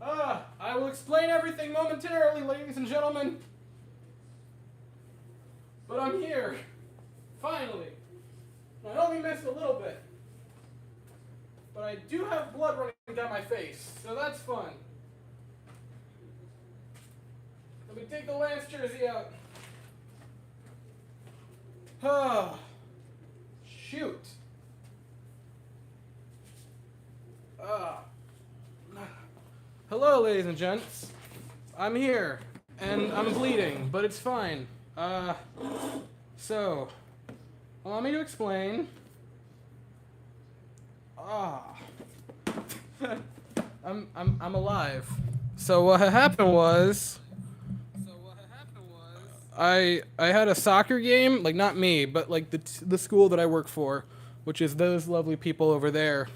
I will explain everything momentarily, ladies and gentlemen. But I'm here. Finally. I only missed a little bit. But I do have blood running down my face, so that's fun. Let me take the Lance jersey out. Shoot. Hello, ladies and gents. I'm here, and I'm bleeding, but it's fine. So, allow me to explain. I'm alive. So what happened was I had a soccer game, like not me, but like the school that I work for, which is those lovely people over there,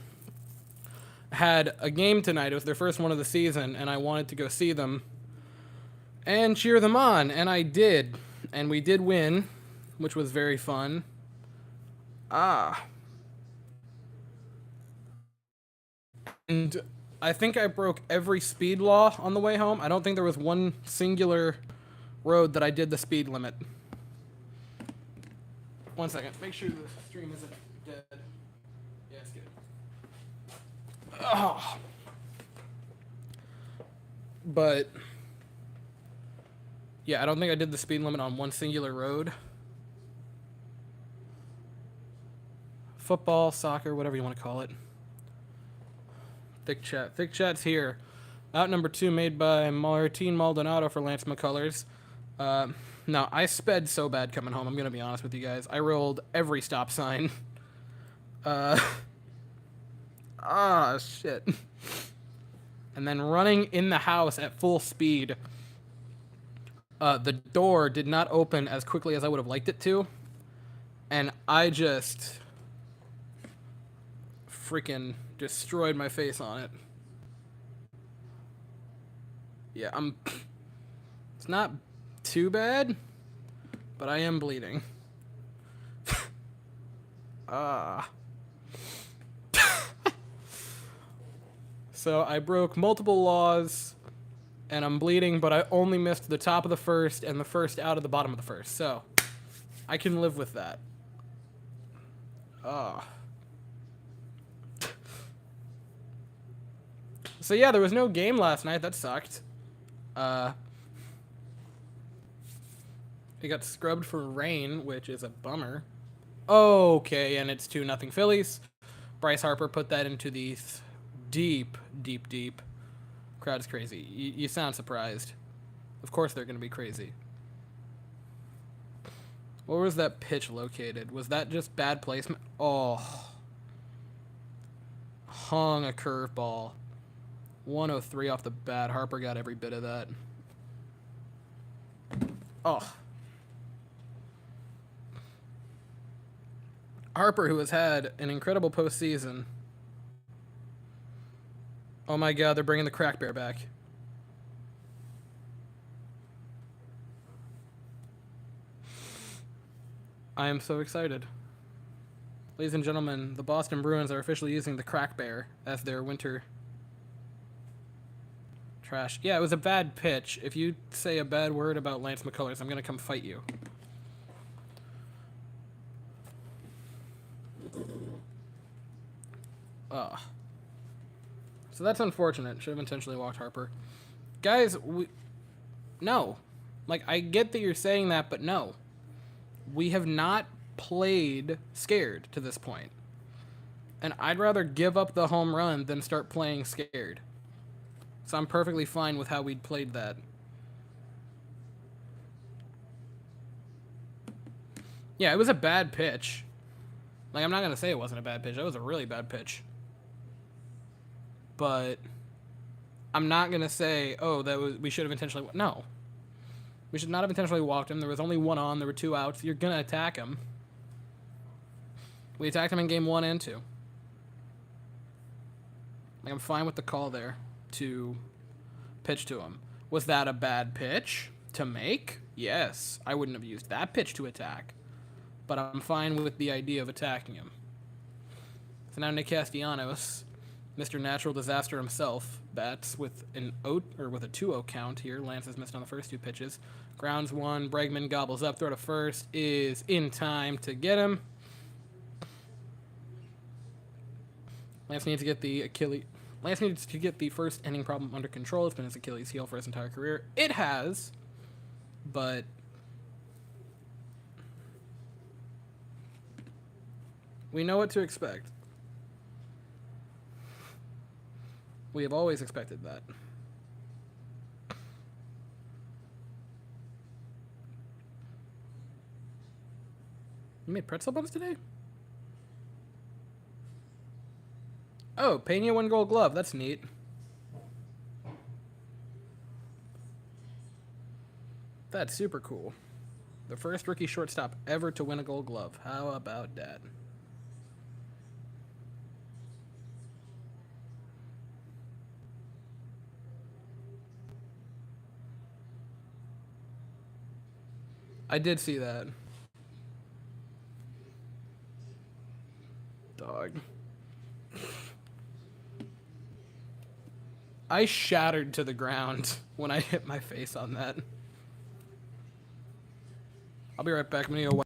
had a game tonight. It was their first one of the season, and I wanted to go see them and cheer them on, and I did. And we did win, which was very fun. And I think I broke every speed law on the way home. I don't think there was one singular road that I did the speed limit. 1 second. Make sure the stream isn't dead. Yeah, it's good. But yeah, I don't think I did the speed limit on one singular road. Football, soccer, whatever you want to call it. Thick Chat. Thick Chat's here. Out number 2 made by Martin Maldonado for Lance McCullers. No, I sped so bad coming home, I'm going to be honest with you guys. I rolled every stop sign. Shit. And then running in the house at full speed. The door did not open as quickly as I would have liked it to. And I just freaking destroyed my face on it. Yeah, it's not too bad, but I am bleeding. So I broke multiple laws, and I'm bleeding, but I only missed the top of the first and the first out of the bottom of the first, so I can live with that. So yeah, there was no game last night. That sucked. It got scrubbed for rain, which is a bummer. Okay, and it's 2-0 Phillies. Bryce Harper put that into the deep. Crowd's crazy. You sound surprised. Of course they're going to be crazy. Where was that pitch located? Was that just bad placement? Oh. Hung a curveball. 103 off the bat. Harper got every bit of that. Oh. Harper, who has had an incredible postseason. Oh my god, they're bringing the crack bear back. I am so excited. Ladies and gentlemen, the Boston Bruins are officially using the crack bear as their winter trash. Yeah, it was a bad pitch. If you say a bad word about Lance McCullers, I'm going to come fight you. So that's unfortunate. Should have intentionally walked Harper. Guys, no. Like, I get that you're saying that, but no. We have not played scared to this point. And I'd rather give up the home run than start playing scared. So I'm perfectly fine with how we'd played that. Yeah, it was a bad pitch. Like, I'm not going to say it wasn't a bad pitch. That was a really bad pitch. But I'm not going to say, oh, we should have intentionally... No. We should not have intentionally walked him. There was only one on. There were 2 outs. You're going to attack him. We attacked him in game 1 and 2. Like, I'm fine with the call there to pitch to him. Was that a bad pitch to make? Yes. I wouldn't have used that pitch to attack. But I'm fine with the idea of attacking him. So now Nick Castellanos Mr. Natural Disaster himself bats with with a 2-0 count here. Lance has missed on the first 2 pitches. Grounds 1. Bregman gobbles up. Throw to first is in time to get him. Lance needs to get the first inning problem under control. It's been his Achilles heel for his entire career. It has, but we know what to expect. We have always expected that. You made pretzel buns today? Oh, Pena 1 Gold Glove. That's neat. That's super cool. The first rookie shortstop ever to win a Gold Glove. How about that? I did see that. Dog. I shattered to the ground when I hit my face on that. I'll be right back. I'm gonna go.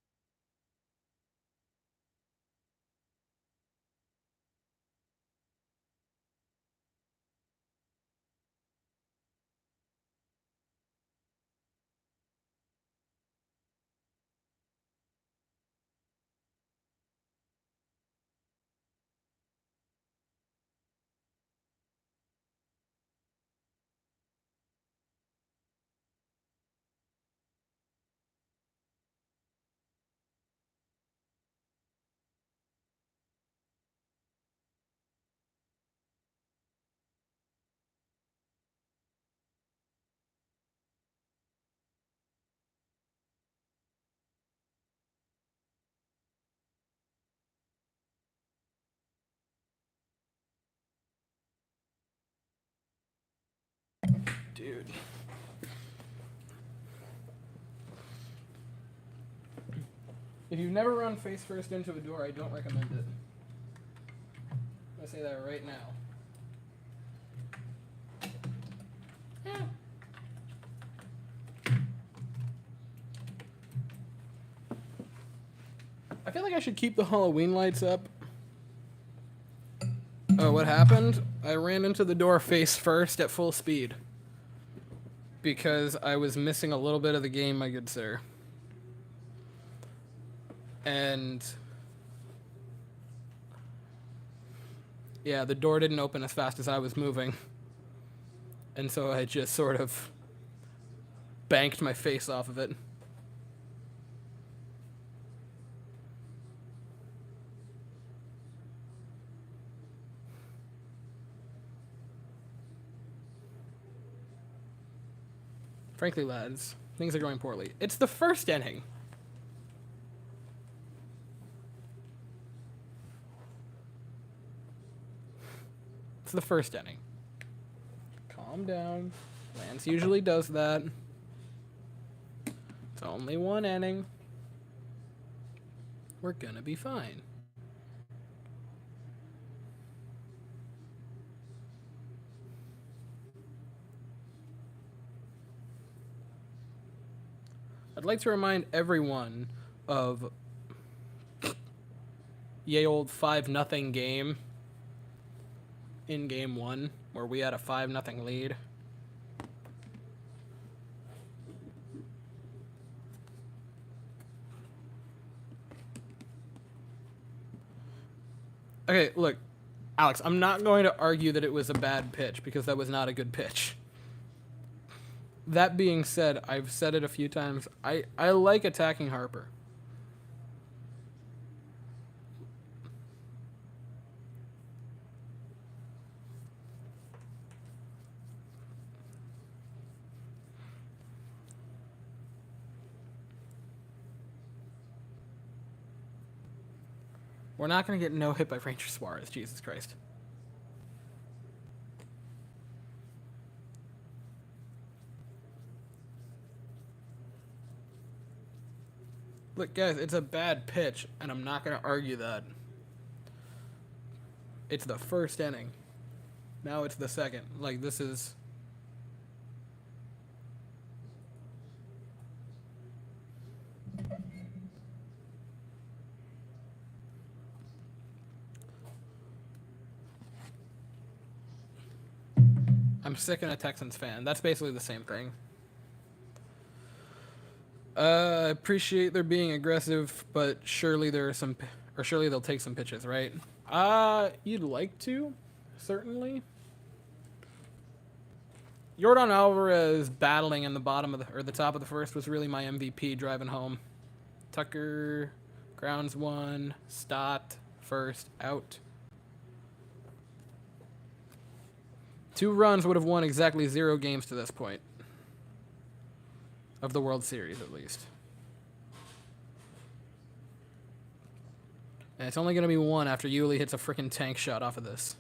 Dude. If you've never run face first into a door, I don't recommend it. I'm gonna say that right now. I feel like I should keep the Halloween lights up. Oh, what happened? I ran into the door face first at full speed. Because I was missing a little bit of the game, my good sir. And yeah, the door didn't open as fast as I was moving. And so I just sort of banked my face off of it. Frankly, lads, things are going poorly. It's the first inning. It's the first inning. Calm down. Lance usually does that. It's only 1 inning. We're gonna be fine. I'd like to remind everyone of yay old 5-0 game in game 1 where we had a 5-0 lead. Okay, look, Alex, I'm not going to argue that it was a bad pitch because that was not a good pitch. That being said, I've said it a few times. I like attacking Harper. We're not going to get no hit by Ranger Suarez, Jesus Christ. Look, guys, it's a bad pitch, and I'm not going to argue that. It's the first inning. Now it's the second. Like, this is... I'm sick and a Texans fan. That's basically the same thing. I appreciate their being aggressive, but surely there are some... Or surely they'll take some pitches, right? You'd like to, certainly. Yordan Alvarez battling in the bottom of the top of the first was really my MVP driving home. Tucker grounds one, Stott first out. 2 runs would have won exactly 0 games to this point of the World Series, at least. And it's only going to be 1 after Yuli hits a freaking tank shot off of this.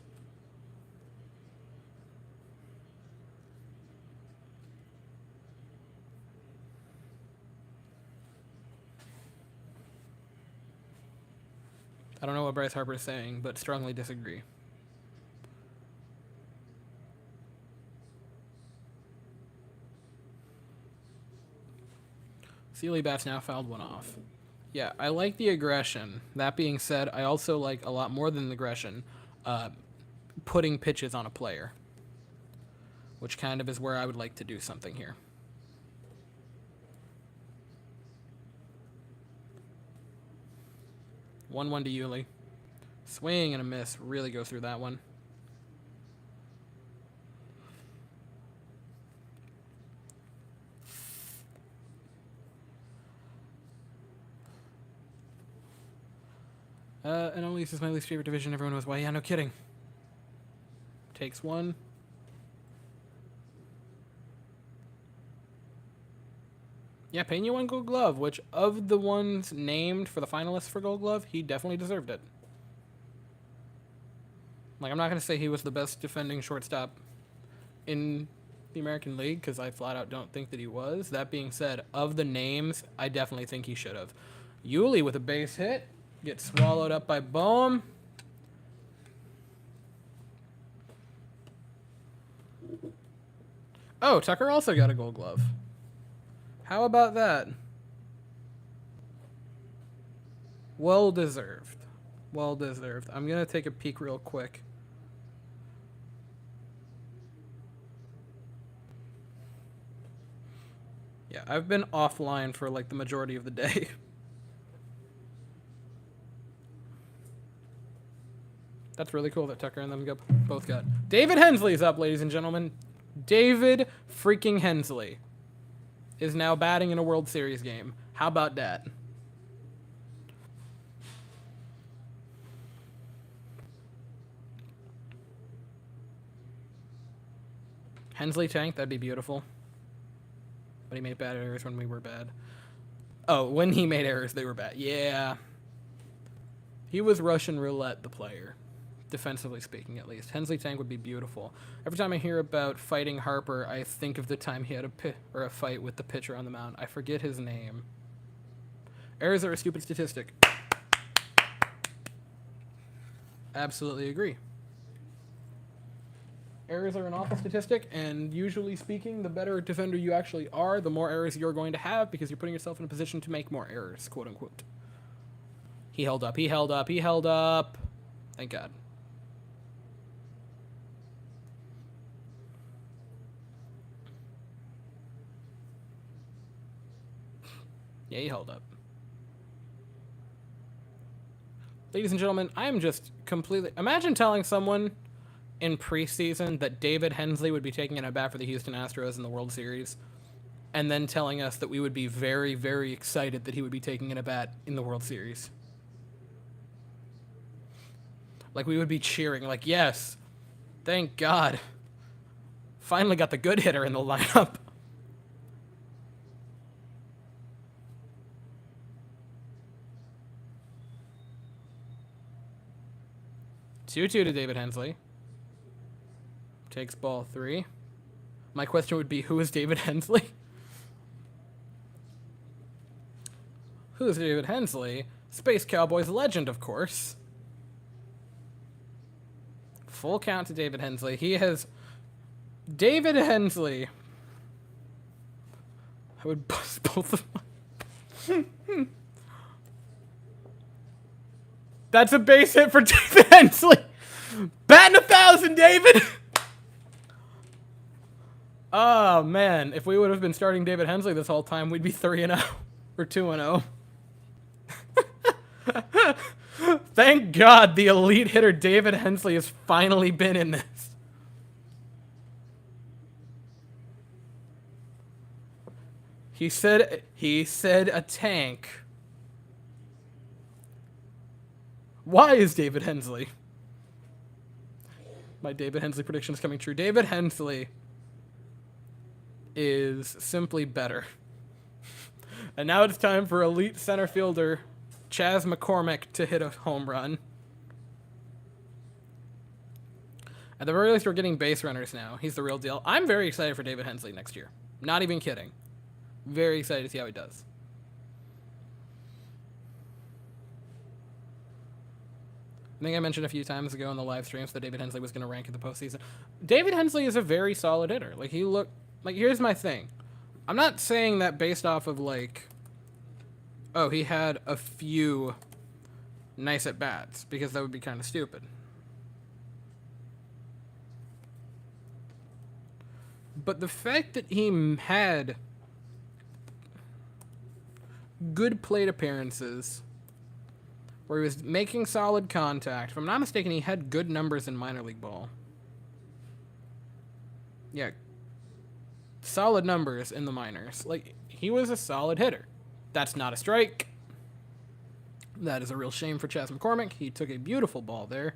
I don't know what Bryce Harper is saying, but strongly disagree. Sealy Bats now fouled 1 off. Yeah, I like the aggression. That being said, I also like a lot more than the aggression, putting pitches on a player, which kind of is where I would like to do something here. One to Yuli. Swing and a miss. Really go through that one. NL East is my least favorite division. Everyone was, why? Yeah, no kidding. Takes 1. Yeah, Pena won Gold Glove, which of the ones named for the finalists for Gold Glove, he definitely deserved it. Like, I'm not going to say he was the best defending shortstop in the American League, because I flat out don't think that he was. That being said, of the names, I definitely think he should have. Yuli with a base hit. Gets swallowed up by Boehm. Oh, Tucker also got a Gold Glove. How about that? Well deserved. Well deserved. I'm going to take a peek real quick. Yeah, I've been offline for like the majority of the day. That's really cool that Tucker and them both got. David Hensley's up, ladies and gentlemen. David freaking Hensley is now batting in a World Series game. How about that? Hensley tank, that'd be beautiful. But he made bad errors when we were bad. Oh, when he made errors, they were bad. Yeah. He was Russian roulette, the player. Defensively speaking, at least. Hensley tank would be beautiful. Every time I hear about fighting Harper, I think of the time he had a fight with the pitcher on the mound. I forget his name. Errors are a stupid statistic. Absolutely agree. Errors are an awful statistic, and usually speaking, the better defender you actually are, the more errors you're going to have, because you're putting yourself in a position to make more errors, quote unquote. He held up, he held up, he held up. Thank God. Yeah, he held up. Ladies and gentlemen, I am just completely... Imagine telling someone in preseason that David Hensley would be taking an at-bat for the Houston Astros in the World Series, and then telling us that we would be very, very excited that he would be taking an at-bat in the World Series. Like, we would be cheering, like, yes, thank God. Finally got the good hitter in the lineup. Two-two to David Hensley. Takes ball 3. My question would be, who is David Hensley? Who is David Hensley? Space Cowboys legend, of course. Full count to David Hensley. He has... David Hensley. I would bust both of them. That's a base hit for David Hensley. Batting 1,000, David. Oh, man. If we would have been starting David Hensley this whole time, we'd be 3-0 or 2-0. Thank God the elite hitter David Hensley has finally been in this. He said a tank. Why is David Hensley? My David Hensley prediction is coming true. David Hensley is simply better. And now it's time for elite center fielder Chas McCormick to hit a home run. At the very least, we're getting base runners now. He's the real deal. I'm very excited for David Hensley next year. Not even kidding. Very excited to see how he does. I think I mentioned a few times ago in the live streams that David Hensley was going to rank in the postseason. David Hensley is a very solid hitter. Like, here's my thing. I'm not saying that based off of, like, oh, he had a few nice at-bats, because that would be kind of stupid. But the fact that he had good plate appearances where he was making solid contact. If I'm not mistaken, he had good numbers in minor league ball. Yeah. Solid numbers in the minors. Like, he was a solid hitter. That's not a strike. That is a real shame for Chas McCormick. He took a beautiful ball there.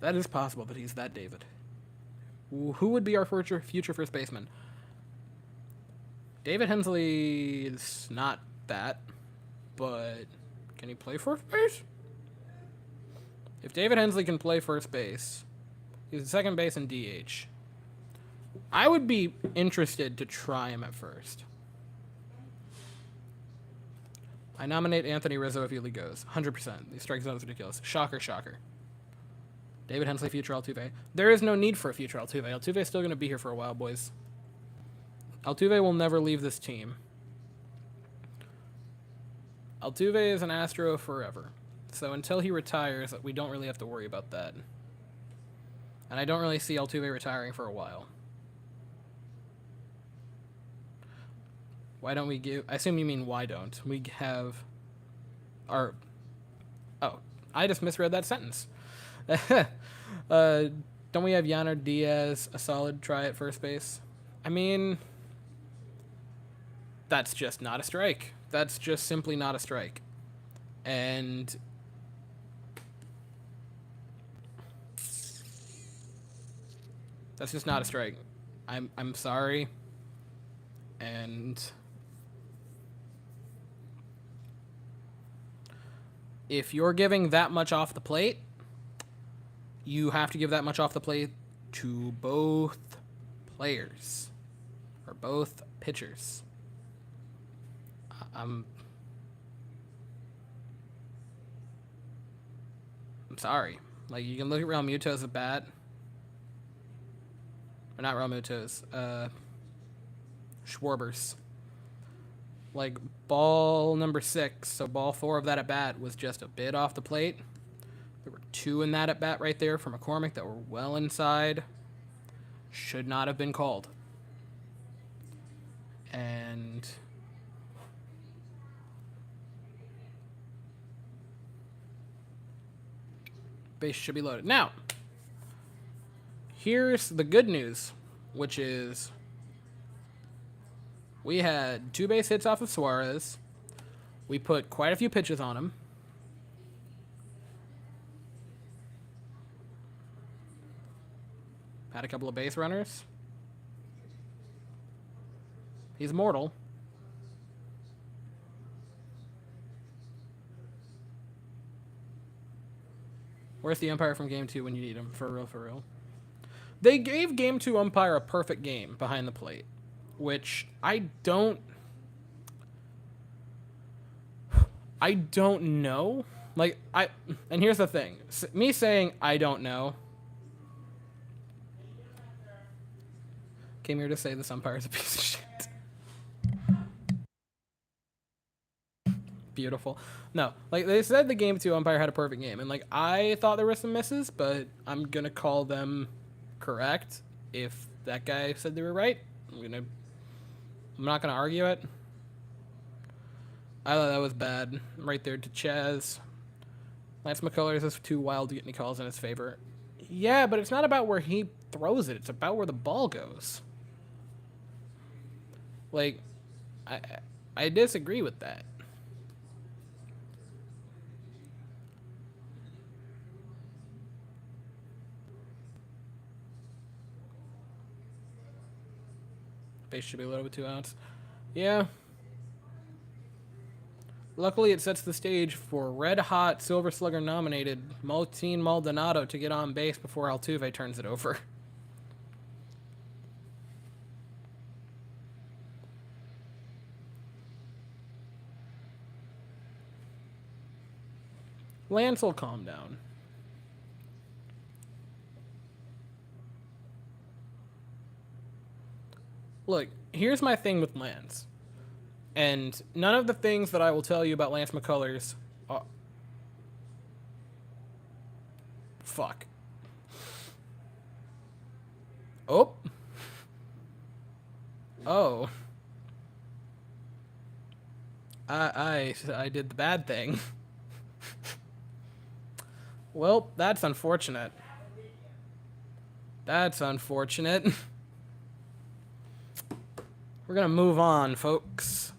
That is possible that he's that David. Who would be our future first baseman? David Hensley is not that, but can he play first base? If David Hensley can play first base, he's second base and DH. I would be interested to try him at first. I nominate Anthony Rizzo if he goes. 100%. These strike zone is ridiculous. Shocker, shocker. David Hensley, future Altuve. There is no need for a future Altuve. Altuve is still going to be here for a while, boys. Altuve will never leave this team. Altuve is an Astro forever. So until he retires, we don't really have to worry about that. And I don't really see Altuve retiring for a while. Why don't we give... I assume you mean why don't. We have our... Oh, I just misread that sentence. Don't we have Yainer Diaz, a solid try at first base? I mean, that's just not a strike. That's just simply not a strike. And that's just not a strike. I'm sorry. And if you're giving that much off the plate, you have to give that much off the plate to both players or both pitchers. I'm sorry. Like, you can look at Real Muto's at bat. Or not Real Muto's. Schwarber's. Like, ball number 6, so ball 4 of that at bat was just a bit off the plate. There were 2 in that at bat right there for McCormick that were well inside. Should not have been called. And base should be loaded. Now, here's the good news, which is we had 2 base hits off of Suarez. We put quite a few pitches on him. Had a couple of base runners. He's mortal. Where's the umpire from Game 2 when you need him? For real, for real. They gave Game 2 umpire a perfect game behind the plate, which I don't know. And here's the thing. Me saying I don't know came here to say this umpire is a piece of shit. Beautiful. No, like they said the game 2 umpire had a perfect game. And like I thought there were some misses, but I'm going to call them correct. If that guy said they were right, I'm not going to argue it. I thought that was bad. Right there to Chaz. Lance McCullers is too wild to get any calls in his favor. Yeah, but it's not about where he throws it. It's about where the ball goes. Like, I disagree with that. Base should be a little bit 2 outs. Yeah. Luckily, it sets the stage for red-hot Silver Slugger nominated Martin Maldonado to get on base before Altuve turns it over. Lance will calm down. Look, here's my thing with Lance. And none of the things that I will tell you about Lance McCullers are... Fuck. Oh. Oh. I did the bad thing. Well, that's unfortunate. That's unfortunate. We're gonna move on, folks.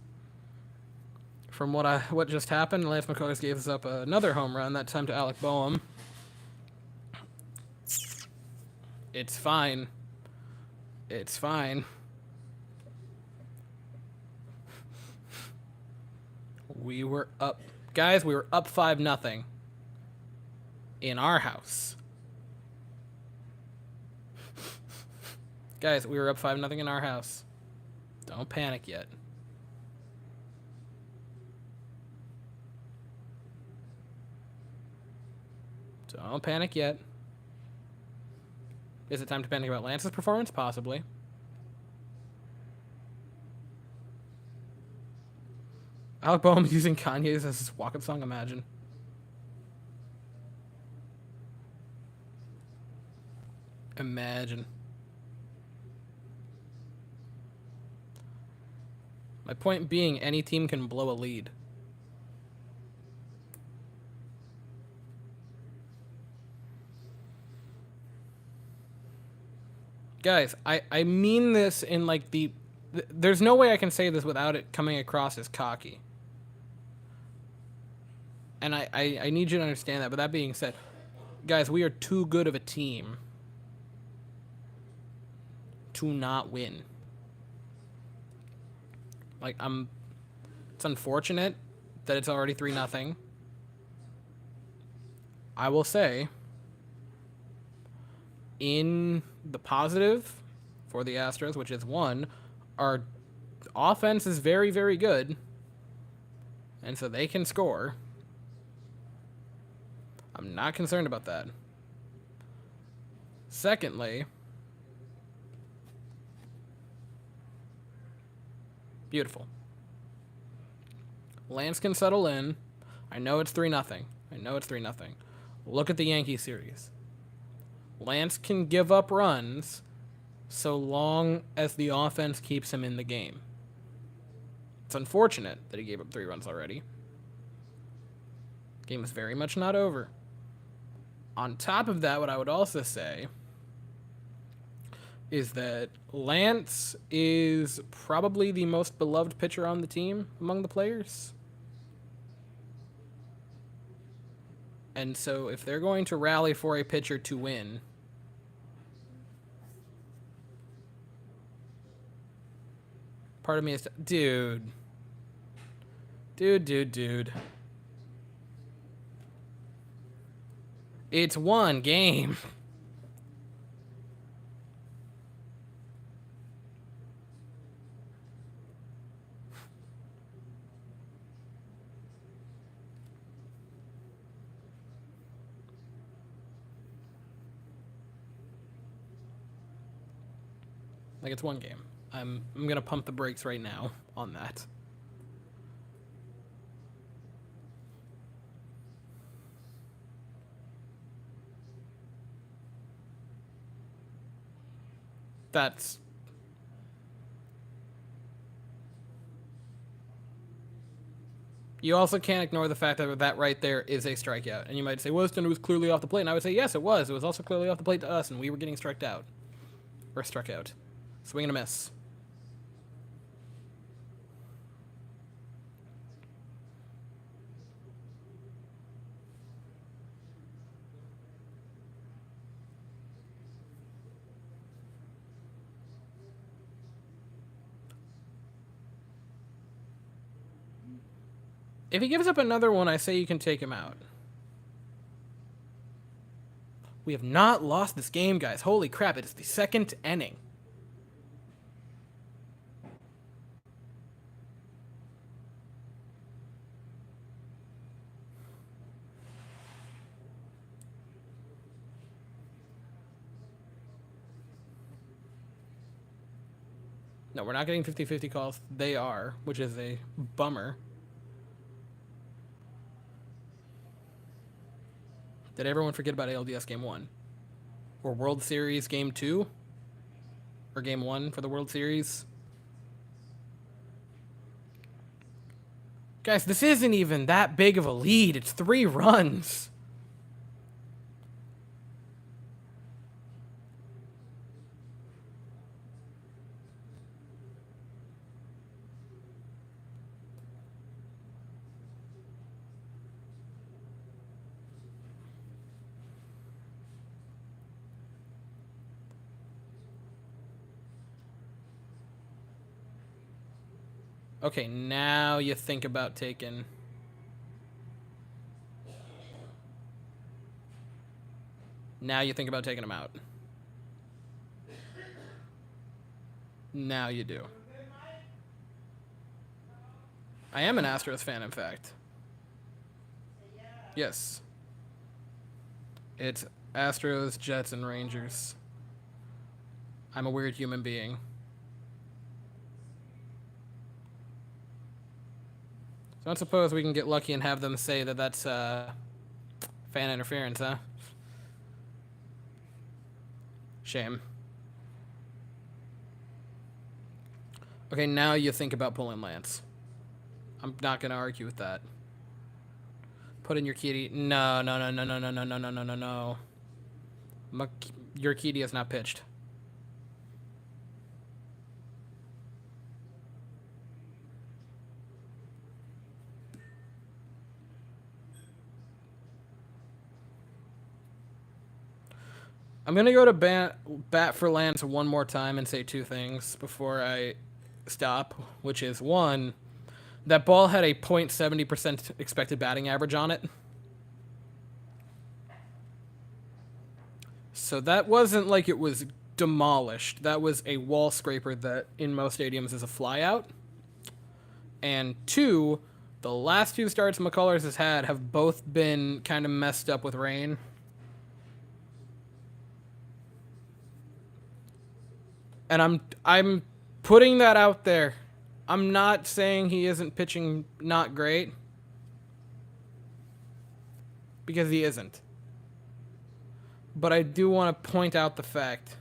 From what just happened, Lance McCullers gave us up another home run, that time to Alec Boehm. It's fine. It's fine. We were up. Guys, we were up 5-0 in our house. Guys, we were up 5-0 in our house. Don't panic yet. Don't panic yet. Is it time to panic about Lance's performance? Possibly. Alec Boehm using Kanye's as his walk-up song? Imagine. Imagine. My point being, any team can blow a lead. Guys, I mean this in like there's no way I can say this without it coming across as cocky. And I need you to understand that. But that being said, guys, we are too good of a team to not win. Like, it's unfortunate that it's already 3-0. I will say, in the positive for the Astros, which is 1, our offense is very, very good. And so they can score. I'm not concerned about that. Secondly, beautiful. Lance can settle in. I know it's 3-0. I know it's 3-0. Look at the Yankee series. Lance can give up runs so long as the offense keeps him in the game. It's unfortunate that he gave up 3 runs already. Game is very much not over. On top of that, what I would also say is that Lance is probably the most beloved pitcher on the team among the players. And so if they're going to rally for a pitcher to win, part of me is... Dude. It's one game. Like, it's one game. I'm gonna pump the brakes right now on that. That's... You also can't ignore the fact that that right there is a strikeout. And you might say, Weston, it was clearly off the plate. And I would say, yes, it was. It was also clearly off the plate to us, and we were getting struck out. Or struck out. Swing and a miss. If he gives up another one, I say you can take him out. We have not lost this game, guys. Holy crap, it is the second inning. No, we're not getting 50-50 calls. They are, which is a bummer. Did everyone forget about ALDS Game 1? Or World Series Game 2? Or Game 1 for the World Series? Guys, this isn't even that big of a lead. It's 3 runs. Okay, now you think about taking... Now you think about taking him out. Now you do. I am an Astros fan, in fact. Yes. It's Astros, Jets, and Rangers. I'm a weird human being. So I suppose we can get lucky and have them say that that's fan interference, huh? Shame. Okay, now you think about pulling Lance. I'm not going to argue with that. Put in your Urquidy. No. Your Urquidy has not pitched. I'm going to go to bat for Lance one more time and say 2 things before I stop, which is, 1, that ball had a .70% expected batting average on it. So that wasn't like it was demolished. That was a wall scraper that in most stadiums is a flyout. And 2, the last 2 starts McCullers has had have both been kind of messed up with rain. And I'm putting that out there. I'm not saying he isn't pitching not great. Because he isn't. But I do want to point out the fact.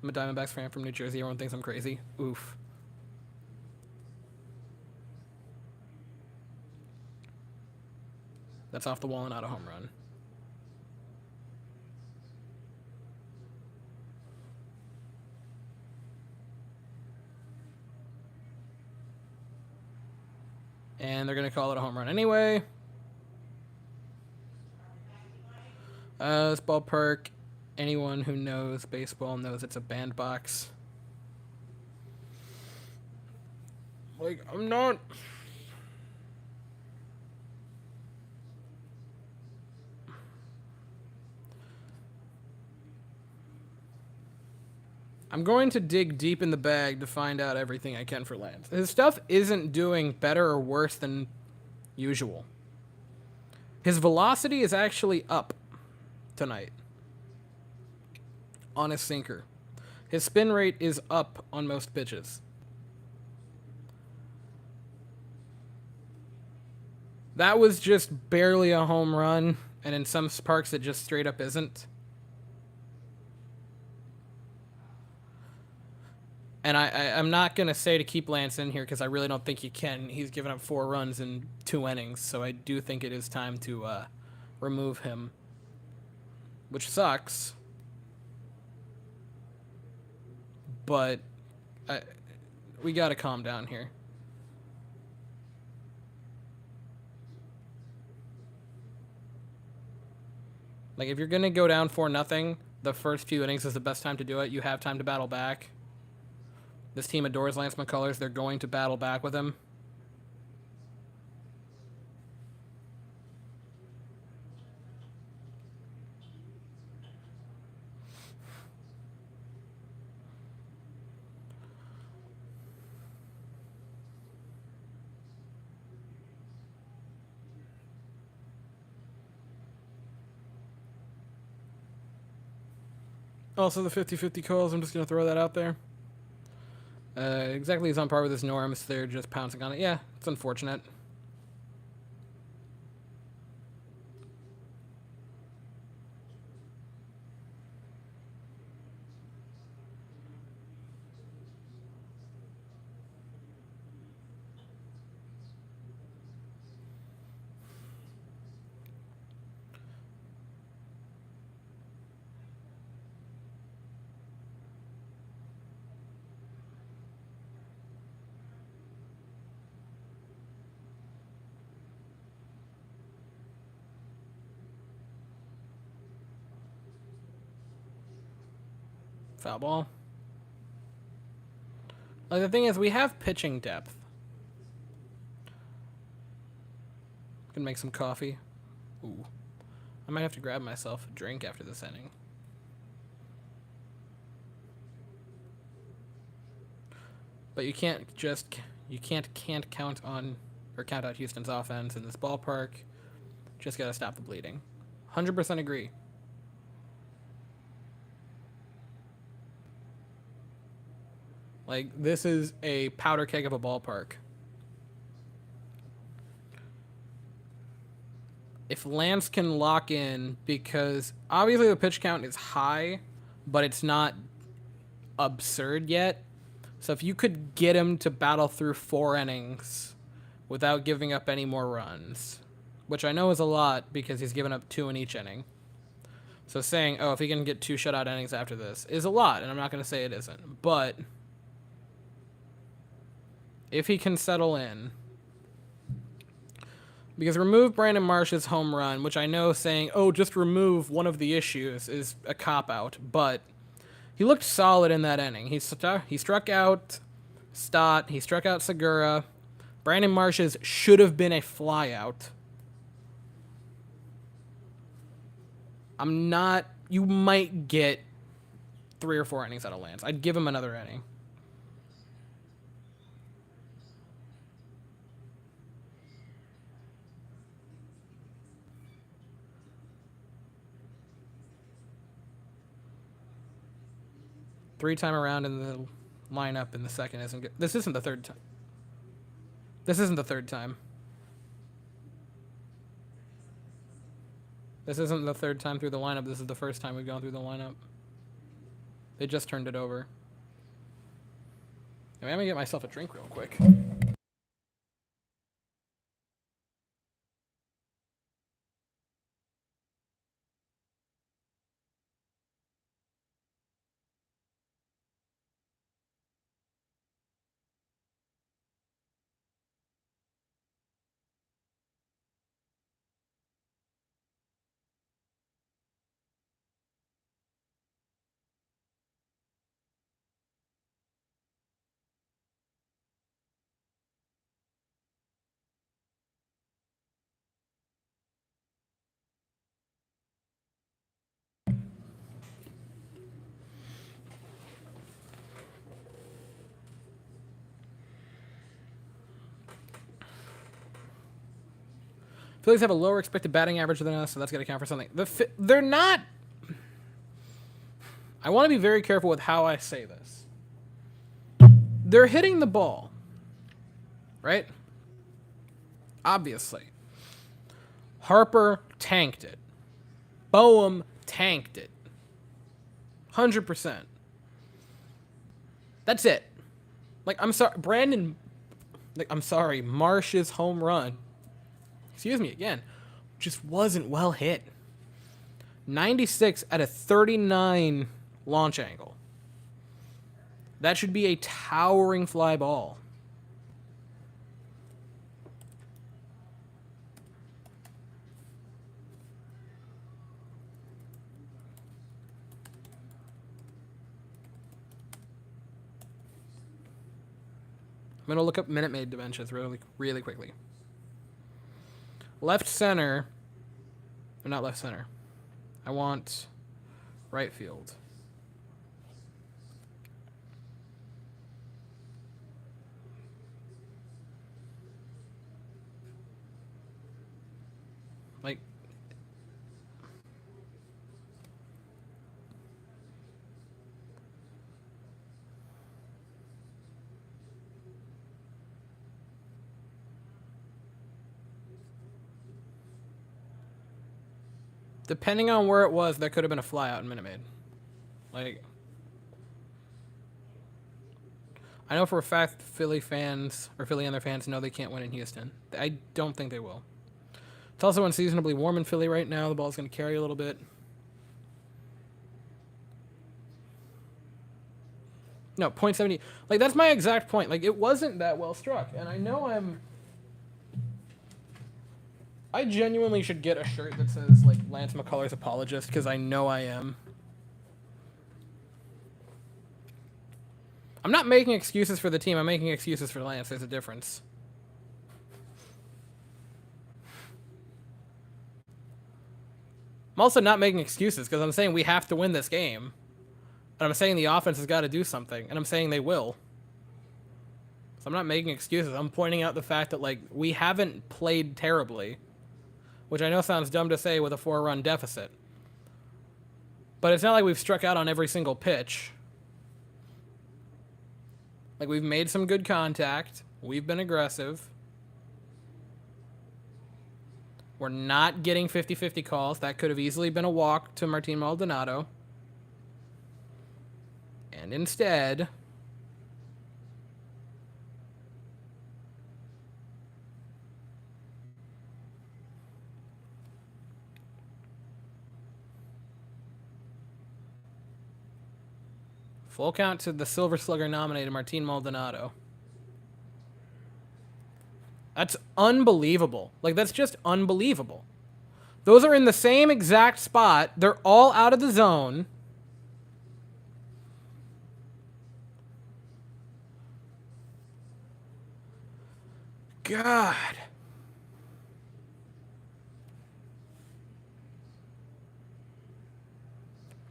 I'm a Diamondbacks fan from New Jersey. Everyone thinks I'm crazy. Oof. That's off the wall and not a home run. And they're going to call it a home run anyway. This ballpark, anyone who knows baseball knows it's a bandbox. Like, I'm not... I'm going to dig deep in the bag to find out everything I can for Lance. His stuff isn't doing better or worse than usual. His velocity is actually up tonight on his sinker. His spin rate is up on most pitches. That was just barely a home run, and in some parks it just straight up isn't. And I'm not going to say to keep Lance in here because I really don't think you can. He's given up 4 runs in 2 innings, so I do think it is time to remove him, which sucks. But we got to calm down here. Like, if you're going to go down 4-0, the first few innings is the best time to do it. You have time to battle back. This team adores Lance McCullers. They're going to battle back with him. Also, the 50-50 calls, I'm just going to throw that out there. Exactly as on par with his norms. They're just pouncing on it. Yeah, it's unfortunate. Foul ball. Like, the thing is, we have pitching depth. Gonna make some coffee. Ooh. I might have to grab myself a drink after this inning. But you can't count on or count out Houston's offense in this ballpark. Just gotta stop the bleeding. 100% agree. Like, this is a powder keg of a ballpark. If Lance can lock in, because obviously the pitch count is high, but it's not absurd yet. So if you could get him to battle through 4 innings without giving up any more runs, which I know is a lot because he's given up 2 in each inning. So saying, oh, if he can get 2 shutout innings after this is a lot, and I'm not going to say it isn't. But if he can settle in, because remove Brandon Marsh's home run, which I know saying, oh, just remove one of the issues is a cop-out, but he looked solid in that inning. He struck out Stott. He struck out Segura. Brandon Marsh's should have been a flyout. You might get 3 or 4 innings out of Lance. I'd give him another inning. Three-time around in the lineup in the second isn't good. This isn't the third time. This isn't the third time. This isn't the third time through the lineup. This is the first time we've gone through the lineup. They just turned it over. I'm going to get myself a drink real quick. Phillies have a lower expected batting average than us, so that's going to count for something. They're not... I want to be very careful with how I say this. They're hitting the ball, right? Obviously. Harper tanked it. Boehm tanked it. 100%. That's it. Like, I'm sorry, Marsh's home run, excuse me again, just wasn't well hit. 96 at a 39 launch angle. That should be a towering fly ball. I'm going to look up Minute Maid dimensions really quickly. Left center. Or not left center. I want right field. Like, depending on where it was, that could have been a fly out in Minute Maid. Like, I know for a fact Philly fans, or Philly and their fans, know they can't win in Houston. I don't think they will. It's also unseasonably warm in Philly right now. The ball's going to carry a little bit. No, .70. Like, that's my exact point. Like, it wasn't that well struck. And I know I genuinely should get a shirt that says, like, Lance McCullers apologist, because I know I am. I'm not making excuses for the team. I'm making excuses for Lance. There's a difference. I'm also not making excuses, because I'm saying we have to win this game. And I'm saying the offense has got to do something. And I'm saying they will. So I'm not making excuses. I'm pointing out the fact that, like, we haven't played terribly. Which I know sounds dumb to say with a 4-run deficit. But it's not like we've struck out on every single pitch. Like, we've made some good contact. We've been aggressive. We're not getting 50-50 calls. That could have easily been a walk to Martin Maldonado. And instead, full count to the Silver Slugger nominated Martin Maldonado. That's unbelievable. Like, that's just unbelievable. Those are in the same exact spot. They're all out of the zone. God.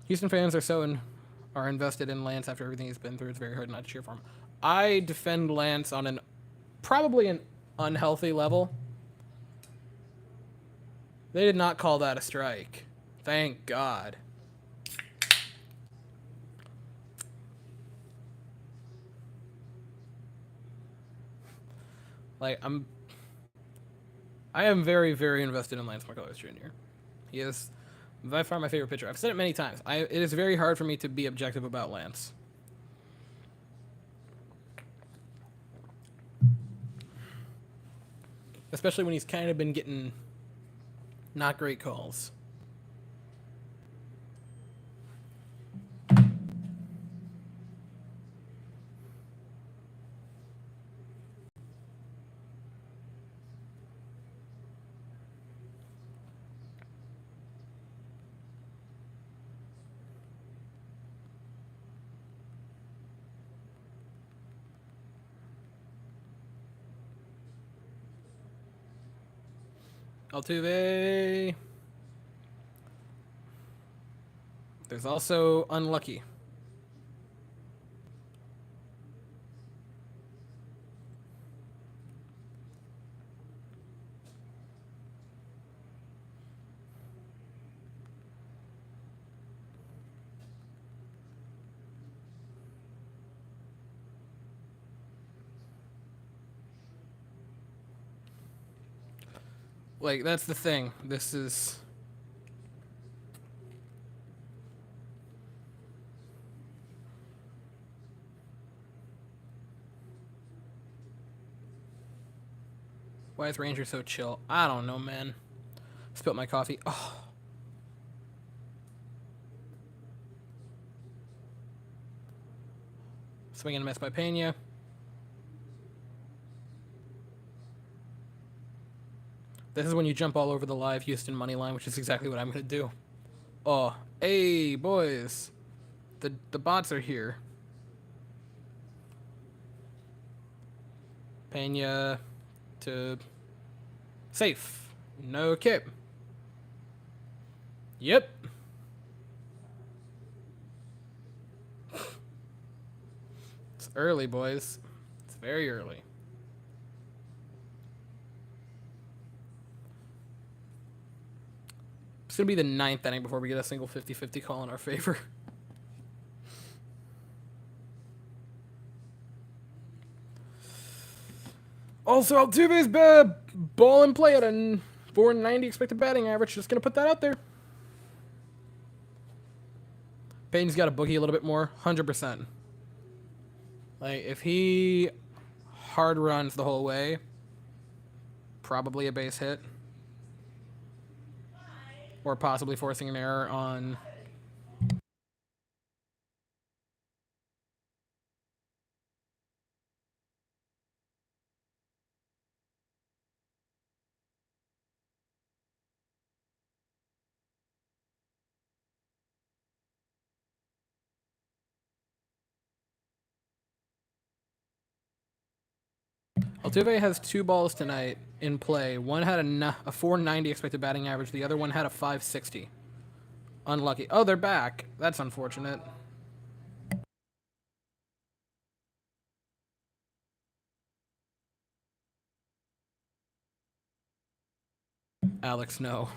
Houston fans are invested in Lance after everything he's been through. It's very hard not to cheer for him. I defend Lance on probably an unhealthy level. They did not call that a strike. Thank God. Like, I am very, very invested in Lance McCullers Jr. He is by far my favorite pitcher. I've said it many times. It is very hard for me to be objective about Lance. Especially when he's kind of been getting not great calls. Altuve. There's also unlucky. Like, that's the thing. This is... Why is Ranger so chill? I don't know, man. Spilt my coffee. Oh. Swing and a miss by Pena. This is when you jump all over the live Houston money line, which is exactly what I'm going to do. Oh, hey, boys. The bots are here. Pena to safe. No kip. Yep. It's early, boys. It's very early. It's going to be the 9th inning before we get a single 50-50 call in our favor. Also, Altuve's ball in play at a 490 expected batting average. Just going to put that out there. Payton's got to boogie a little bit more. 100%. Like, if he hard runs the whole way, probably a base hit. Or possibly forcing an error on... Altuve has 2 balls tonight in play. One had a 490 expected batting average. The other one had a 560. Unlucky. Oh, they're back. That's unfortunate. Alex, no.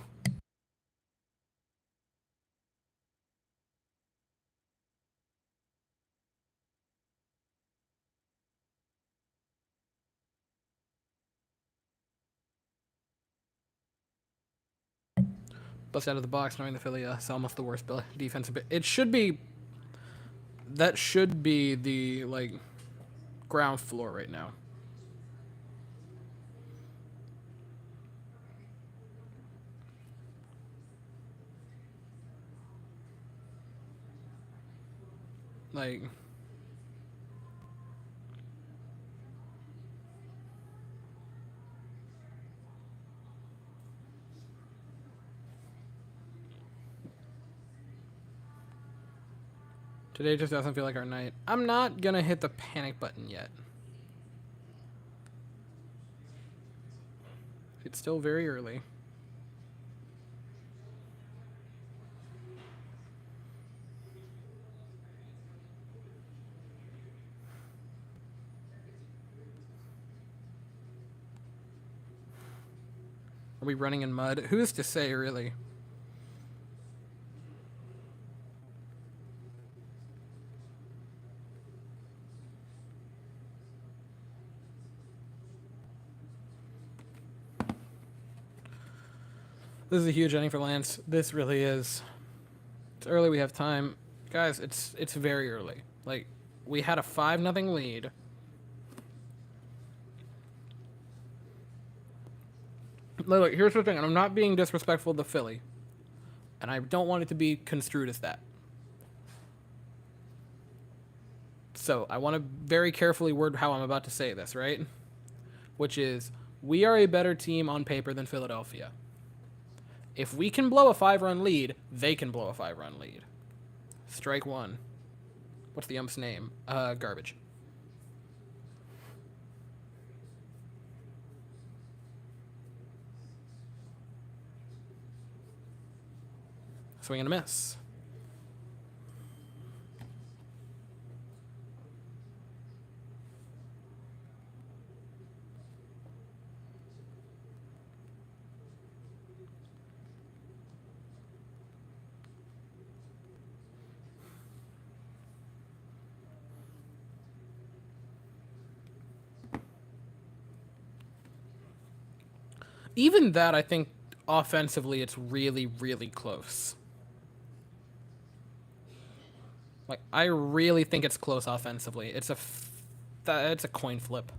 Bust out of the box knowing the Philly is almost the worst defensive. It should be... That should be the, like, ground floor right now. Like... Today just doesn't feel like our night. I'm not gonna hit the panic button yet. It's still very early. Are we running in mud? Who's to say, really? This is a huge inning for Lance. This really is. It's early. We have time. Guys, it's very early. Like, we had a 5-0 lead. Look, here's the thing. And I'm not being disrespectful to Philly. And I don't want it to be construed as that. So, I want to very carefully word how I'm about to say this, right? Which is, we are a better team on paper than Philadelphia. If we can blow a 5-run lead, they can blow a 5-run lead. Strike one. What's the ump's name? Garbage. Swing and a miss. even that, I think offensively, it's really, really close. Like, I really think it's close offensively. It's a coin flip.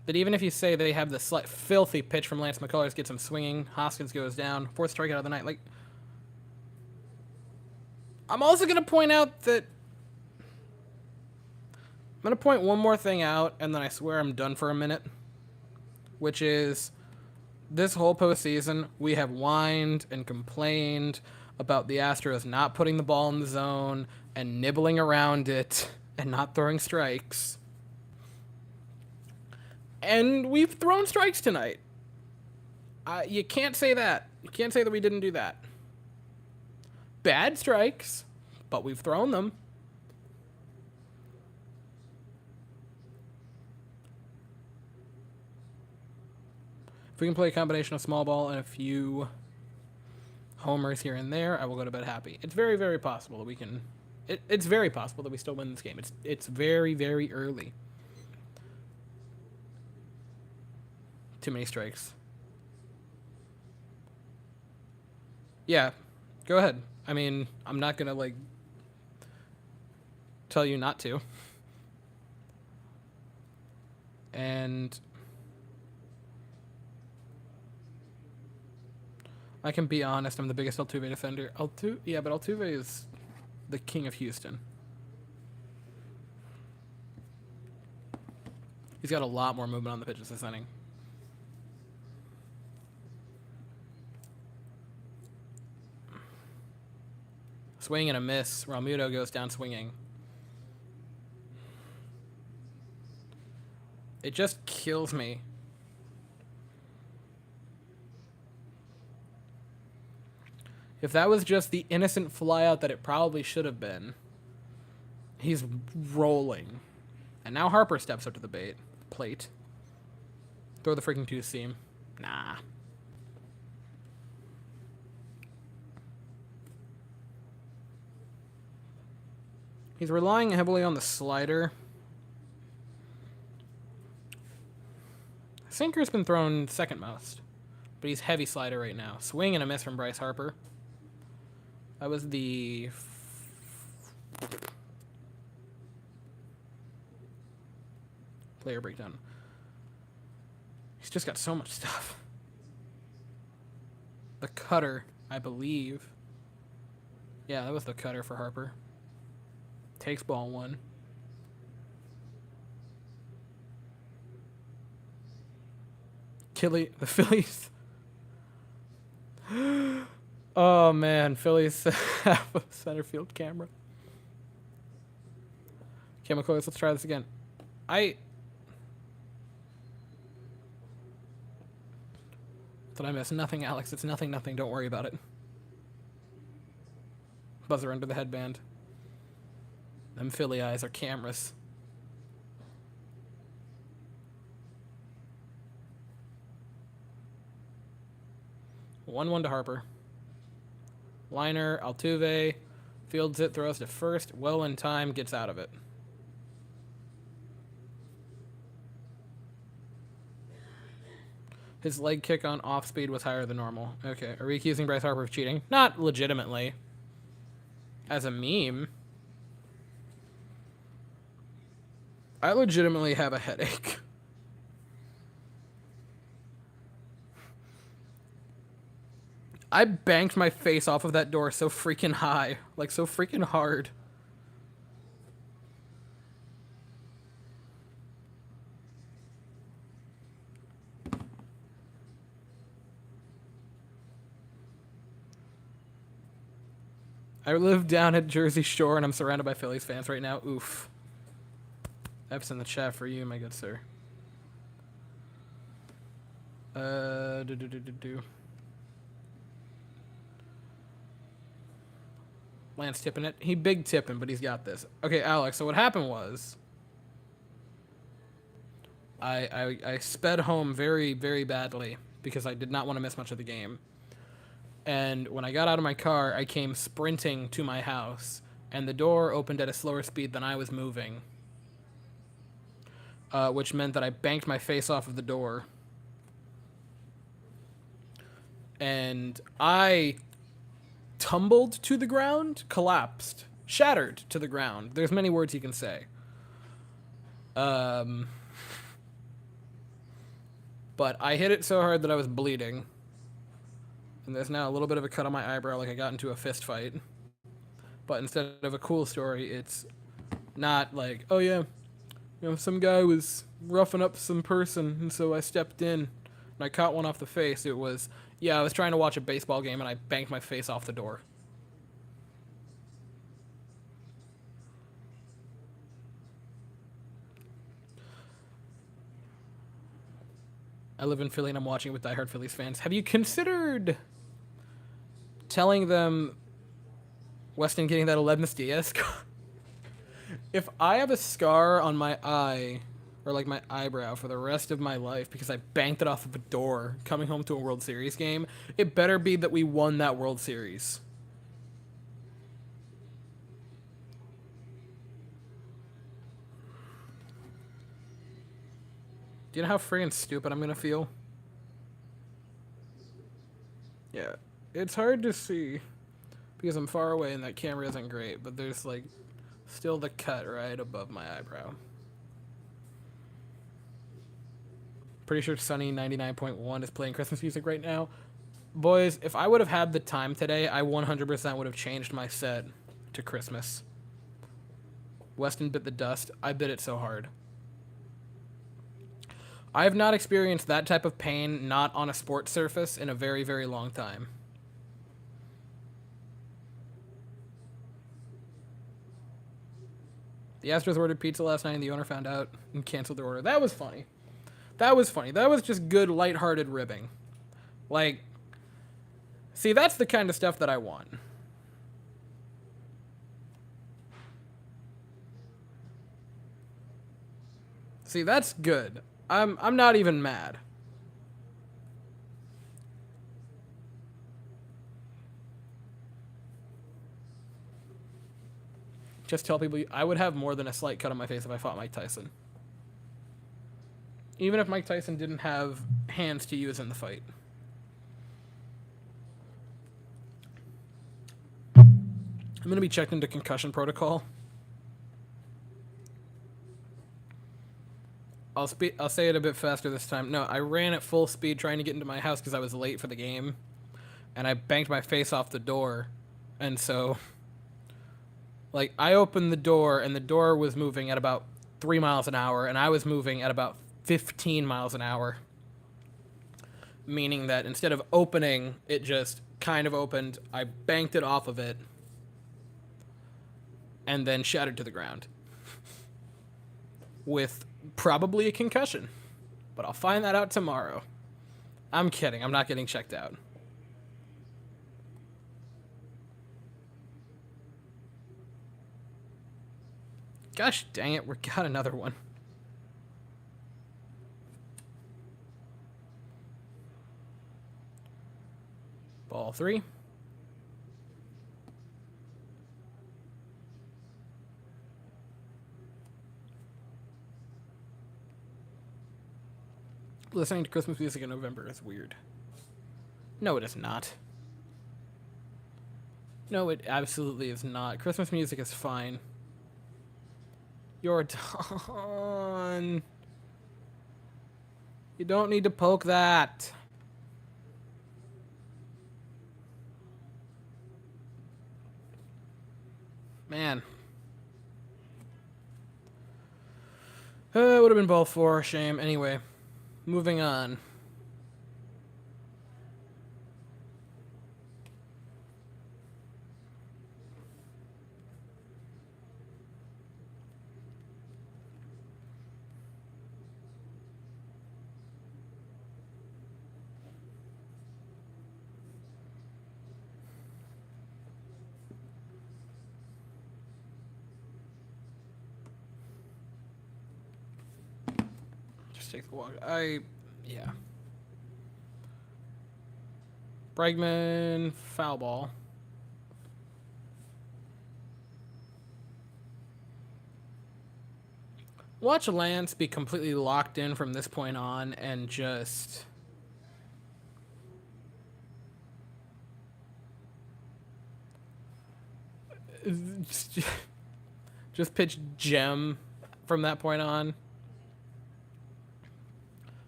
That even if you say they have the slight filthy pitch from Lance McCullers, gets him swinging, Hoskins goes down, fourth strikeout of the night. Like, I'm also going to point out that I'm going to point one more thing out, and then I swear I'm done for a minute, which is this whole postseason, we have whined and complained about the Astros not putting the ball in the zone and nibbling around it and not throwing strikes. And we've thrown strikes tonight. You can't say that. You can't say that we didn't do that. Bad strikes, but we've thrown them. If we can play a combination of small ball and a few homers here and there, I will go to bed happy. It's very, very possible that we can... It's very possible that we still win this game. It's very, very early. Too many strikes. Yeah, go ahead. I mean, I'm not going to, like, tell you not to. And I can be honest, I'm the biggest Altuve defender. Yeah, but Altuve is the king of Houston. He's got a lot more movement on the pitches this inning. Swing and a miss. Realmuto goes down swinging. It just kills me. If that was just the innocent flyout that it probably should have been, he's rolling. And now Harper steps up to the plate. Throw the freaking two-seam. Nah. He's relying heavily on the slider. Sinker's been thrown second most, but he's heavy slider right now. Swing and a miss from Bryce Harper. That was the player breakdown. He's just got so much stuff. The cutter, I believe. Yeah, that was the cutter for Harper. Takes ball one. The Phillies. Oh man, Phillies have a center field camera. Okay, McCoy, let's try this again. Did I miss? Nothing, Alex. It's nothing. Don't worry about it. Buzzer under the headband. Them Philly eyes are cameras. One to Harper. Liner, Altuve, fields it, throws to first, well in time, gets out of it. His leg kick on off speed was higher than normal. Okay, are we accusing Bryce Harper of cheating? Not legitimately. As a meme. I legitimately have a headache. I banked my face off of that door so freaking high. Like, so freaking hard. I live down at Jersey Shore and I'm surrounded by Phillies fans right now. Oof. F's in the chat for you, my good sir. Lance tipping it. He big tipping, but he's got this. Okay, Alex, so what happened was I sped home very, very badly because I did not want to miss much of the game. And when I got out of my car, I came sprinting to my house, and the door opened at a slower speed than I was moving. Which meant that I banked my face off of the door. and I tumbled to the ground, collapsed, shattered to the ground. There's many words you can say. But I hit it so hard that I was bleeding. And there's now a little bit of a cut on my eyebrow like I got into a fist fight. But instead of a cool story, it's not like, oh yeah, some guy was roughing up some person, and so I stepped in and I caught one off the face. It was, yeah, I was trying to watch a baseball game and I banked my face off the door. I live in Philly and I'm watching it with diehard Phillies fans. Have you considered telling them Weston getting that Aledmus Diaz scar? If I have a scar on my eye, or like my eyebrow, for the rest of my life because I banked it off of a door coming home to a World Series game, it better be that we won that World Series. Do you know how friggin' stupid I'm gonna feel? Yeah. It's hard to see because I'm far away and that camera isn't great, but there's like still the cut right above my eyebrow. Pretty sure Sunny 99.1 is playing Christmas music right now. Boys, if I would have had the time today, I 100% would have changed my set to Christmas. Weston bit the dust. I bit it so hard. I have not experienced that type of pain not on a sports surface in a very, very long time. The Astros ordered pizza last night and the owner found out and canceled their order. That was funny. That was funny. That was just good, lighthearted ribbing. Like, see, that's the kind of stuff that I want. See, that's good. I'm not even mad. Just tell people I would have more than a slight cut on my face if I fought Mike Tyson. Even if Mike Tyson didn't have hands to use in the fight. I'm going to be checked into concussion protocol. I'll say it a bit faster this time. No, I ran at full speed trying to get into my house because I was late for the game. And I banked my face off the door. And so, like, I opened the door and the door was moving at about 3 miles an hour. And I was moving at about 15 miles an hour. Meaning that instead of opening, it just kind of opened. I banked it off of it. And then shattered to the ground. With probably a concussion. But I'll find that out tomorrow. I'm kidding. I'm not getting checked out. Gosh dang it, we got another one. Ball 3. Listening to Christmas music in November is weird. No, it is not. No, it absolutely is not. Christmas music is fine. You're done. You don't need to poke that. Man. It would have been ball 4. Shame. Anyway. Moving on. Just take the walk. Yeah. Bregman, foul ball. Watch Lance be completely locked in from this point on and just just pitch gem from that point on.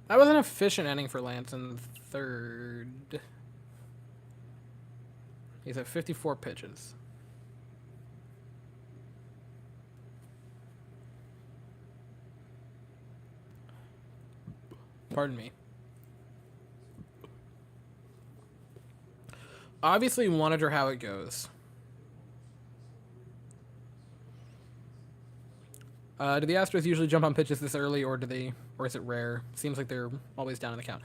That was an efficient inning for Lance in the third. He's at 54 pitches. Pardon me. Obviously monitor how it goes. Do the Astros usually jump on pitches this early, or is it rare? Seems like they're always down in the count.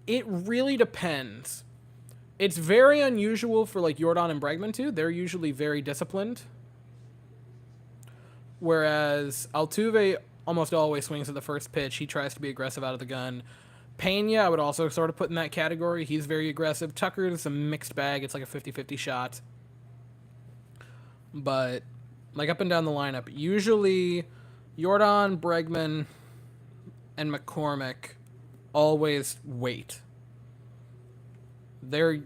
It really depends. It's very unusual for like Jordan and Bregman too. They're usually very disciplined. Whereas Altuve almost always swings at the first pitch. He tries to be aggressive out of the gun. Pena, I would also sort of put in that category. He's very aggressive. Tucker is a mixed bag. It's like a 50-50 shot. But, like, up and down the lineup, usually Jordan, Bregman, and McCormick always wait. They're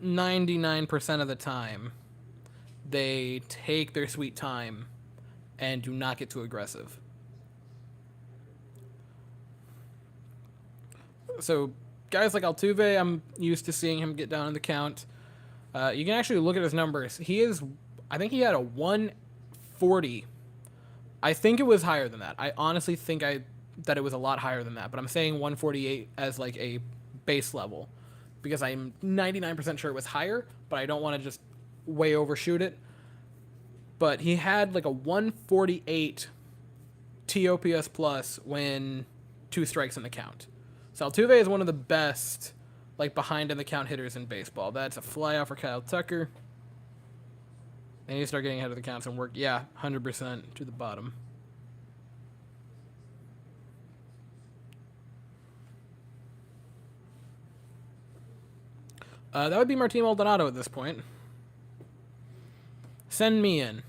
99% of the time, they take their sweet time and do not get too aggressive. So guys like Altuve, I'm used to seeing him get down in the count. You can actually look at his numbers. I think he had a 140. I think it was higher than that. I honestly think that it was a lot higher than that, but I'm saying 148 as like a base level because I'm 99% sure it was higher, but I don't want to just way overshoot it. But he had like a 148 TOPS plus when 2 strikes in the count. So Altuve is one of the best, like, behind in the count hitters in baseball. That's a flyout for Kyle Tucker. They need to start getting ahead of the counts and work, 100% to the bottom. That would be Martin Maldonado at this point. Send me in.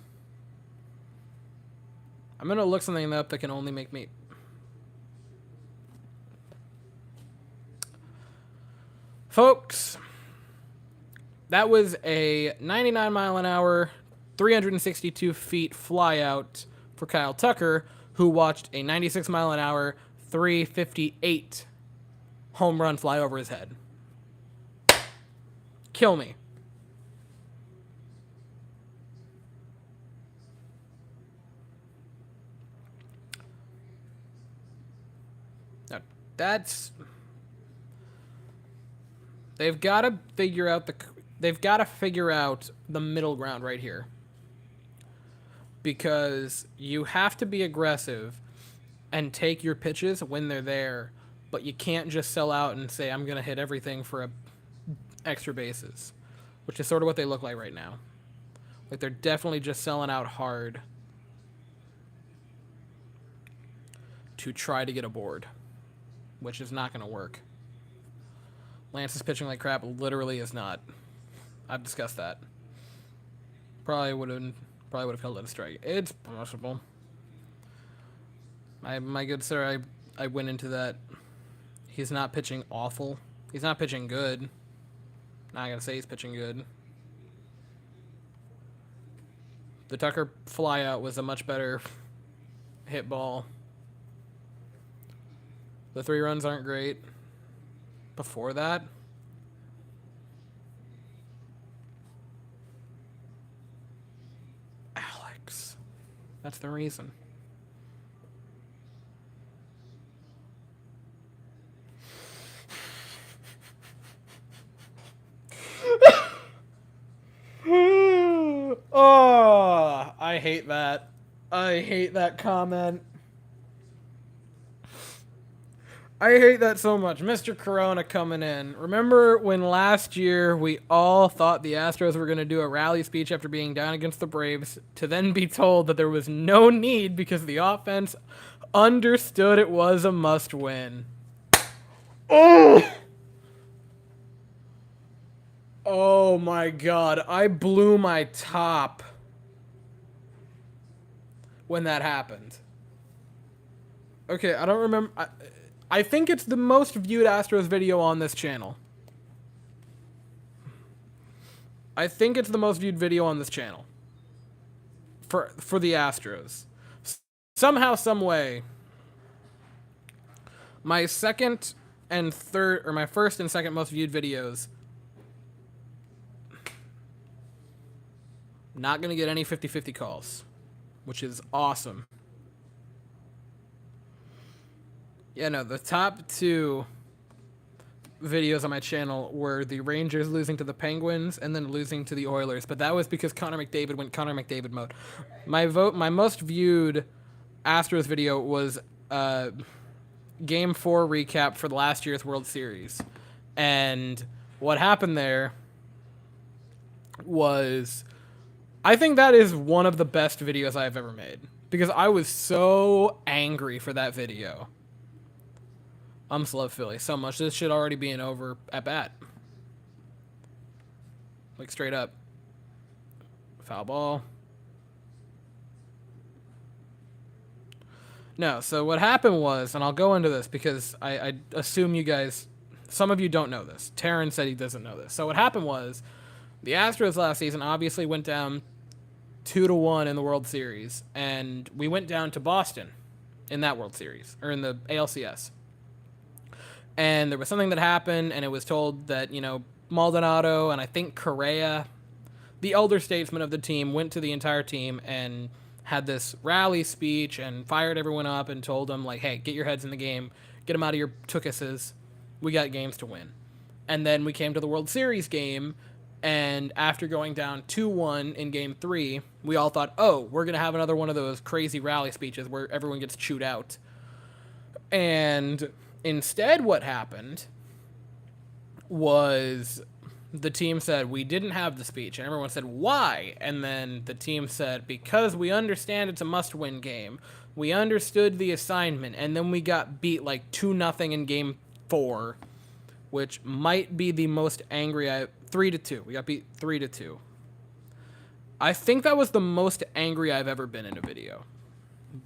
I'm going to look something up that can only make me... Folks, that was a 99 mile an hour, 362 feet flyout for Kyle Tucker, who watched a 96 mile an hour, 358 home run fly over his head. Kill me. Now, they've got to figure out the middle ground right here. Because you have to be aggressive and take your pitches when they're there, but you can't just sell out and say, I'm going to hit everything for extra bases, which is sort of what they look like right now. Like, they're definitely just selling out hard to try to get a board, which is not going to work. Lance is pitching like crap. Literally is not. I've discussed that. Probably would have held it a strike. It's possible. My good sir, I went into that. He's not pitching awful. He's not pitching good. Not gonna say he's pitching good. The Tucker flyout was a much better hit ball. The 3 runs aren't great. Before that, Alex. That's the reason. Oh, I hate that. I hate that comment. I hate that so much. Mr. Corona coming in. Remember when last year we all thought the Astros were going to do a rally speech after being down against the Braves, to then be told that there was no need because the offense understood it was a must-win. Oh! Oh my God. I blew my top when that happened. Okay, I don't remember... I think it's the most viewed Astros video on this channel. I think it's the most viewed video on this channel for the Astros. Somehow, some way, my second and third, or my first and second most viewed videos, not going to get any 50-50 calls, which is awesome. Yeah, no, the top 2 videos on my channel were the Rangers losing to the Penguins and then losing to the Oilers, but that was because Connor McDavid went Connor McDavid mode. My most viewed Astros video was Game 4 recap for the last year's World Series. And what happened there was, I think that is one of the best videos I've ever made, because I was so angry for that video. Love Philly so much. This should already be an over at bat. Like, straight up. Foul ball. No, so what happened was, and I'll go into this because I assume you guys, some of you don't know this. Taryn said he doesn't know this. So what happened was, the Astros last season obviously went down 2-1 in the World Series, and we went down to Boston in that World Series, or in the ALCS. And there was something that happened, and it was told that, you know, Maldonado and I think Correa, the elder statesman of the team, went to the entire team and had this rally speech and fired everyone up and told them, like, hey, get your heads in the game, get them out of your tookuses, we got games to win. And then we came to the World Series game, and after going down 2-1 in Game 3, we all thought, oh, we're going to have another one of those crazy rally speeches where everyone gets chewed out. And instead what happened was the team said, we didn't have the speech. And everyone said, why? And then the team said, because we understand it's a must-win game. We understood the assignment. And then we got beat like 2-0 in Game 4, which might be the most angry 3-2. We got beat 3-2. I think that was the most angry I've ever been in a video.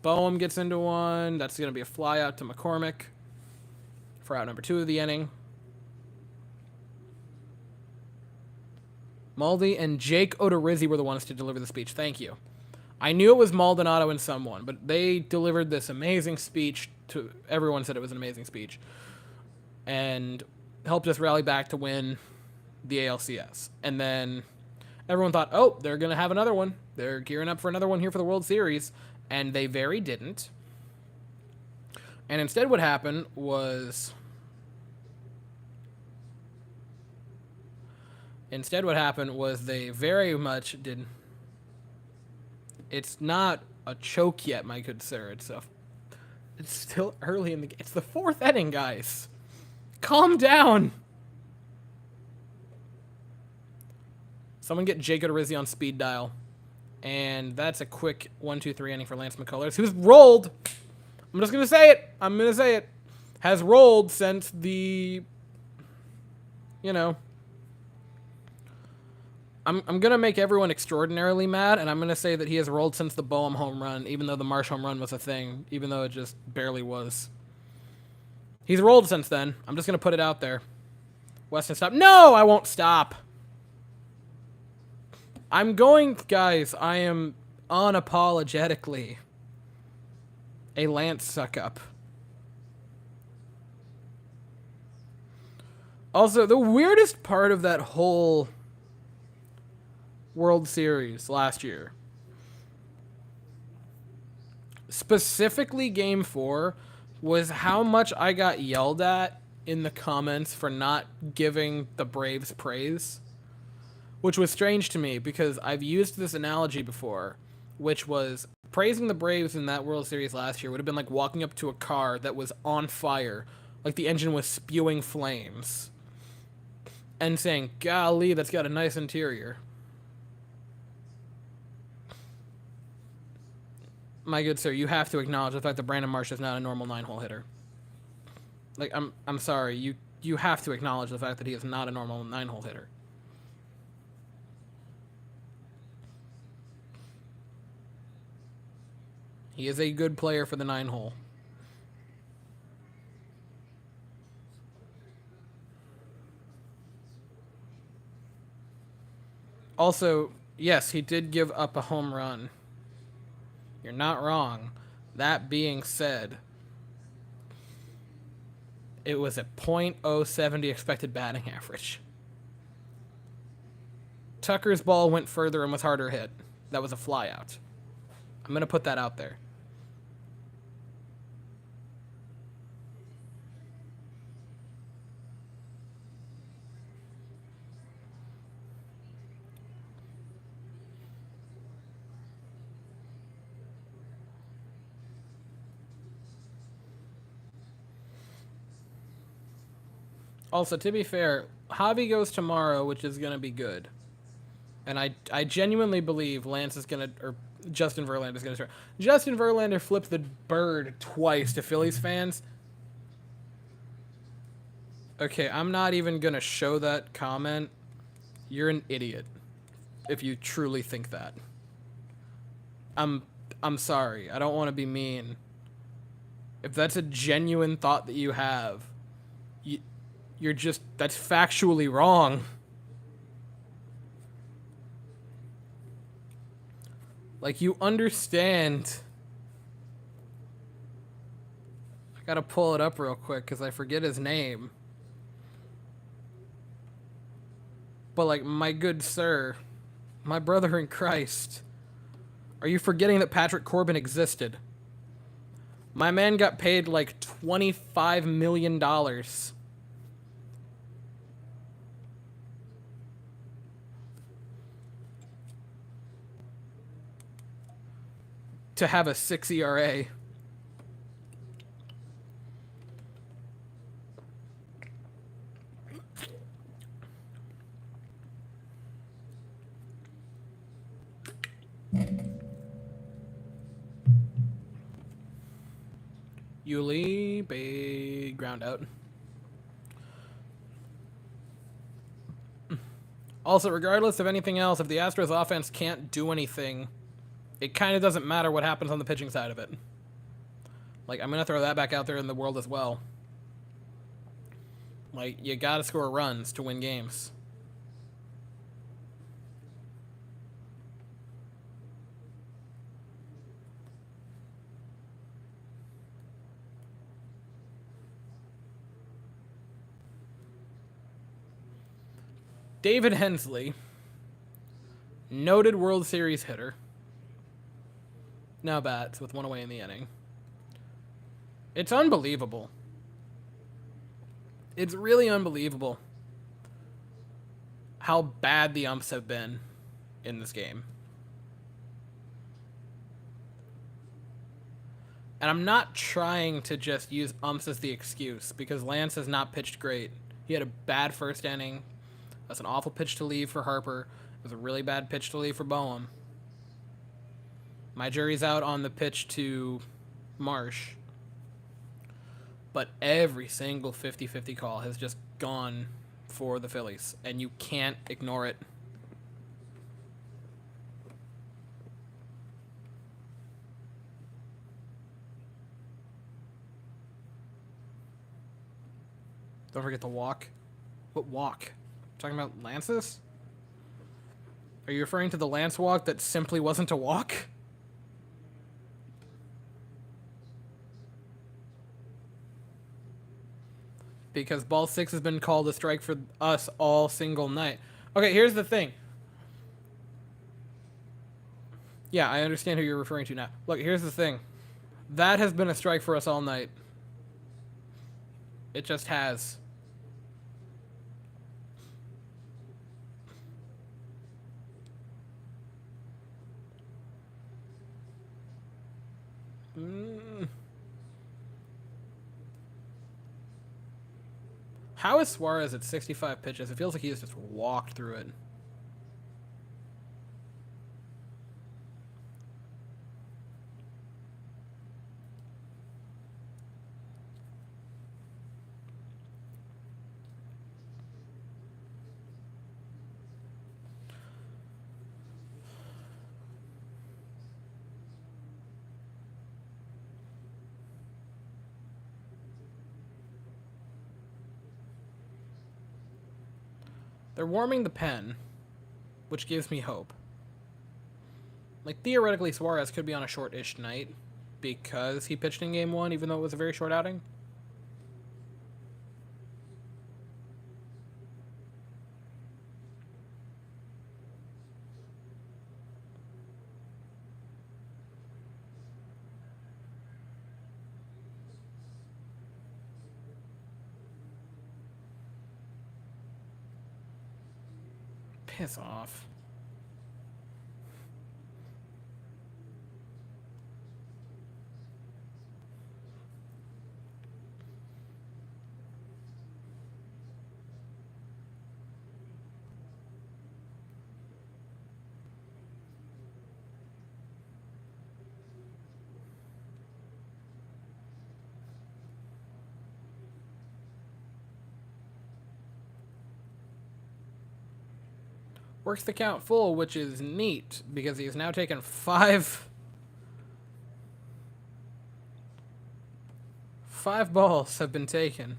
Boehm gets into one. That's going to be a fly out to McCormick for out number 2 of the inning. Maldi and Jake Odorizzi were the ones to deliver the speech. Thank you. I knew it was Maldonado and someone, but they delivered this amazing speech. Everyone said it was an amazing speech. And helped us rally back to win the ALCS. And then everyone thought, oh, they're going to have another one. They're gearing up for another one here for the World Series. And they very didn't. And instead what happened was... they very much did... It's not a choke yet, my good sir. It's still early in the game. It's the 4th inning, guys. Calm down. Someone get Jake Odorizzi on speed dial. And that's a quick 1-2-3 inning for Lance McCullers, who's rolled. I'm just going to say it. Has rolled since the, you know. I'm going to make everyone extraordinarily mad, and I'm going to say that he has rolled since the Boehm home run, even though the Marsh home run was a thing, even though it just barely was. He's rolled since then. I'm just going to put it out there. Weston, stop. No, I won't stop. Guys, I am unapologetically a Lance suck-up. Also, the weirdest part of that whole World Series last year, specifically Game 4, was how much I got yelled at in the comments for not giving the Braves praise. Which was strange to me because I've used this analogy before, which was praising the Braves in that World Series last year would have been like walking up to a car that was on fire, like the engine was spewing flames, and saying, golly, that's got a nice interior. My good sir, you have to acknowledge the fact that Brandon Marsh is not a normal 9-hole hitter. Like, I'm sorry, you have to acknowledge the fact that he is not a normal 9-hole hitter. He is a good player for the 9-hole. Also, yes, he did give up a home run. You're not wrong. That being said, it was a .070 expected batting average. Tucker's ball went further and was harder hit. That was a flyout. I'm going to put that out there. Also, to be fair, Javi goes tomorrow, which is going to be good. And I genuinely believe Lance is going to, or Justin Verlander is going to start. Justin Verlander flipped the bird twice to Phillies fans. Okay, I'm not even going to show that comment. You're an idiot if you truly think that. I'm sorry. I don't want to be mean. If that's a genuine thought that you have, you're just, that's factually wrong. Like, you understand. I gotta pull it up real quick because I forget his name. But, like, my good sir, my brother in Christ, are you forgetting that Patrick Corbin existed? My man got paid like $25 million to have a 6 ERA. Yuli, big ground out. Also, regardless of anything else, if the Astros offense can't do anything, it kind of doesn't matter what happens on the pitching side of it. Like, I'm going to throw that back out there in the world as well. Like, you got to score runs to win games. David Hensley, noted World Series hitter, now bats with one away in the inning. It's unbelievable. It's really unbelievable how bad the umps have been in this game. And I'm not trying to just use umps as the excuse, because Lance has not pitched great. He had a bad first inning. That's an awful pitch to leave for Harper. It was a really bad pitch to leave for Boehm. My jury's out on the pitch to Marsh. But every single 50-50 call has just gone for the Phillies, and you can't ignore it. Don't forget the walk. What walk? Talking about Lance's? Are you referring to the Lance walk that simply wasn't a walk? Because ball 6 has been called a strike for us all single night. Okay, here's the thing. Yeah, I understand who you're referring to now. Look, here's the thing. That has been a strike for us all night. It just has. How is Suarez at 65 pitches? It feels like he has just walked through it. They're warming the pen. which gives me hope. Like, theoretically, Suarez could be on a short-ish night because he pitched in Game 1, even though it was a very short outing. Piss off. Works the count full, which is neat, because he has now taken 5 balls have been taken.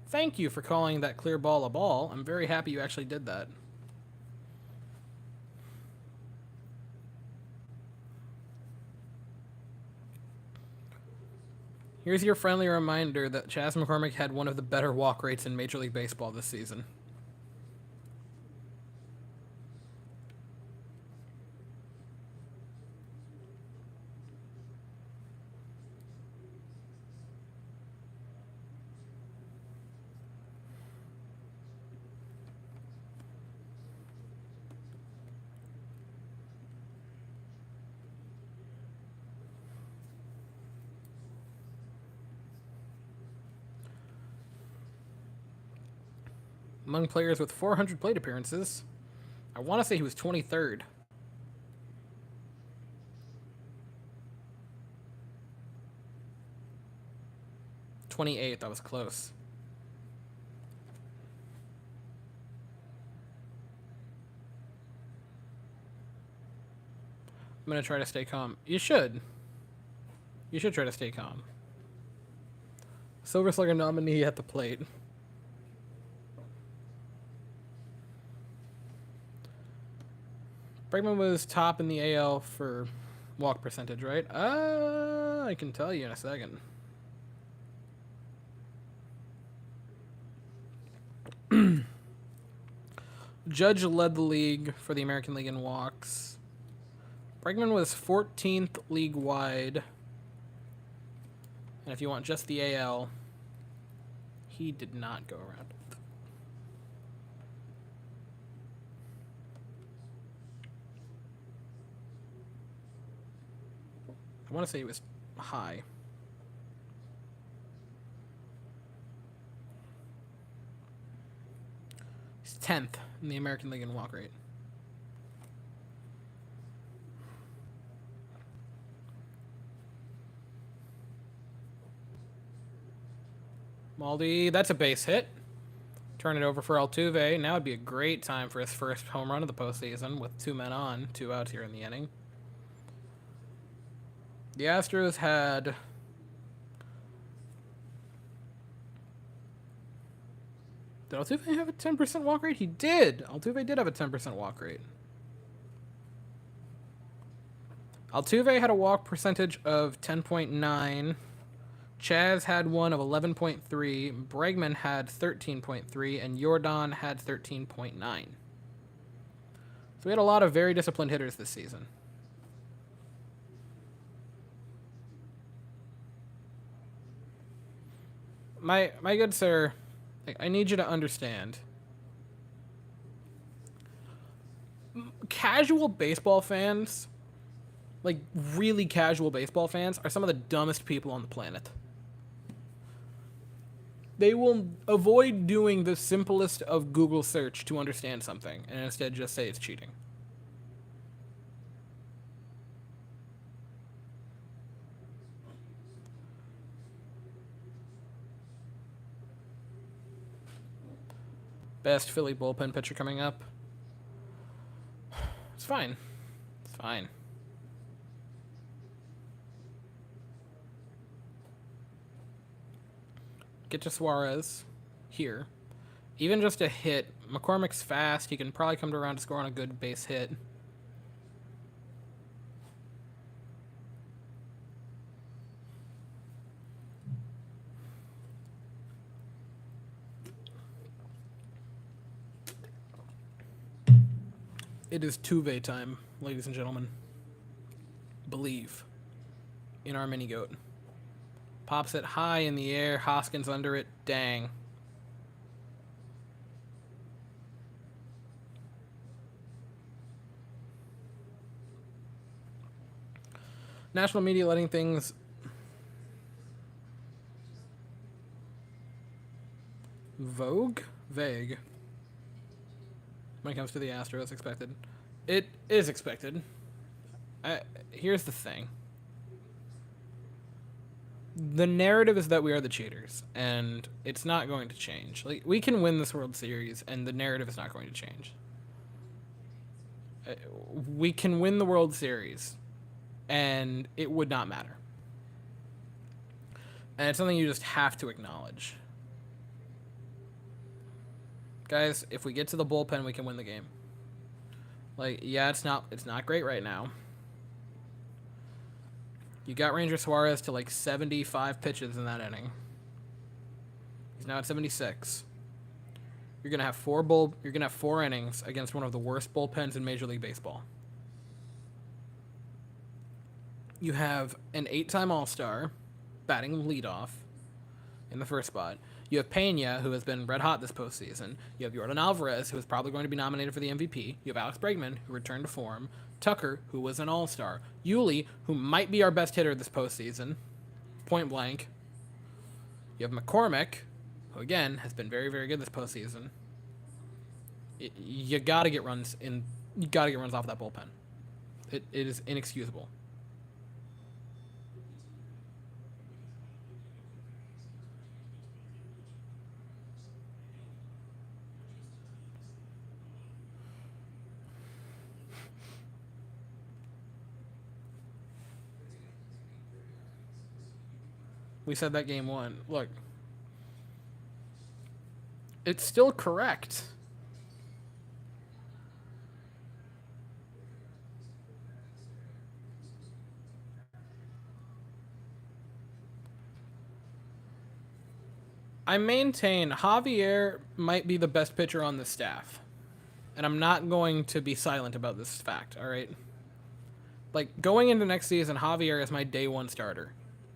Thank you for calling that clear ball a ball. I'm very happy you actually did that. Here's your friendly reminder that Chas McCormick had one of the better walk rates in Major League Baseball this season. Among players with 400 plate appearances, I want to say he was 23rd. 28th, I was close. I'm going to try to stay calm. You should. You should try to stay calm. Silver Slugger nominee at the plate. Bregman was top in the AL for walk percentage, right? I can tell you in a second. Judge led the league for the American League in walks. Bregman was 14th league-wide. And if you want just the AL, he did not go around. I want to say he was high. He's 10th in the American League in walk rate. Maldi, that's a base hit. Turn it over for Altuve. Now would be a great time for his first home run of the postseason with 2 men on, 2 outs here in the inning. The Astros had... Did Altuve have a 10% walk rate? He did! Altuve did have a 10% walk rate. Altuve had a walk percentage of 10.9. Chas had one of 11.3. Bregman had 13.3. And Jordan had 13.9. So we had a lot of very disciplined hitters this season. My good sir, I need you to understand. Casual baseball fans, like really casual baseball fans, are some of the dumbest people on the planet. They will avoid doing the simplest of Google search to understand something, and instead just say it's cheating. Best Philly bullpen pitcher coming up. It's fine. It's fine. Get to Suarez here. Even just a hit. McCormick's fast. He can probably come around to score on a good base hit. It is Tuve time, ladies and gentlemen. Believe in our mini goat. Pops it high in the air. Hoskins under it. Dang. National media letting things vague when it comes to the Astros. Expected. It is expected. Here's the thing. The narrative is that we are the cheaters, and it's not going to change. Like, we can win this World Series, and the narrative is not going to change. We can win the World Series, and it would not matter. And it's something you just have to acknowledge. Guys, if we get to the bullpen, we can win the game. Like, yeah, it's not great right now. You got Ranger Suarez to like 75 pitches in that inning. He's now at 76. You're gonna have four innings against one of the worst bullpens in Major League Baseball. You have an 8-time All-Star batting leadoff in the first spot. You have Pena, who has been red hot this postseason. You have Yordan Alvarez, who is probably going to be nominated for the MVP. You have Alex Bregman, who returned to form. Tucker, who was an all-star. Yuli, who might be our best hitter this postseason. Point blank. You have McCormick, who, again, has been very, very good this postseason. You got to get runs in. You got to get runs off that bullpen. It is inexcusable. We said that game one. Look, it's still correct. I maintain Javier might be the best pitcher on the staff. And I'm not going to be silent about this fact, all right? Like, going into next season, Javier is my day one starter.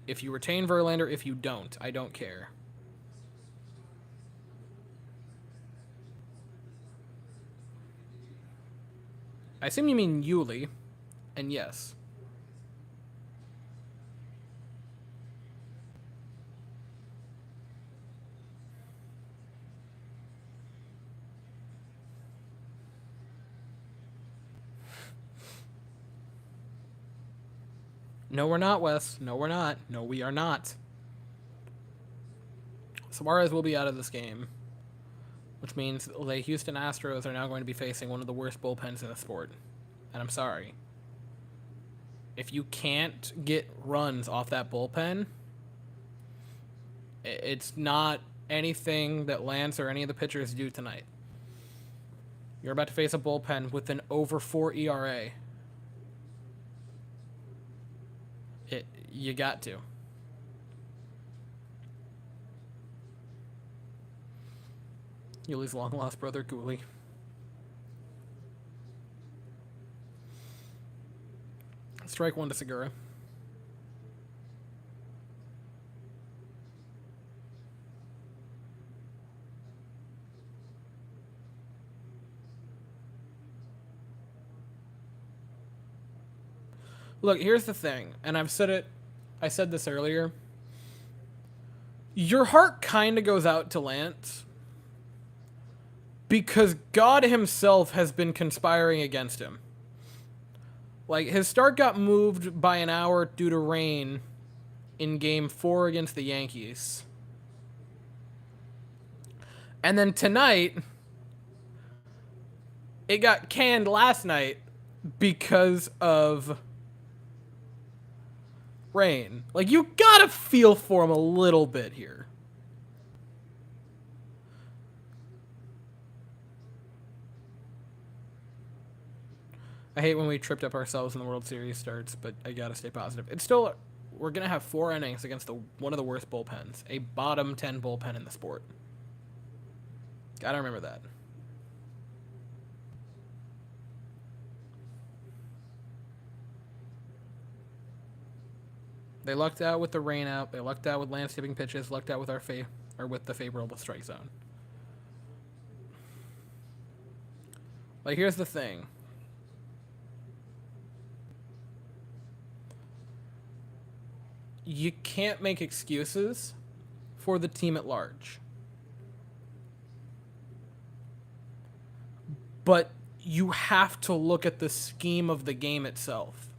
If you retain Verlander, if you don't, I don't care. I assume you mean Yuli, and yes. No, we're not, Wes. No, we're not. No, we are not. Suarez will be out of this game, which means the Houston Astros are now going to be facing one of the worst bullpens in the sport. And I'm sorry. If you can't get runs off that bullpen, it's not anything that Lance or any of the pitchers do tonight. You're about to face a bullpen with an over 4 ERA. You got to. Yuli's long-lost brother, Gooley. Strike one to Segura. Look, here's the thing, and I said this earlier. Your heart kind of goes out to Lance because God himself has been conspiring against him. Like, his start got moved by an hour due to rain in Game 4 against the Yankees. And then tonight, it got canned last night because of rain. Like, you gotta feel for him a little bit here. I hate when we tripped up ourselves in the World Series starts, but I gotta stay positive. It's still, we're gonna have 4 innings against one of the worst bullpens, a bottom 10 bullpen in the sport. Gotta remember that. They lucked out with the rain out. They lucked out with landscaping pitches. Lucked out with with the favorable strike zone. Like, here's the thing. You can't make excuses for the team at large. But you have to look at the scheme of the game itself.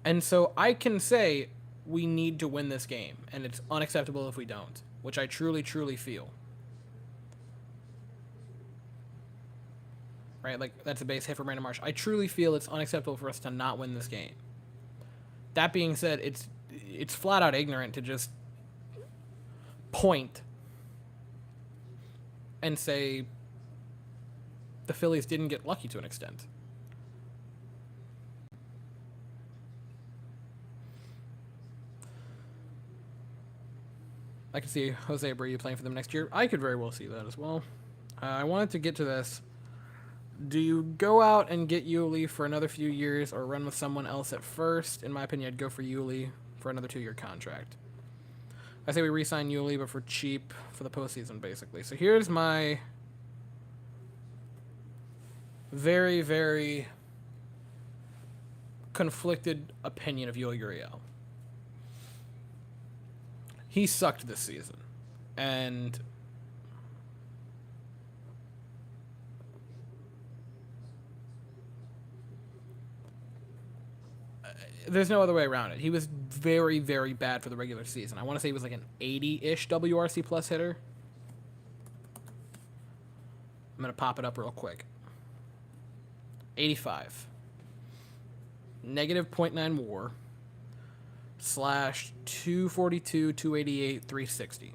And so I can say we need to win this game, and it's unacceptable if we don't, which I truly, truly feel. Right? Like, that's a base hit for Brandon Marsh. I truly feel it's unacceptable for us to not win this game. That being said, it's flat out ignorant to just point and say the Phillies didn't get lucky to an extent. I could see Jose Abreu playing for them next year. I could very well see that as well. I wanted to get to this. Do you go out and get Yuli for another few years or run with someone else at first? In my opinion, I'd go for Yuli for another 2-year contract. I say we re-sign Yuli, but for cheap for the postseason, basically. So here's my very, very conflicted opinion of Yuli Gurriel. He sucked this season. And there's no other way around it. He was very, very bad for the regular season. I want to say he was like an 80-ish WRC plus hitter. I'm going to pop it up real quick. 85. Negative .9 WAR. / 242, 288, 360.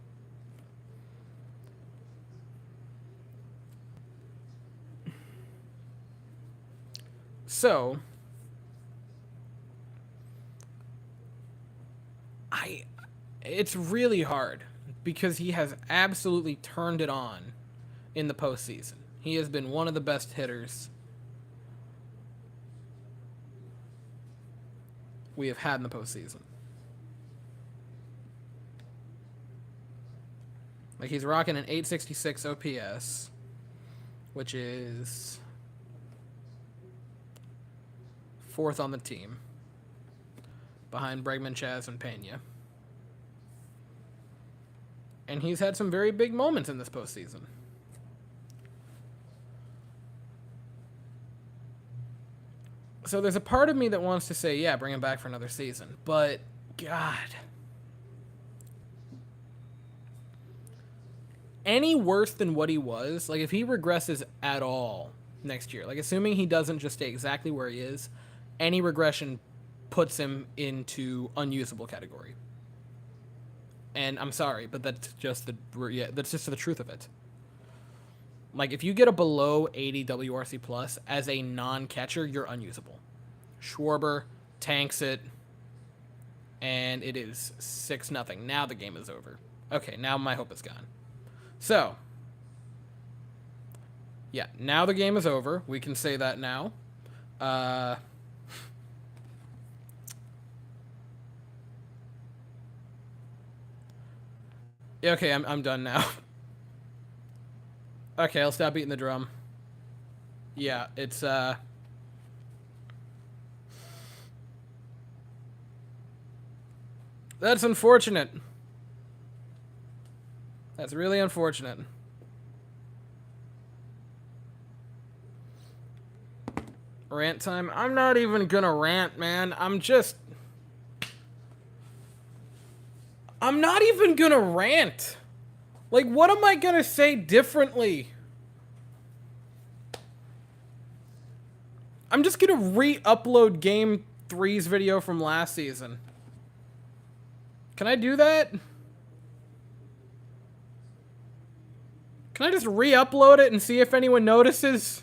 So, it's really hard because he has absolutely turned it on in the postseason. He has been one of the best hitters we have had in the postseason. Like, he's rocking an 866 OPS, which is 4th on the team, behind Bregman, Chaz, and Pena. And he's had some very big moments in this postseason. So there's a part of me that wants to say, yeah, bring him back for another season. But, God. Any worse than what he was, like, if he regresses at all next year, like, assuming he doesn't just stay exactly where he is, any regression puts him into unusable category. And I'm sorry, but that's just the truth of it. Like, if you get a below 80 WRC plus as a non-catcher, you're unusable. Schwarber tanks it, and it is 6-0. Now the game is over. Okay, now my hope is gone. So, yeah, now the game is over. We can say that now. Okay, I'm done now. Okay, I'll stop beating the drum. Yeah, it's that's unfortunate. That's really unfortunate. Rant time? I'm not even gonna rant, man. I'm not even gonna rant. Like, what am I gonna say differently? I'm just gonna re-upload Game 3's video from last season. Can I do that? Can I just re-upload it and see if anyone notices?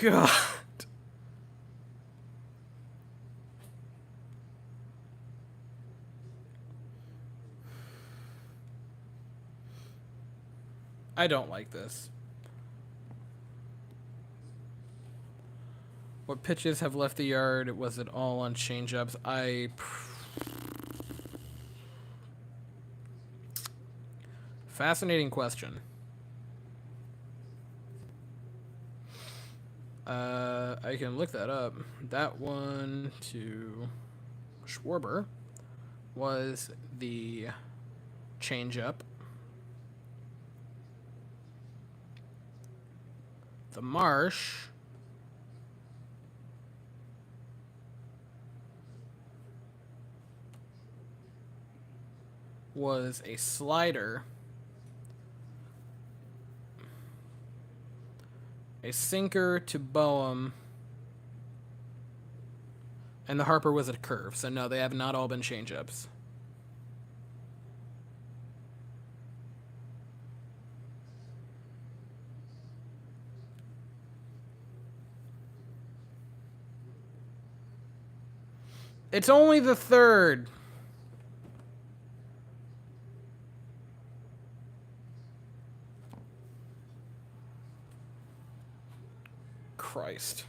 God. I don't like this. What pitches have left the yard? Was it all on changeups? Fascinating question. I can look that up. That one to Schwarber was the changeup. The Marsh was a slider. A sinker to Boehm. And the Harper was a curve. So no, they have not all been changeups. It's only the third. Christ.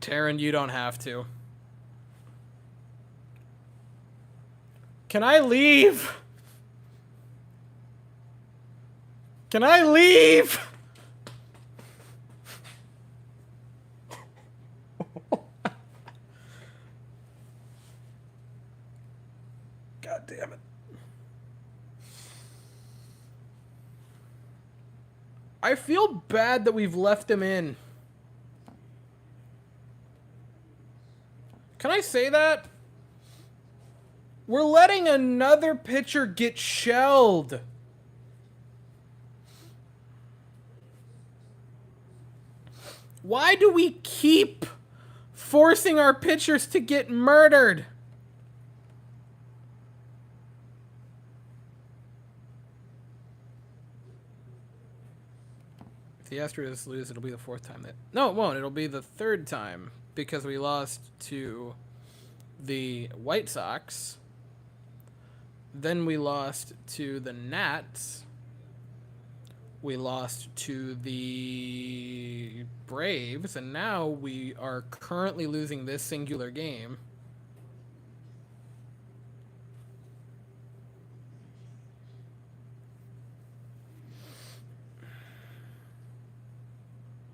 Taryn, you don't have to. Can I leave? Can I leave? God damn it. I feel bad that we've left him in. Can I say that? We're letting another pitcher get shelled. Why do we keep forcing our pitchers to get murdered? If the Astros lose, it'll be the fourth time that... No, it won't. It'll be the third time because we lost to the White Sox. Then we lost to the Nats. We lost to the Braves. And now we are currently losing this singular game.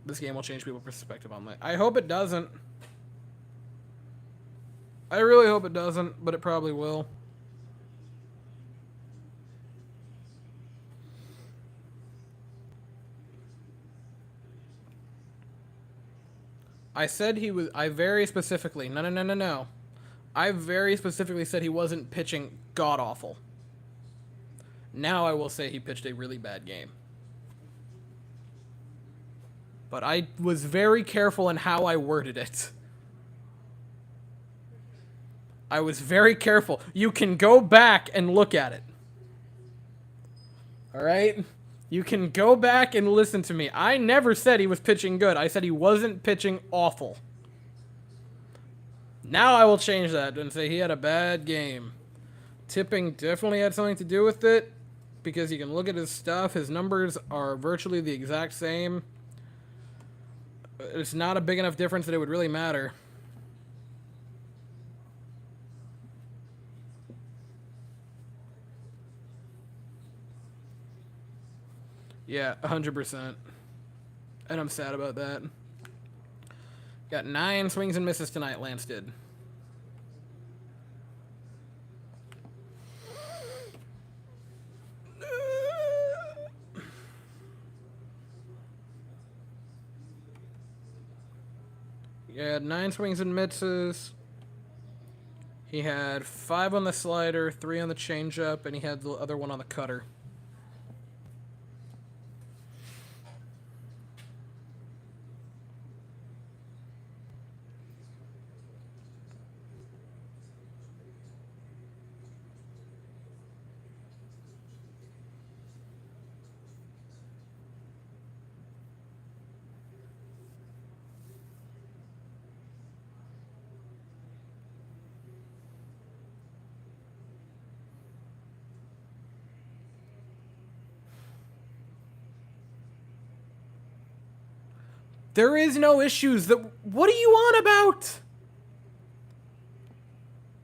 This game will change people's perspective on life. I hope it doesn't. I really hope it doesn't, but it probably will. I said he was... I very specifically... No. I very specifically said he wasn't pitching god-awful. Now I will say he pitched a really bad game. But I was very careful in how I worded it. I was very careful. You can go back and look at it. Alright? You can go back and listen to me. I never said he was pitching good. I said he wasn't pitching awful. Now I will change that and say he had a bad game. Tipping definitely had something to do with it. Because you can look at his stuff. His numbers are virtually the exact same. It's not a big enough difference that it would really matter. Yeah, 100%. And I'm sad about that. Got 9 swings and misses tonight, Lance did. He had 9 swings and misses. He had 5 on the slider, 3 on the changeup, and he had the other one on the cutter. There is no issues. What are you on about?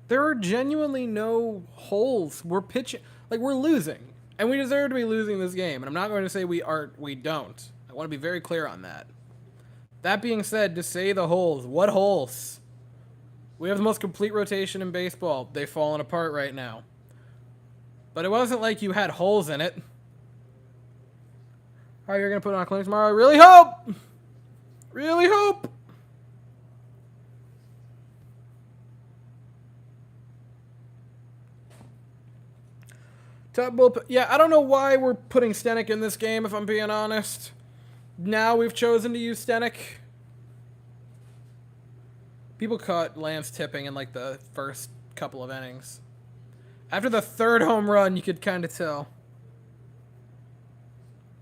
There are genuinely no holes. We're pitching like we're losing, and we deserve to be losing this game. And I'm not going to say we don't. I want to be very clear on that. That being said, to say the holes, what holes? We have the most complete rotation in baseball. They've fallen apart right now. But it wasn't like you had holes in it. How you're gonna put on a clinic tomorrow? I really hope. Really hope. Top bullpen. Yeah, I don't know why we're putting Stenik in this game, if I'm being honest. Now we've chosen to use Stenik. People caught Lance tipping in like the first couple of innings. After the third home run, you could kind of tell.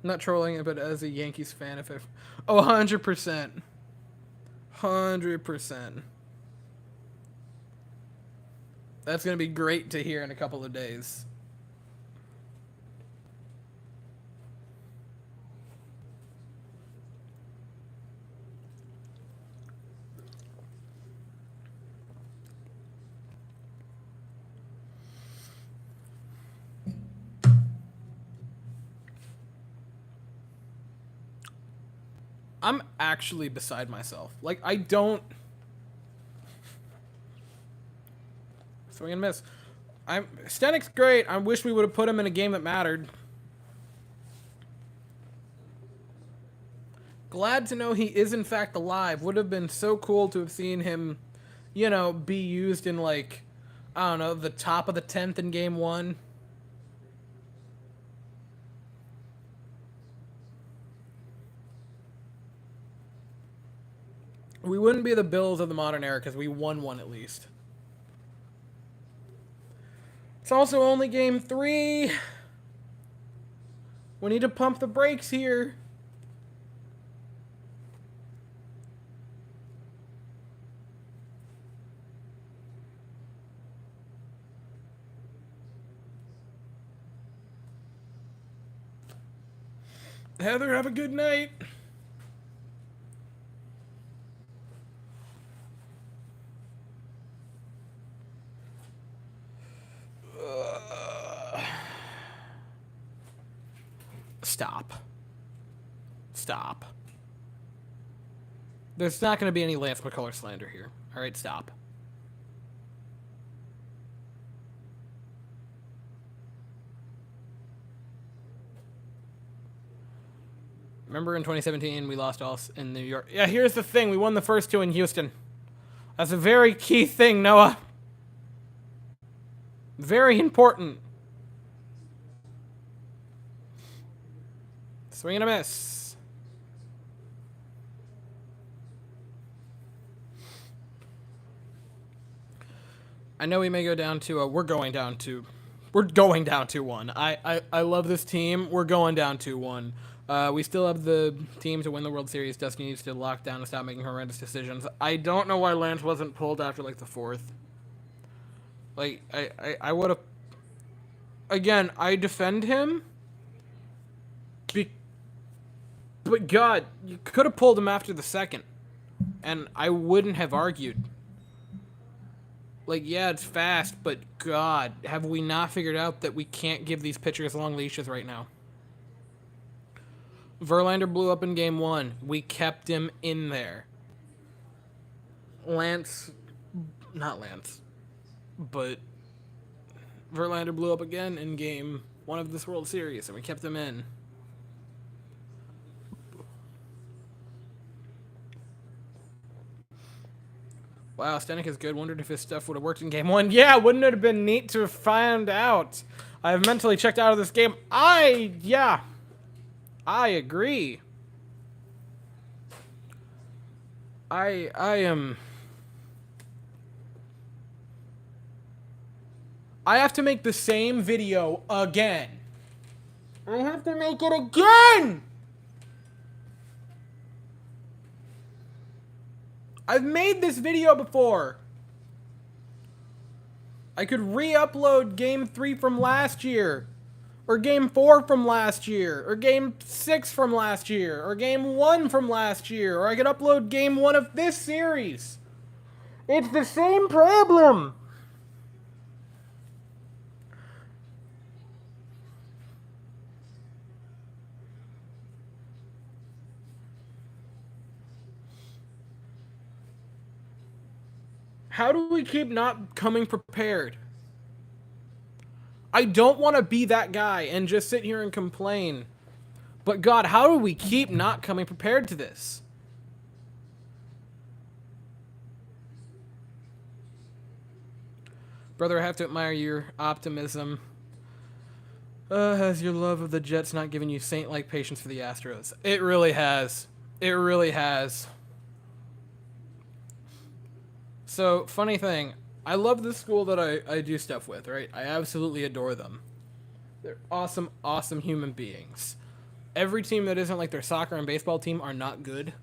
I'm not trolling it, but as a Yankees fan, if 100%. 100%. That's going to be great to hear in a couple of days. I'm actually beside myself. Like, I don't... Swing and miss. Stenik's great. I wish we would have put him in a game that mattered. Glad to know he is in fact alive. Would have been so cool to have seen him, you know, be used in like, I don't know, the top of the 10th in game 1. We wouldn't be the Bills of the modern era because we won one at least. It's also only game 3. We need to pump the brakes here. Heather, have a good night. Stop. Stop. There's not going to be any Lance McCullers slander here. All right, stop. Remember in 2017 we lost all in New York? Yeah, here's the thing. We won the first 2 in Houston. That's a very key thing, Noah. Very important. Swing and a miss. I know we may go down to we're going down 2-1. I love this team. We're going down 2-1. We still have the team to win the World Series. Dusty needs to lock down and stop making horrendous decisions. I don't know why Lance wasn't pulled after like the 4th. Like I would have. Again, I defend him. But God, you could have pulled him after the 2nd, and I wouldn't have argued. Like, yeah, it's fast, but God, have we not figured out that we can't give these pitchers long leashes right now? Verlander blew up in game 1. We kept him in there. Not Lance, but Verlander blew up again in game 1 of this World Series, and we kept him in. Wow, Stenik is good. Wondered if his stuff would have worked in game 1. Yeah, wouldn't it have been neat to find out? I've mentally checked out of this game. I agree. I have to make the same video again. I have to make it again! I've made this video before. I could re-upload game 3 from last year. or Game 4 from last year, or Game 6 from last year, or Game 1 from last year, or I could upload Game 1 of this series. It's the same problem. How do we keep not coming prepared? I don't want to be that guy and just sit here and complain. But God, how do we keep not coming prepared to this? Brother, I have to admire your optimism. Has your love of the Jets not given you saint-like patience for the Astros? It really has. It really has. So, funny thing, I love the school that I do stuff with, right? I absolutely adore them. They're awesome, awesome human beings. Every team that isn't like their soccer and baseball team are not good.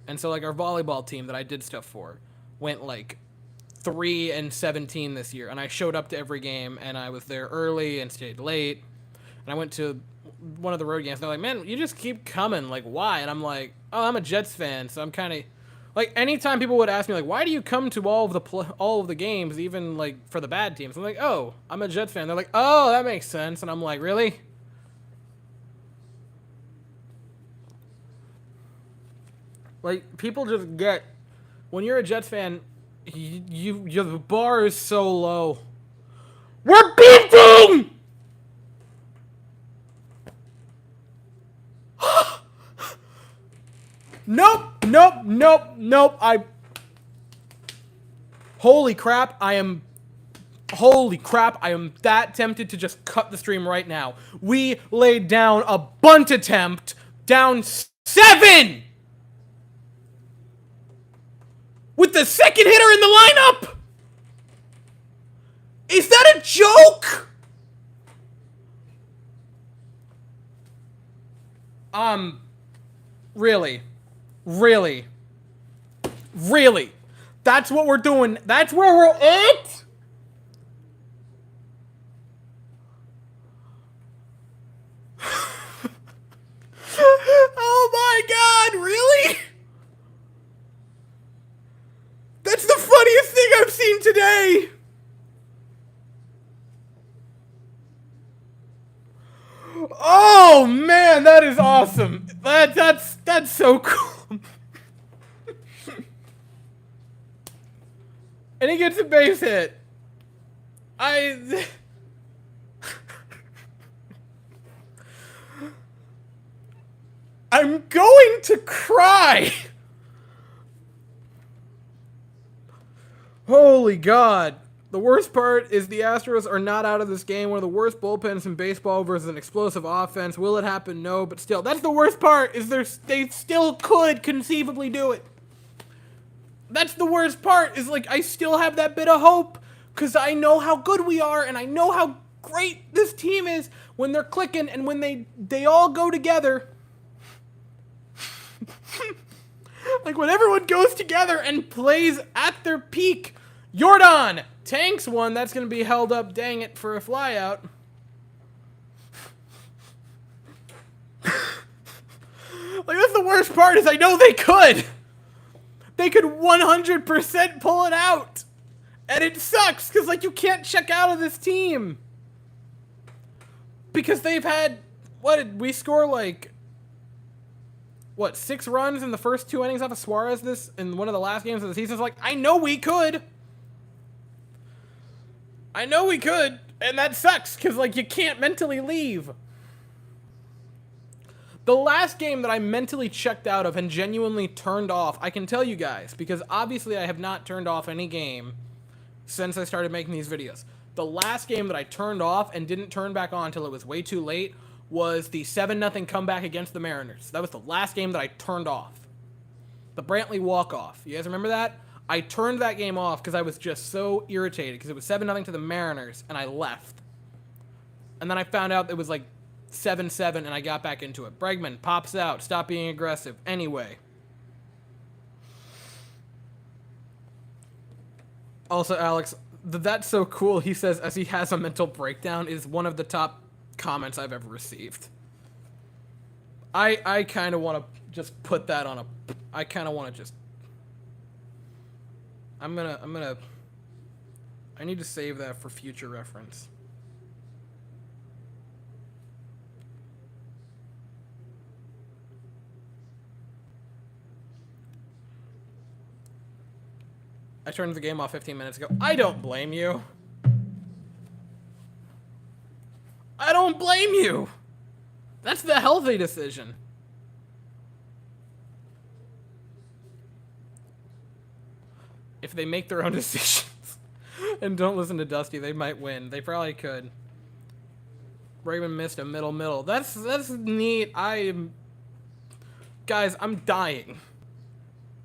And so, like, our volleyball team that I did stuff for went, like, 3-17 this year, and I showed up to every game, and I was there early and stayed late, and I went to one of the road games, and they're like, man, you just keep coming, like, why? And I'm like, oh, I'm a Jets fan, so I'm kind of, like, anytime people would ask me, like, why do you come to all of the games, even, like, for the bad teams? I'm like, oh, I'm a Jets fan. They're like, oh, that makes sense, and I'm like, really? Like, people just get, when you're a Jets fan, the bar is so low. We're beating! Nope. Holy crap, I am that tempted to just cut the stream right now. We laid down a bunt attempt, down 7! With the second hitter in the lineup! Is that a joke? Really? That's what we're doing? That's where we're at? Oh my God, really? That's the funniest thing I've seen today! Oh man, that is awesome. That's so cool. And he gets a base hit. I'm going to cry. Holy God. The worst part is the Astros are not out of this game. One of the worst bullpens in baseball versus an explosive offense. Will it happen? No, but still. That's the worst part, is they still could conceivably do it. That's the worst part, is like I still have that bit of hope, because I know how good we are, and I know how great this team is when they're clicking, and when they all go together. Like when everyone goes together and plays at their peak. Jordan tanks one. That's going to be held up, dang it, for a flyout. Like, that's the worst part, is I know they could. They could 100% pull it out. And it sucks, because, like, you can't check out of this team. Because they've had, what did we score, like, 6 runs in the first 2 innings off of Suarez in one of the last games of the season? It's like, I know we could. And that sucks, because, like, you can't mentally leave. The last game that I mentally checked out of and genuinely turned off, I can tell you guys, because obviously I have not turned off any game since I started making these videos. The last game that I turned off and didn't turn back on until it was way too late was the 7-0 comeback against the Mariners. That was the last game that I turned off. The Brantley walk-off. You guys remember that? I turned that game off because I was just so irritated because it was 7-0 to the Mariners, and I left. And then I found out it was like 7-7, and I got back into it. Bregman pops out. Stop being aggressive. Anyway. Also, Alex, that's so cool. He says, as he has a mental breakdown, is one of the top comments I've ever received. I kind of want to just put that on a... I kind of want to just... I'm gonna... I need to save that for future reference. I turned the game off 15 minutes ago. I don't blame you. I don't blame you. That's the healthy decision. If they make their own decisions and don't listen to Dusty, they might win. They probably could. Bregman missed a middle. That's neat. Guys, I'm dying.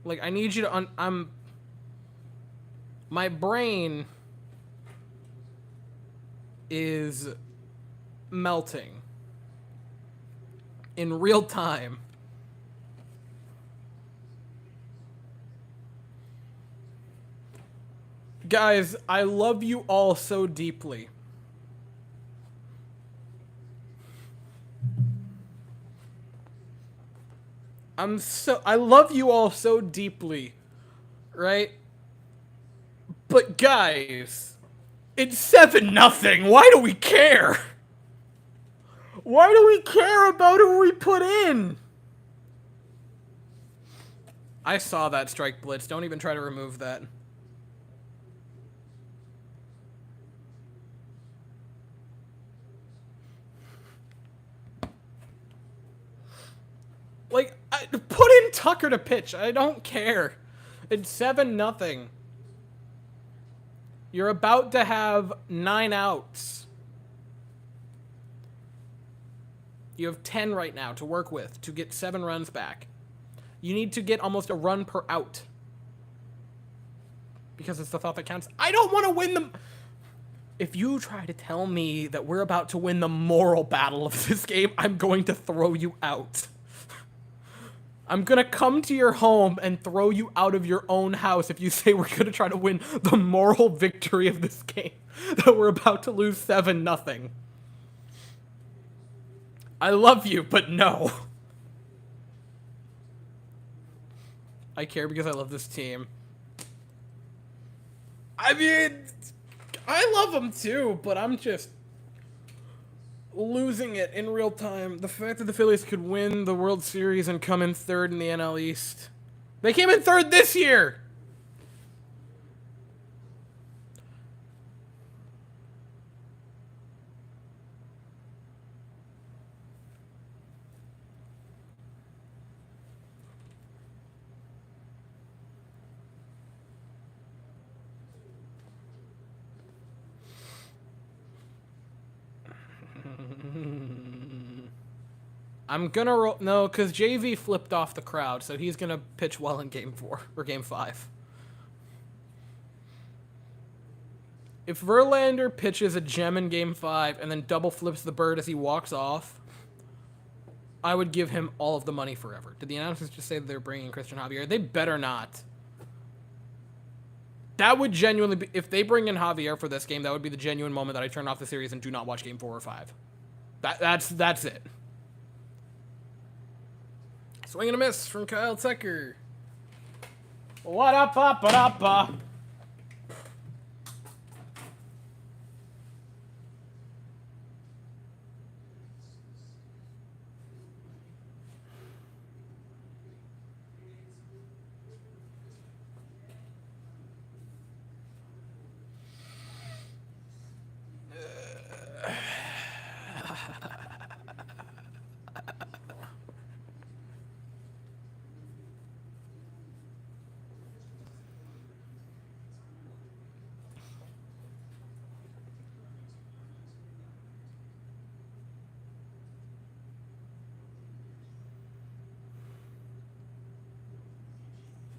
Like, I need you to my brain is melting in real time. Guys, I love you all so deeply. I love you all so deeply, right? But guys, it's 7-0. Why do we care? Why do we care about who we put in? I saw that strike blitz. Don't even try to remove that. Like, put in Tucker to pitch. I don't care. It's 7-0. You're about to have 9 outs. You have 10 right now to work with to get 7 runs back. You need to get almost a run per out. Because it's the thought that counts. I don't want to win them. If you try to tell me that we're about to win the moral battle of this game, I'm going to throw you out. I'm gonna come to your home and throw you out of your own house if you say we're gonna try to win the moral victory of this game. That we're about to lose 7-0. I love you, but no. I care because I love this team. I mean, I love them too, but I'm just losing it in real time. The fact that the Phillies could win the World Series and come in 3rd in the NL East. They came in 3rd this year! I'm gonna roll... No, because JV flipped off the crowd, so he's gonna pitch well in Game 4, or Game 5. If Verlander pitches a gem in Game 5 and then double flips the bird as he walks off, I would give him all of the money forever. Did the announcers just say that they're bringing Christian Javier? They better not. That would genuinely be... If they bring in Javier for this game, that would be the genuine moment that I turn off the series and do not watch Game 4 or 5. That's it. Swing and a miss from Kyle Tucker. What up, up, up?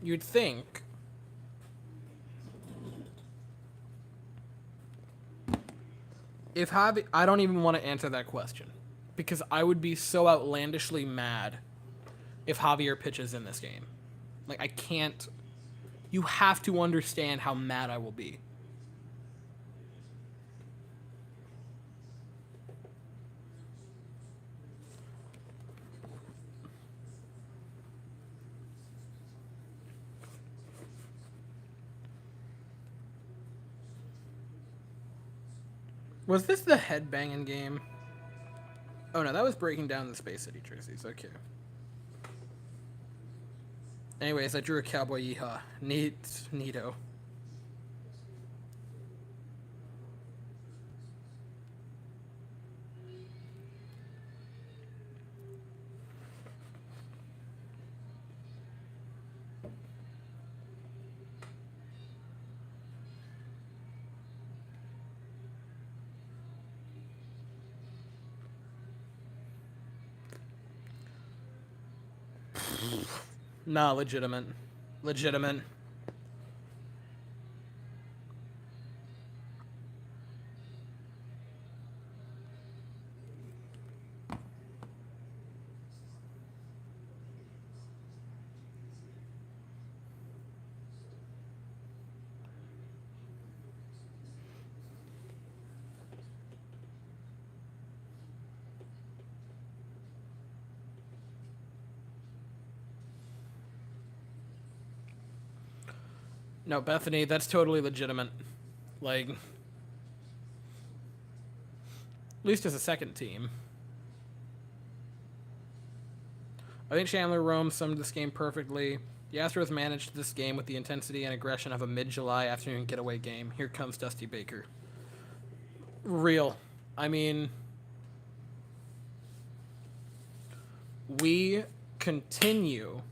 You'd think if Javi... I don't even want to answer that question because I would be so outlandishly mad if Javier pitches in this game. Like, I can't... You have to understand how mad I will be. Was this the headbanging game? Oh no, that was breaking down the Space City jerseys. Okay. Anyways, I drew a cowboy yeehaw. Neato. Nah, legitimate. Legitimate. No, Bethany, that's totally legitimate. Like, at least as a second team. I think Chandler Rome summed this game perfectly. The Astros managed this game with the intensity and aggression of a mid-July afternoon getaway game. Here comes Dusty Baker. Real. I mean, we continue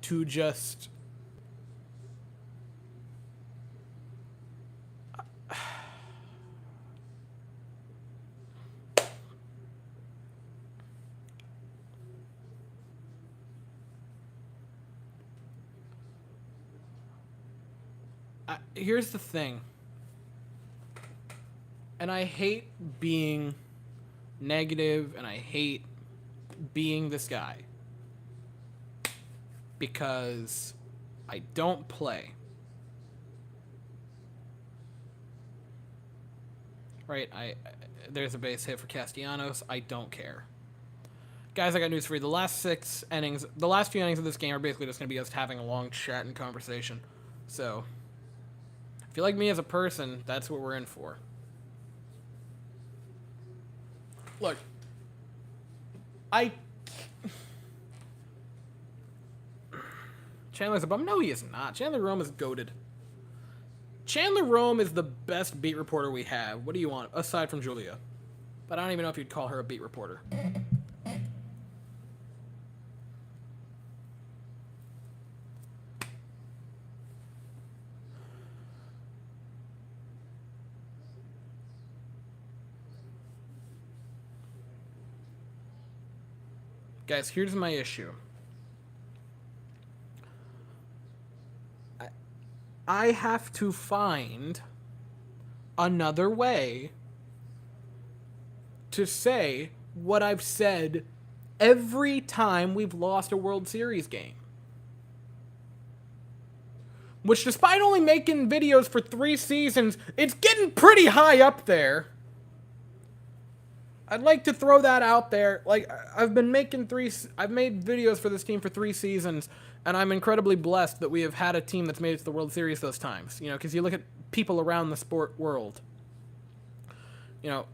to just here's the thing, and I hate being negative and I hate being this guy because I don't play. Right? There's a base hit for Castellanos. I don't care. Guys, I got news for you. The last few innings of this game are basically just going to be us having a long chat and conversation. So, if you like me as a person, that's what we're in for. Look, Chandler's a bum. No, he is not. Chandler Rome is goated. Chandler Rome is the best beat reporter we have. What do you want, aside from Julia? But I don't even know if you'd call her a beat reporter. Guys, here's my issue. I have to find another way to say what I've said every time we've lost a World Series game. Which, despite only making videos for 3 seasons, it's getting pretty high up there. I'd like to throw that out there. Like, I've made videos for this team for 3 seasons, and I'm incredibly blessed that we have had a team that's made it to the World Series those times. You know, because you look at people around the sport world. You know,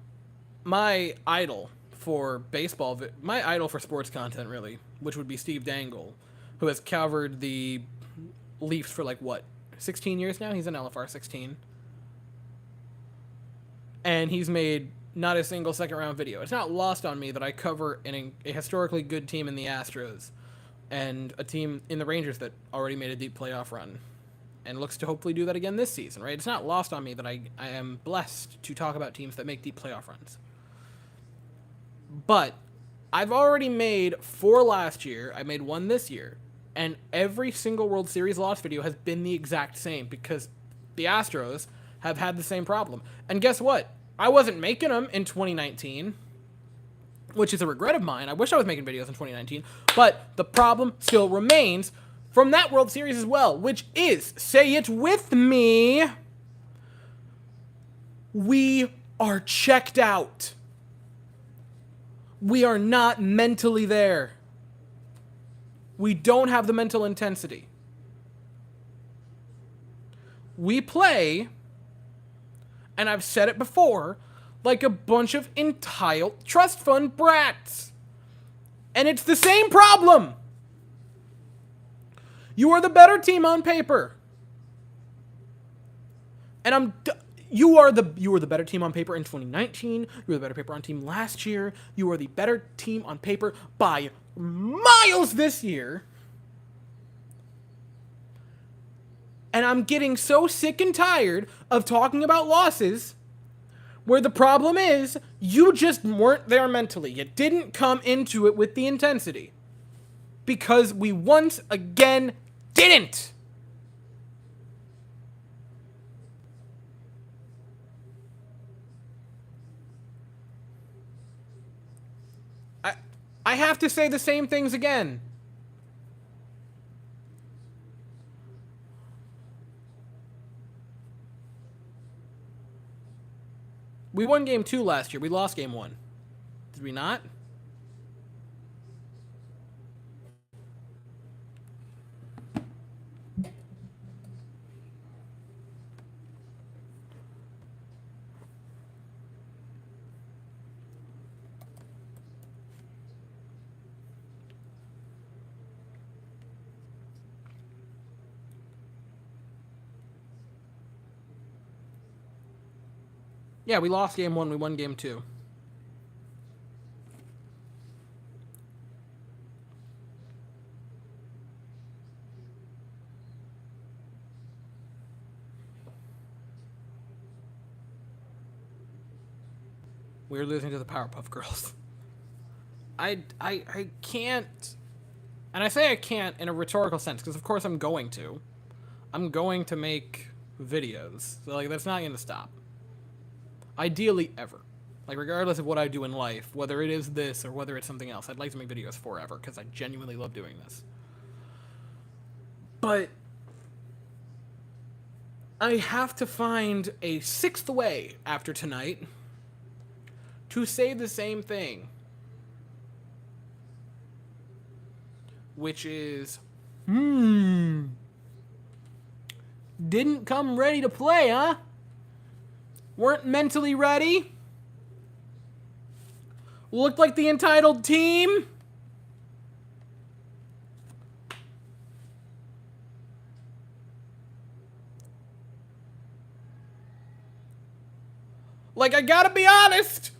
my idol for sports content, really, which would be Steve Dangle, who has covered the Leafs for, 16 years now? He's in LFR 16. And he's made not a single second-round video. It's not lost on me that I cover a historically good team in the Astros and a team in the Rangers that already made a deep playoff run and looks to hopefully do that again this season, right? It's not lost on me that I am blessed to talk about teams that make deep playoff runs. But I've already made 4 last year. I made 1 this year. And every single World Series loss video has been the exact same because the Astros have had the same problem. And guess what? I wasn't making them in 2019, which is a regret of mine. I wish I was making videos in 2019, but the problem still remains from that World Series as well, which is, say it with me, we are checked out. We are not mentally there. We don't have the mental intensity. We play And I've said it before, like a bunch of entitled trust fund brats. And it's the same problem. You are the better team on paper. And you are the better team on paper in 2019. You were the better paper on team last year. You are the better team on paper by miles this year. And I'm getting so sick and tired of talking about losses where the problem is you just weren't there mentally. You didn't come into it with the intensity. Because we once again didn't. I have to say the same things again. We won game 2 last year. We lost game 1. Did we not? Yeah, we lost game 1. We won game 2. We're losing to the Powerpuff Girls. I can't. And I say I can't in a rhetorical sense, because of course I'm going to. I'm going to make videos. So, like, that's not going to stop. Ideally, ever. Like, regardless of what I do in life, whether it is this or whether it's something else, I'd like to make videos forever, because I genuinely love doing this. But I have to find a 6th way after tonight to say the same thing. Which is, didn't come ready to play, huh? Weren't mentally ready? Looked like the entitled team? Like, I gotta be honest.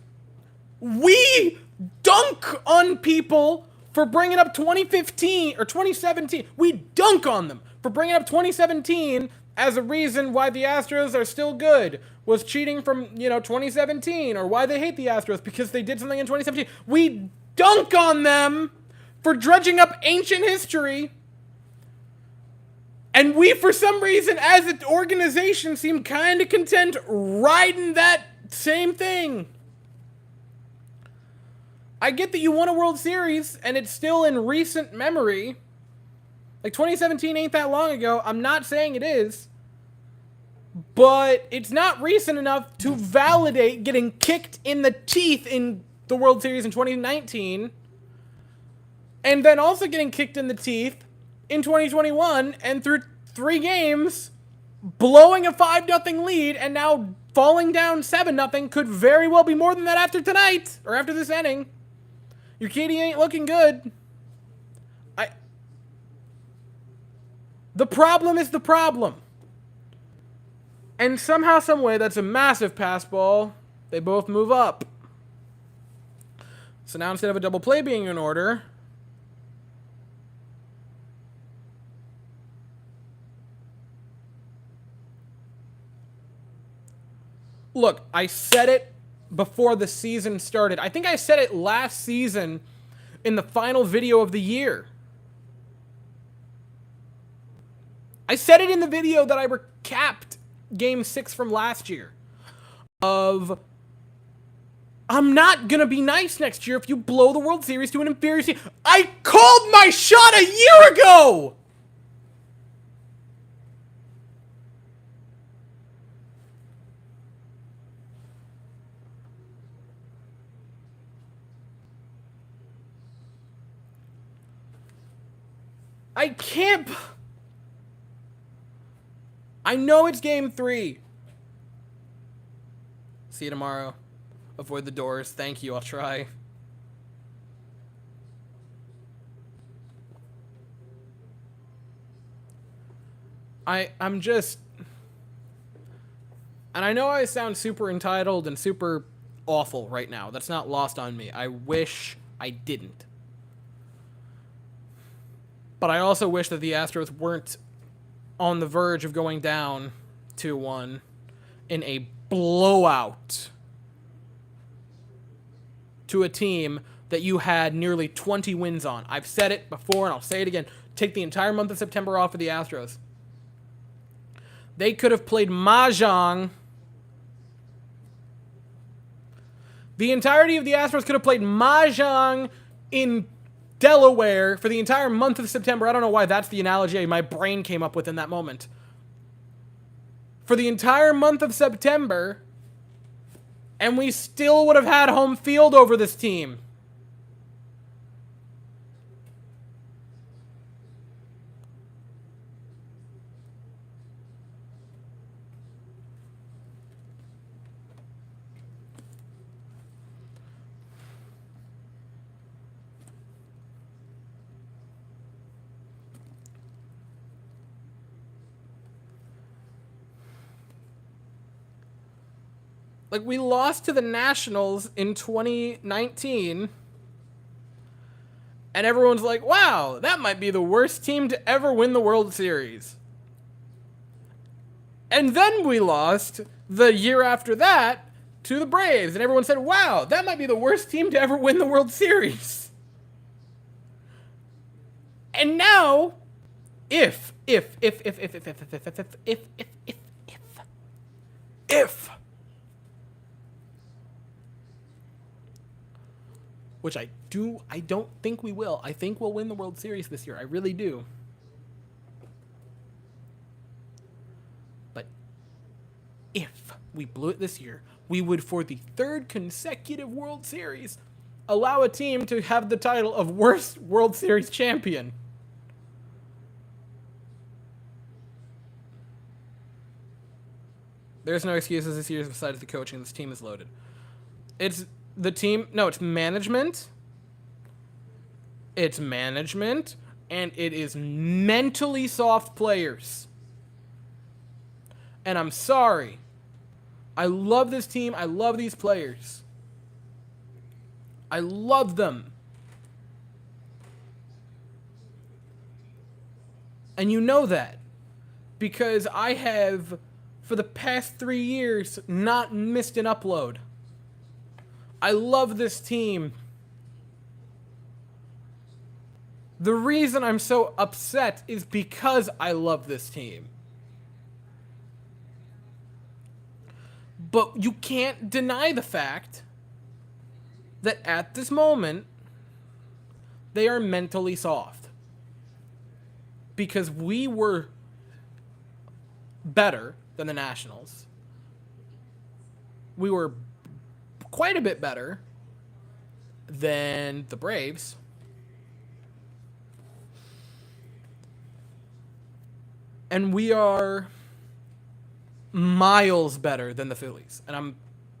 We dunk on people for bringing up 2015 or 2017. We dunk on them for bringing up 2017 as a reason why the Astros are still good. Was cheating from, 2017, or why they hate the Astros because they did something in 2017. We dunk on them for dredging up ancient history. And we, for some reason, as an organization, seem kind of content riding that same thing. I get that you won a World Series, and it's still in recent memory. Like, 2017 ain't that long ago. I'm not saying it is. But it's not recent enough to validate getting kicked in the teeth in the World Series in 2019. And then also getting kicked in the teeth in 2021, and through 3 games, blowing a 5-0 lead, and now falling down 7-0 could very well be more than that after tonight, or after this inning. Your kitty ain't looking good. The problem is the problem. And somehow, someway, that's a massive pass ball. They both move up. So now instead of a double play being in order, look, I said it before the season started. I think I said it last season in the final video of the year. I said it in the video that I recapped Game 6 from last year. I'm not gonna be nice next year if you blow the World Series to an inferior team. I called my shot a year ago! I can't... I know it's Game 3. See you tomorrow. Avoid the doors. Thank you. I'll try. I'm just, and I know I sound super entitled and super awful right now. That's not lost on me. I wish I didn't. But I also wish that the Astros weren't on the verge of going down 2-1 in a blowout to a team that you had nearly 20 wins on. I've said it before and I'll say it again. Take the entire month of September off of the Astros. They could have played Mahjong. The entirety of the Astros could have played Mahjong in Delaware for the entire month of September. I don't know why that's the analogy my brain came up with in that moment. For the entire month of September, and we still would have had home field over this team. Like, we lost to the Nationals in 2019, and everyone's like, wow, that might be the worst team to ever win the World Series. And then we lost the year after that to the Braves, and everyone said, wow, that might be the worst team to ever win the World Series. And now, if which I don't think we will. I think we'll win the World Series this year. I really do. But if we blew it this year, we would, for the third consecutive World Series, allow a team to have the title of worst World Series champion. There's no excuses this year besides the coaching. This team is loaded. It's the team. No, it's management. It's management, and it is mentally soft players. And I'm sorry. I love this team. I love these players. I love them. And you know that. Because I have, for the past 3 years, not missed an upload. I love this team. The reason I'm so upset is because I love this team. But you can't deny the fact that at this moment, they are mentally soft. Because we were better than the Nationals. We were quite a bit better than the Braves. And we are miles better than the Phillies. And I'm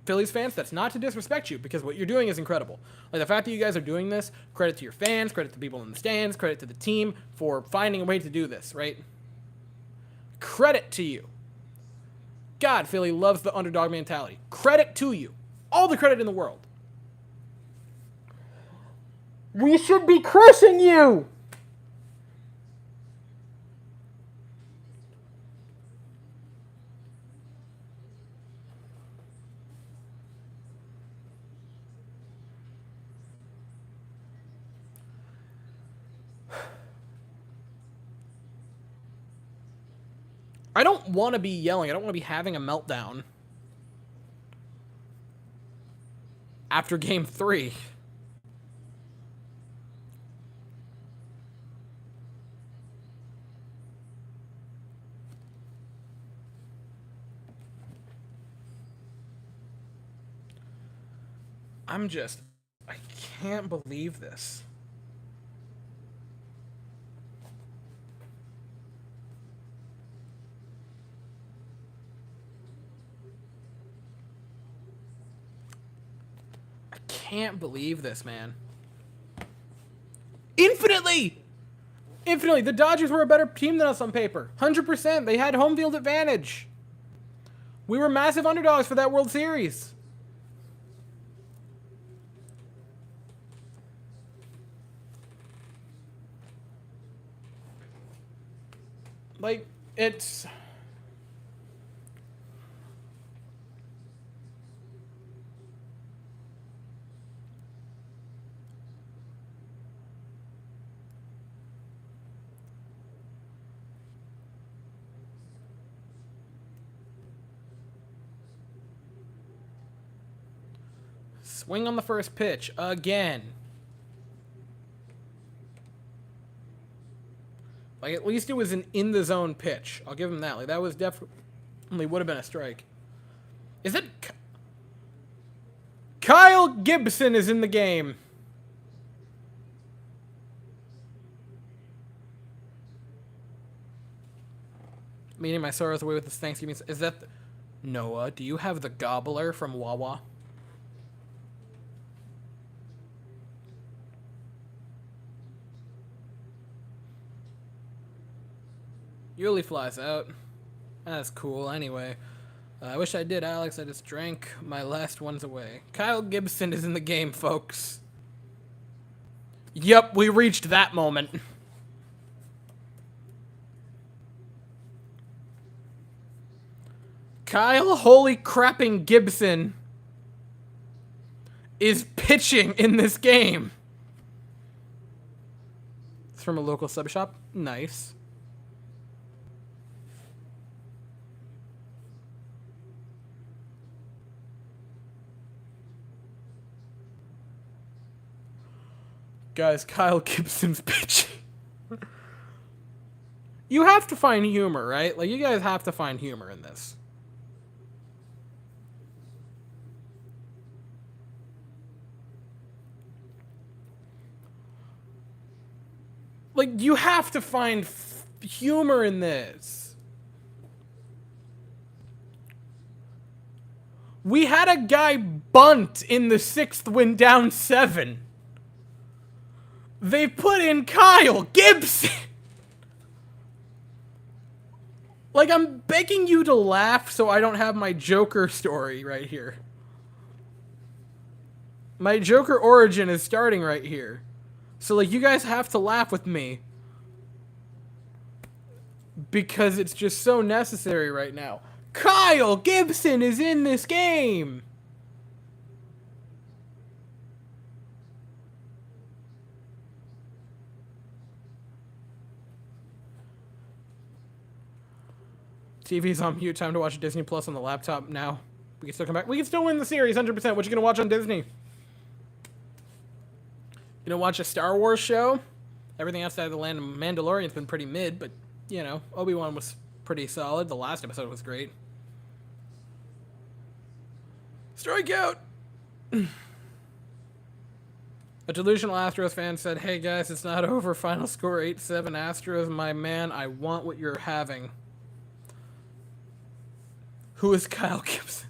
Phillies fans, that's not to disrespect you, because what you're doing is incredible. Like, the fact that you guys are doing this, credit to your fans, credit to people in the stands, credit to the team for finding a way to do this, right? Credit to you. God, Philly loves the underdog mentality. Credit to you. All the credit in the world. We should be crushing you! I don't want to be yelling. I don't want to be having a meltdown after game 3. I can't believe this. can't believe this, man. Infinitely! Infinitely. The Dodgers were a better team than us on paper. 100%. They had home field advantage. We were massive underdogs for that World Series. Like, it's... Swing on the first pitch again. Like, at least it was an in-the-zone pitch. I'll give him that. Like, that was definitely would have been a strike. Is it... Kyle Gibson is in the game. Meeting my sorrows away with this Thanksgiving... Is that... Noah, do you have the gobbler from Wawa? Yuli flies out. That's cool, anyway. I wish I did, Alex. I just drank my last ones away. Kyle Gibson is in the game, folks. Yep, we reached that moment. Kyle holy crapping Gibson is pitching in this game. It's from a local sub shop. Nice. Guys, Kyle Gibson's pitching. You have to find humor, right? Like, you guys have to find humor in this. Like, you have to find humor in this. We had a guy bunt in the 6th when down 7. They put in Kyle Gibson. Like, I'm begging you to laugh so I don't have my Joker story right here. My Joker origin is starting right here. So, like, you guys have to laugh with me. Because it's just so necessary right now. Kyle Gibson is in this game. TV's on mute. Time to watch Disney Plus on the laptop now. We can still come back. We can still win the series 100%. What you gonna watch on Disney? You gonna watch a Star Wars show? Everything outside of the land of Mandalorian's been pretty mid, but, you know, Obi-Wan was pretty solid. The last episode was great. Strike out! A delusional Astros fan said, "Hey guys, it's not over. Final score 8-7 Astros. My man, I want what you're having." Who is Kyle Gibson?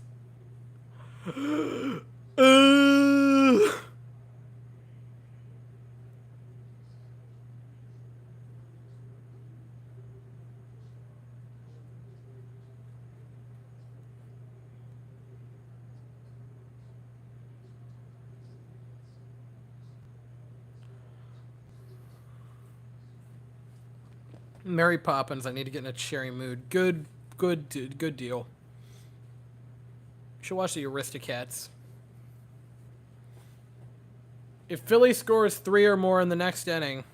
Mary Poppins, I need to get in a cherry mood. Good deal. Should watch the Aristocats. If Philly scores 3 or more in the next inning,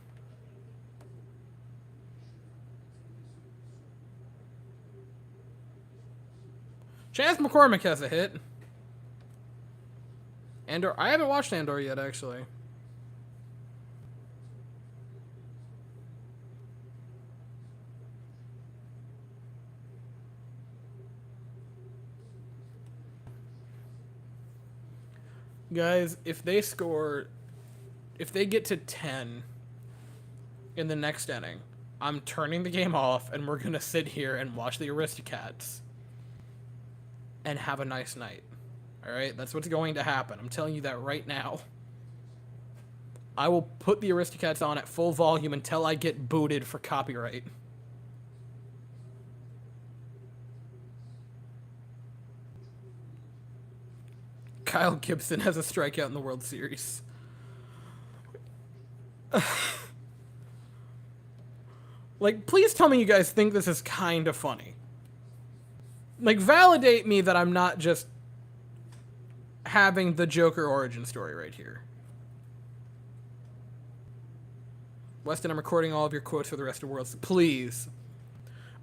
Chance McCormick has a hit. Andor, I haven't watched Andor yet, actually. Guys, if they get to 10 in the next inning, I'm turning the game off and we're going to sit here and watch the Aristocats and have a nice night. Alright? That's what's going to happen. I'm telling you that right now. I will put the Aristocats on at full volume until I get booted for copyright. Kyle Gibson has a strikeout in the World Series. Like, please tell me you guys think this is kind of funny. Like, validate me that I'm not just having the Joker origin story right here. Weston, I'm recording all of your quotes for the rest of the world. Please.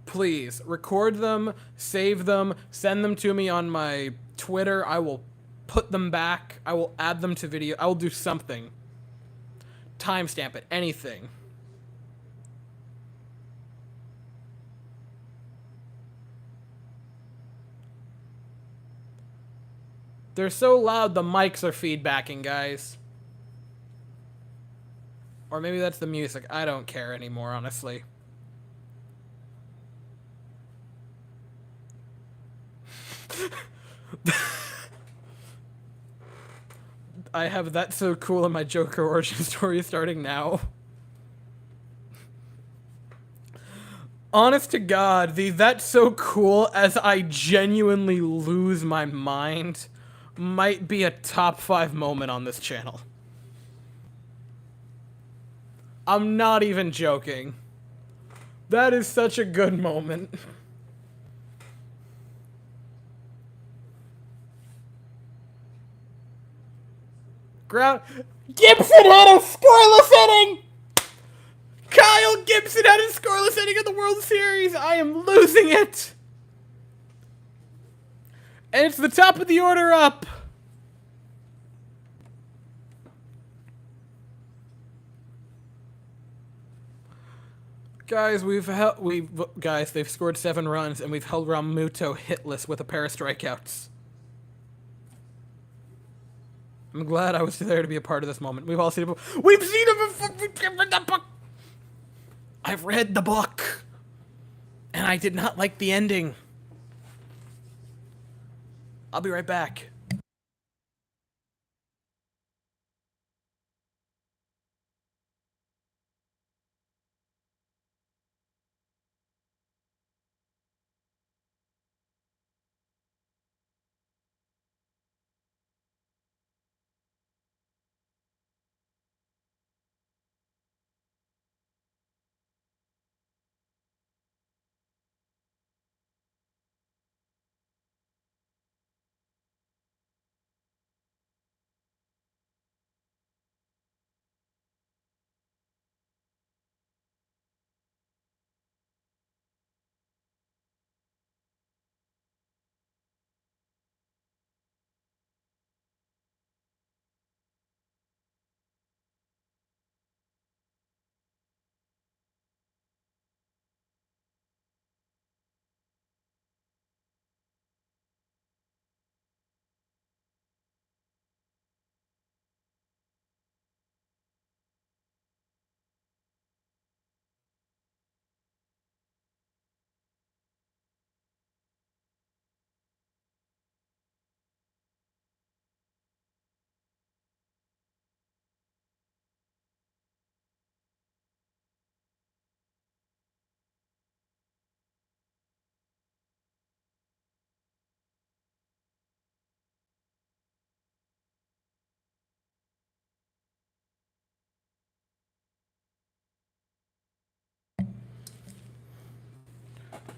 Please. Record them, save them, send them to me on my Twitter. I will put them back. I will add them to video. I will do something. Timestamp it. Anything. They're so loud the mics are feedbacking, guys. Or maybe that's the music. I don't care anymore, honestly. I have That's So Cool in my Joker origin story starting now. Honest to God, the That's So Cool as I genuinely lose my mind might be a top 5 moment on this channel. I'm not even joking. That is such a good moment. Gibson had a scoreless inning! Kyle Gibson had a scoreless inning in the World Series! I am losing it! And it's the top of the order up! Guys, they've scored 7 runs and we've held Ramuto hitless with a pair of strikeouts. I'm glad I was there to be a part of this moment. We've all seen it. We've seen it before. We've read the book. I've read the book, and I did not like the ending. I'll be right back.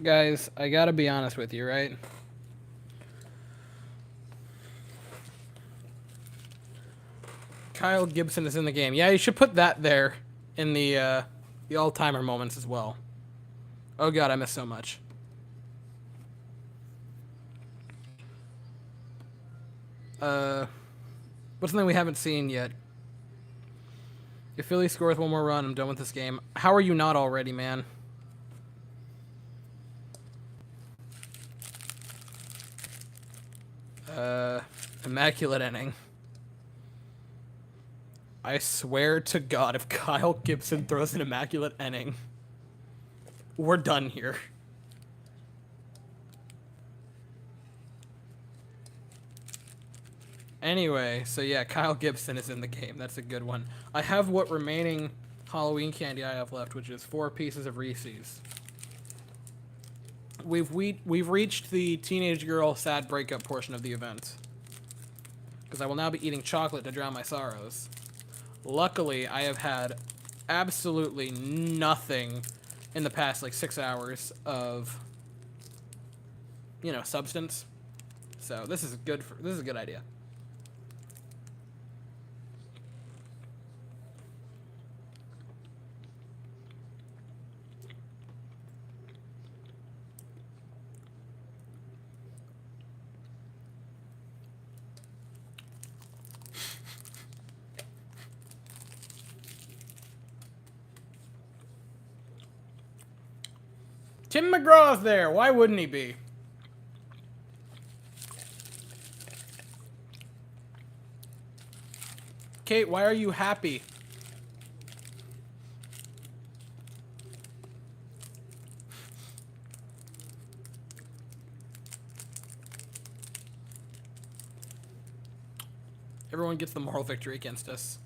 Guys, I gotta be honest with you, right? Kyle Gibson is in the game. Yeah, you should put that there in the all-timer moments as well. Oh god, I missed so much. What's something we haven't seen yet? If Philly scores one more run, I'm done with this game. How are you not already, man? Immaculate inning. I swear to God, if Kyle Gibson throws an immaculate inning, we're done here. Anyway, so yeah, Kyle Gibson is in the game. That's a good one. I have what remaining Halloween candy I have left, which is 4 pieces of Reese's. We've reached the teenage girl sad breakup portion of the event. Because I will now be eating chocolate to drown my sorrows. Luckily, I have had absolutely nothing in the past, like, 6 hours of, you know, substance. So this is a good idea. Tim McGraw's there. Why wouldn't he be? Kate, why are you happy? Everyone gets the moral victory against us.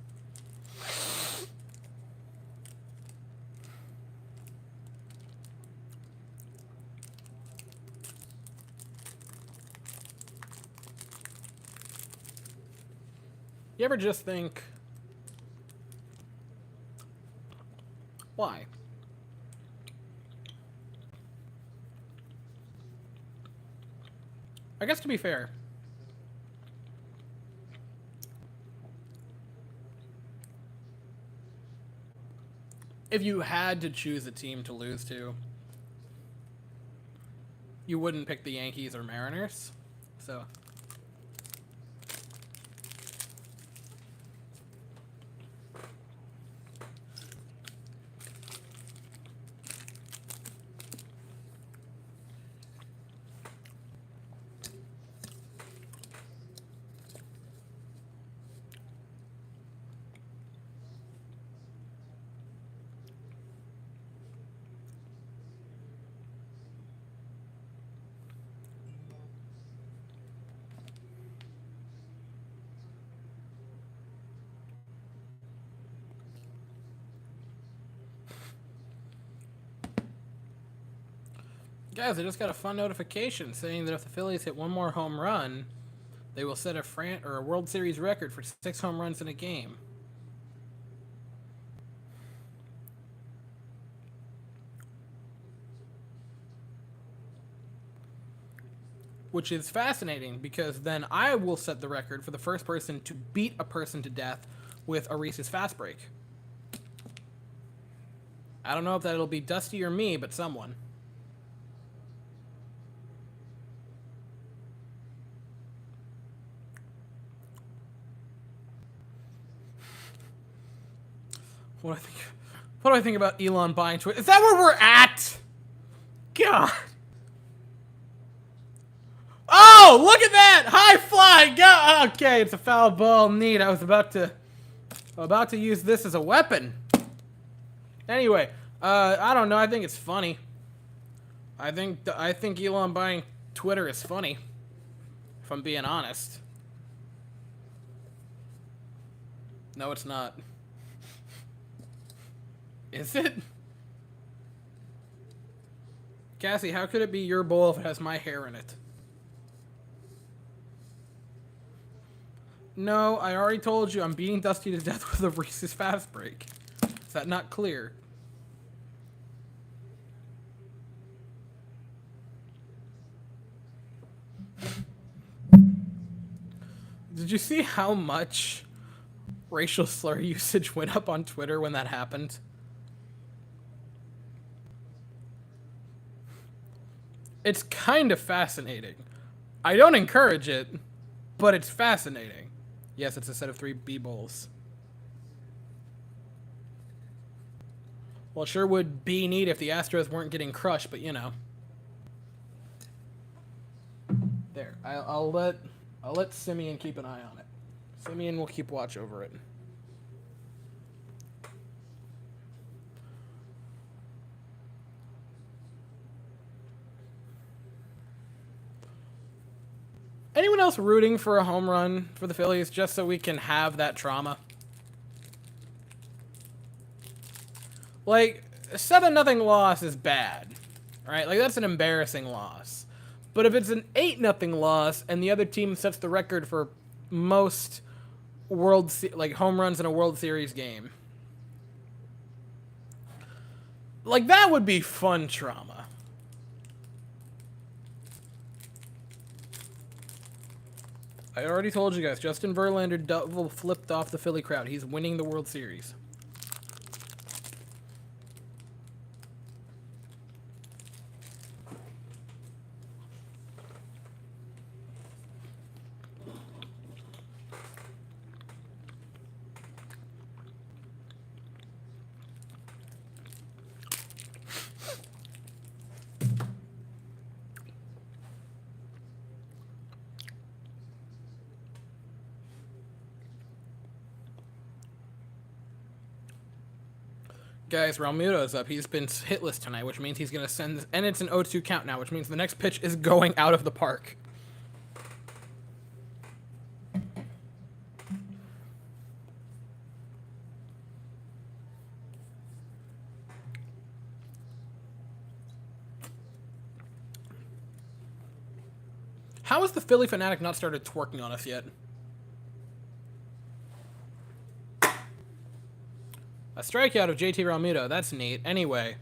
You ever just think, why? I guess to be fair, if you had to choose a team to lose to, you wouldn't pick the Yankees or Mariners. So guys, I just got a fun notification saying that if the Phillies hit one more home run, they will set a World Series record for 6 home runs in a game. Which is fascinating, because then I will set the record for the first person to beat a person to death with a Reese's Fast Break. I don't know if that'll be Dusty or me, but someone. What do I think about Elon buying Twitter? Is that where we're at? God. Oh, look at that! High fly! Go! Okay, it's a foul ball. Neat. I was about to use this as a weapon. Anyway, I don't know. I think it's funny. I think Elon buying Twitter is funny, if I'm being honest. No, it's not. Is it? Cassie, how could it be your bowl if it has my hair in it? No, I already told you I'm beating Dusty to death with a Reese's Fast Break. Is that not clear? Did you see how much racial slur usage went up on Twitter when that happened? It's kind of fascinating. I don't encourage it, but it's fascinating. Yes, it's a set of 3 B-bowls. Well, it sure would be neat if the Astros weren't getting crushed, but you know. There. I'll let Simeon keep an eye on it. Simeon will keep watch over it. Anyone else rooting for a home run for the Phillies just so we can have that trauma? Like, 7-0 loss is bad, right? Like, that's an embarrassing loss. But if it's an 8-0 loss and the other team sets the record for most home runs in a World Series game, like, that would be fun trauma. I already told you guys, Justin Verlander double flipped off the Philly crowd. He's winning the World Series. Guys, Realmuto's up. He's been hitless tonight, which means he's going to send... And it's an 0-2 count now, which means the next pitch is going out of the park. How has the Philly fanatic not started twerking on us yet? A strikeout of JT Realmuto. That's neat. Anyway.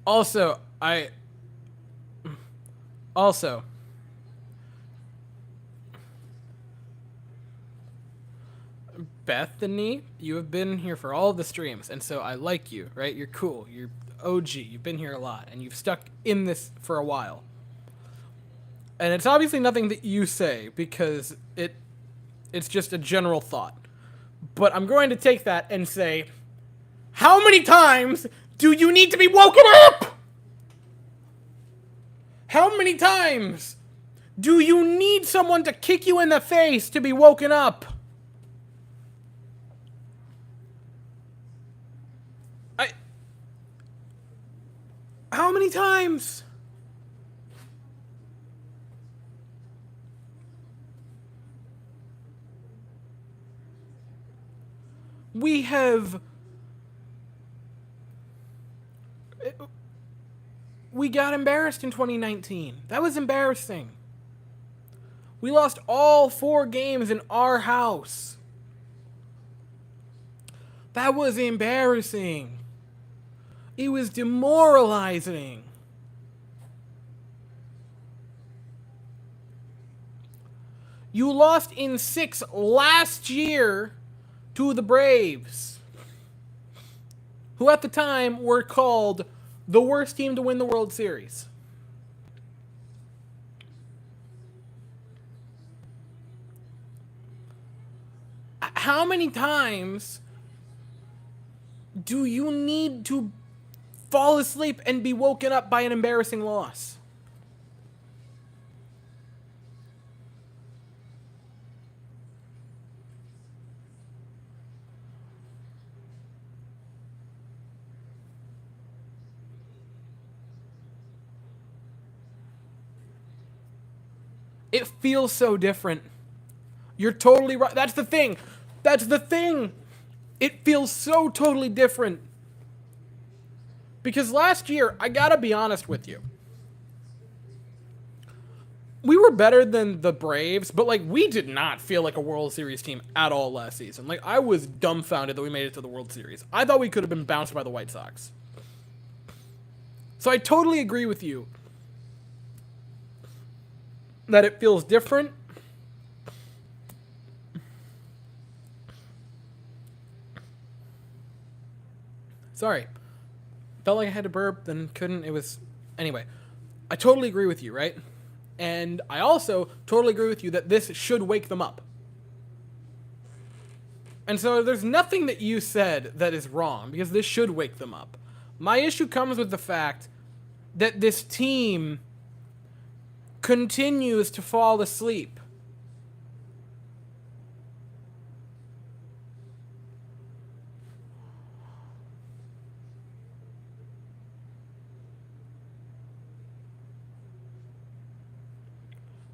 Also, Bethany, you have been here for all of the streams, and so I like you, right? You're cool. You're OG. You've been here a lot, and you've stuck in this for a while. And it's obviously nothing that you say, because it's just a general thought. But I'm going to take that and say, how many times do you need to be woken up? How many times do you need someone to kick you in the face to be woken up? How many times? We got embarrassed in 2019. That was embarrassing. We lost all 4 games in our house. That was embarrassing. It was demoralizing. You lost in 6 last year to the Braves, who at the time were called the worst team to win the World Series. How many times do you need to fall asleep and be woken up by an embarrassing loss? It feels so different. You're totally right. That's the thing. That's the thing. It feels so totally different. Because last year, I gotta be honest with you, we were better than the Braves, but, like, we did not feel like a World Series team at all last season. Like, I was dumbfounded that we made it to the World Series. I thought we could have been bounced by the White Sox. So I totally agree with you that it feels different. Sorry. Felt like I had to burp, then couldn't. It was... Anyway, I totally agree with you, right? And I also totally agree with you that this should wake them up. And so there's nothing that you said that is wrong, because this should wake them up. My issue comes with the fact that this team continues to fall asleep.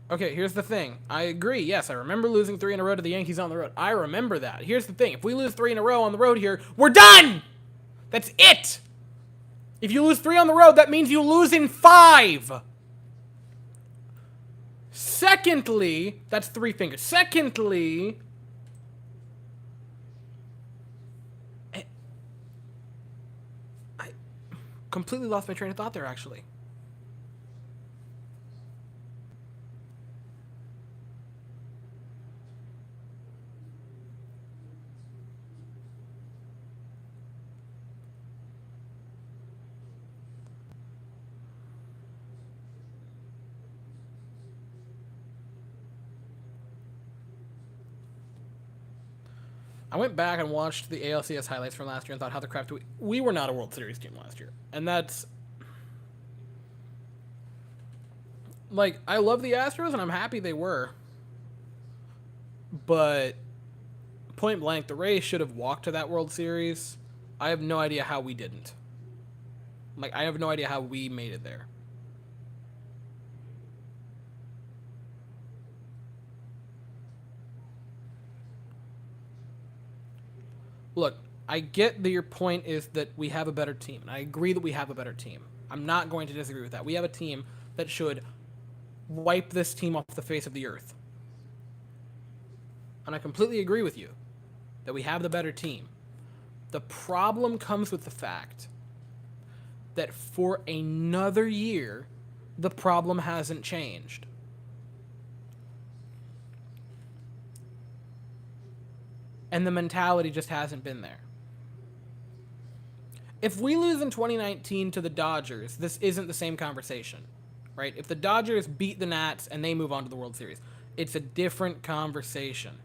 Okay, here's the thing. I agree. Yes, I remember losing 3 in a row to the Yankees on the road. I remember that. Here's the thing. If we lose 3 in a row on the road here, we're done! That's it! If you lose 3 on the road, that means you lose in 5! Secondly, that's 3 fingers. Secondly, I completely lost my train of thought there, actually. I went back and watched the ALCS highlights from last year and thought, how the crap do we were not a World Series team last year. And that's... Like, I love the Astros, and I'm happy they were. But, point blank, the Rays should have walked to that World Series. I have no idea how we didn't. Like, I have no idea how we made it there. Look, I get that your point is that we have a better team, and I agree that we have a better team. I'm not going to disagree with that. We have a team that should wipe this team off the face of the earth. And I completely agree with you that we have the better team. The problem comes with the fact that for another year, the problem hasn't changed. And the mentality just hasn't been there. If we lose in 2019 to the Dodgers, this isn't the same conversation, right? If the Dodgers beat the Nats and they move on to the World Series, it's a different conversation.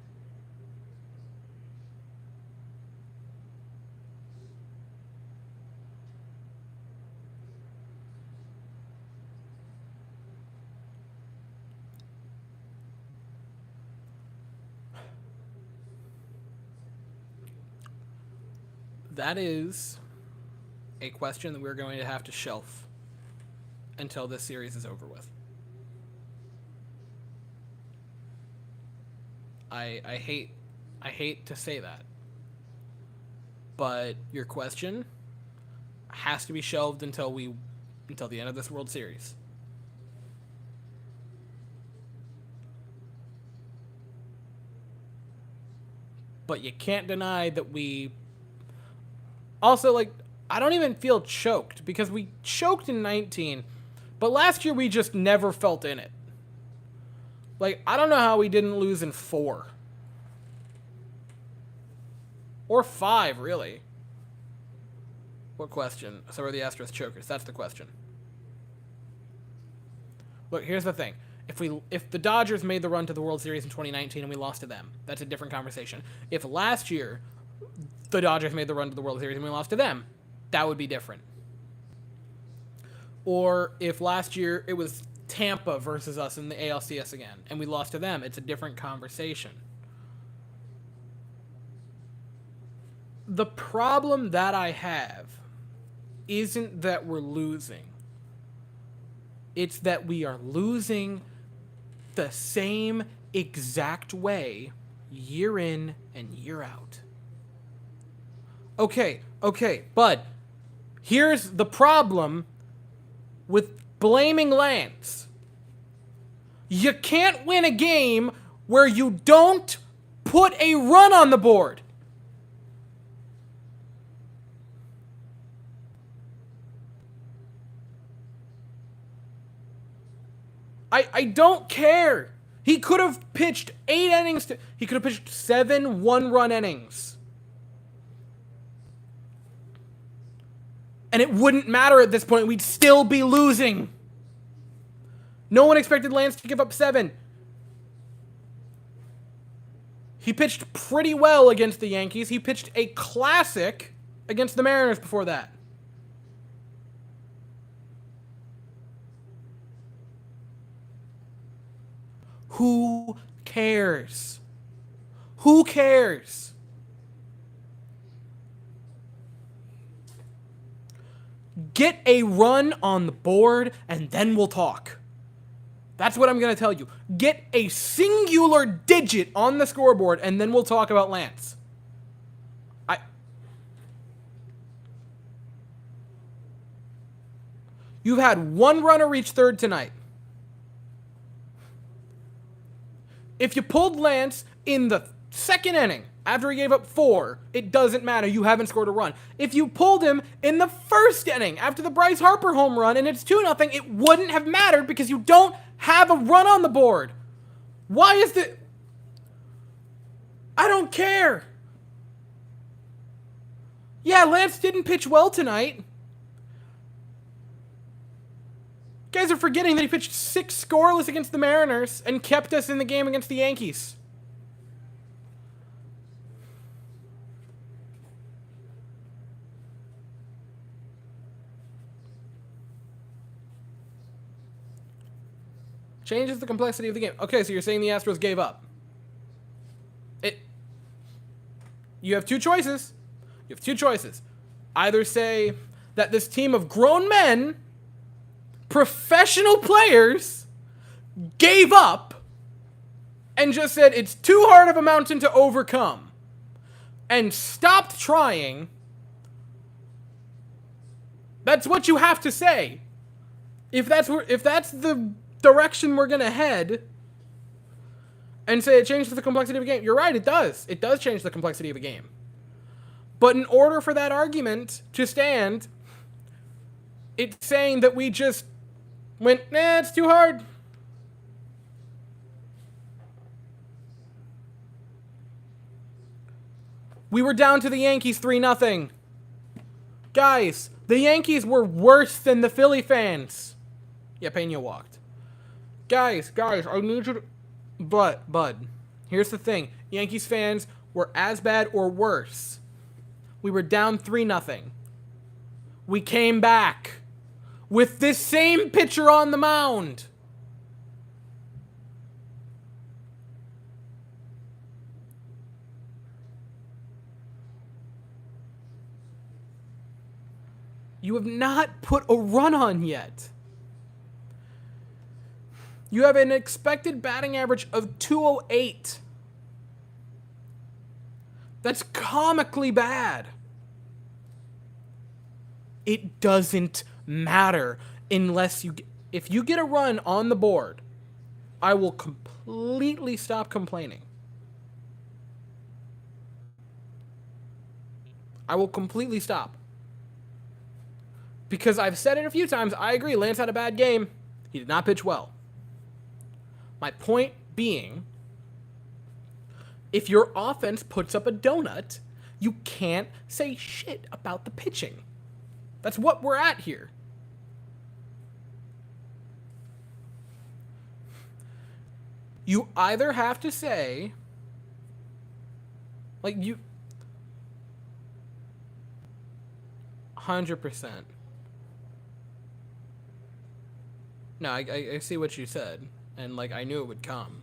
That is a question that we're going to have to shelf until this series is over with. I hate to say that, but your question has to be shelved until the end of this World Series. But you can't deny that we also, like, I don't even feel choked because we choked in 19, but last year we just never felt in it. Like, I don't know how we didn't lose in 4. Or 5, really. What question? So are the Astros chokers? That's the question. Look, here's the thing. If the Dodgers made the run to the World Series in 2019 and we lost to them, that's a different conversation. If last year the Dodgers made the run to the World Series and we lost to them, that would be different. Or if last year it was Tampa versus us in the ALCS again and we lost to them, it's a different conversation. The problem that I have isn't that we're losing. It's that we are losing the same exact way year in and year out. Okay, bud. Here's the problem with blaming Lance. You can't win a game where you don't put a run on the board. I don't care. He could have pitched 8 innings. He could have pitched 7 one-run innings. And it wouldn't matter at this point. We'd still be losing. No one expected Lance to give up 7. He pitched pretty well against the Yankees. He pitched a classic against the Mariners before that. Who cares? Who cares? Get a run on the board and then we'll talk. That's what I'm going to tell you. Get a singular digit on the scoreboard, and then we'll talk about Lance. You've had one runner reach third tonight. If you pulled Lance in the second inning after he gave up 4, it doesn't matter. You haven't scored a run. If you pulled him in the first inning after the Bryce Harper home run and it's 2-0, it wouldn't have mattered because you don't have a run on the board. Why is the... I don't care. Yeah, Lance didn't pitch well tonight. You guys are forgetting that he pitched 6 scoreless against the Mariners and kept us in the game against the Yankees. Changes the complexity of the game. Okay, so you're saying the Astros gave up. You have two choices. Either say that this team of grown men, professional players, gave up and just said it's too hard of a mountain to overcome and stopped trying. That's what you have to say. If that's the direction we're gonna head, and say it changes the complexity of a game, you're right, it does. It does change the complexity of a game. But in order for that argument to stand, it's saying that we just went, nah, it's too hard. We were down to the Yankees 3-0. Guys, the Yankees were worse than the Philly fans. Yeah, Pena walked. Guys, I need you to... Bud, here's the thing. Yankees fans were as bad or worse. We were down 3-0. We came back with this same pitcher on the mound. You have not put a run on yet. You have an expected batting average of 208. That's comically bad. It doesn't matter unless you... If you get a run on the board, I will completely stop complaining. I will completely stop. Because I've said it a few times, I agree, Lance had a bad game. He did not pitch well. My point being, if your offense puts up a donut, you can't say shit about the pitching. That's what we're at here. You either have to say, like, you... 100%. No, I see what you said. And, like, I knew it would come.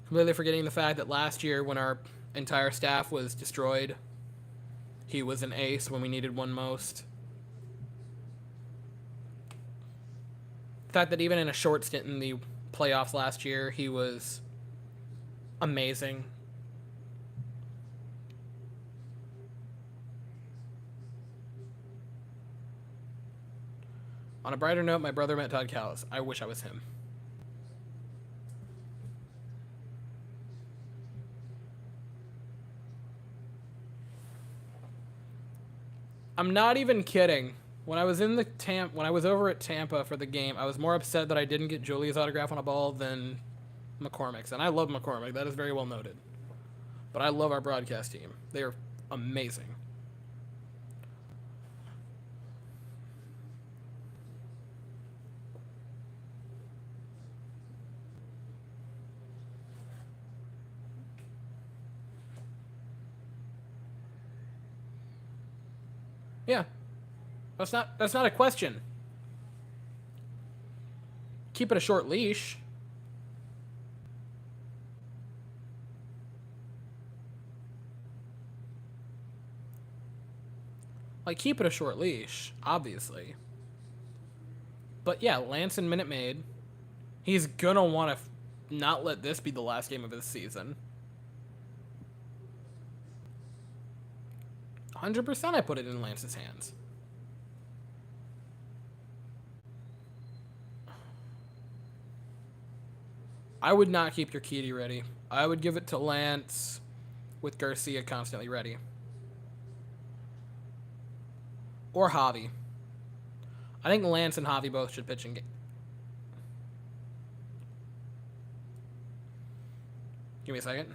Completely forgetting the fact that last year, when our entire staff was destroyed, he was an ace when we needed one most. The fact that even in a short stint in the playoffs last year, he was amazing. On a brighter note, my brother met Todd Callis. I wish I was him. I'm not even kidding. When I was over at Tampa for the game, I was more upset that I didn't get Julia's autograph on a ball than McCormick's. And I love McCormick. That is very well noted. But I love our broadcast team. They are amazing. Yeah. That's not a question. Keep it a short leash. Like, keep it a short leash, obviously. But yeah, Lance and Minute Maid. He's gonna want to not let this be the last game of his season. 100% I put it in Lance's hands. I would not keep your Urquidy ready. I would give it to Lance with Garcia constantly ready. Or Javi. I think Lance and Javi both should pitch in game. Give me a second.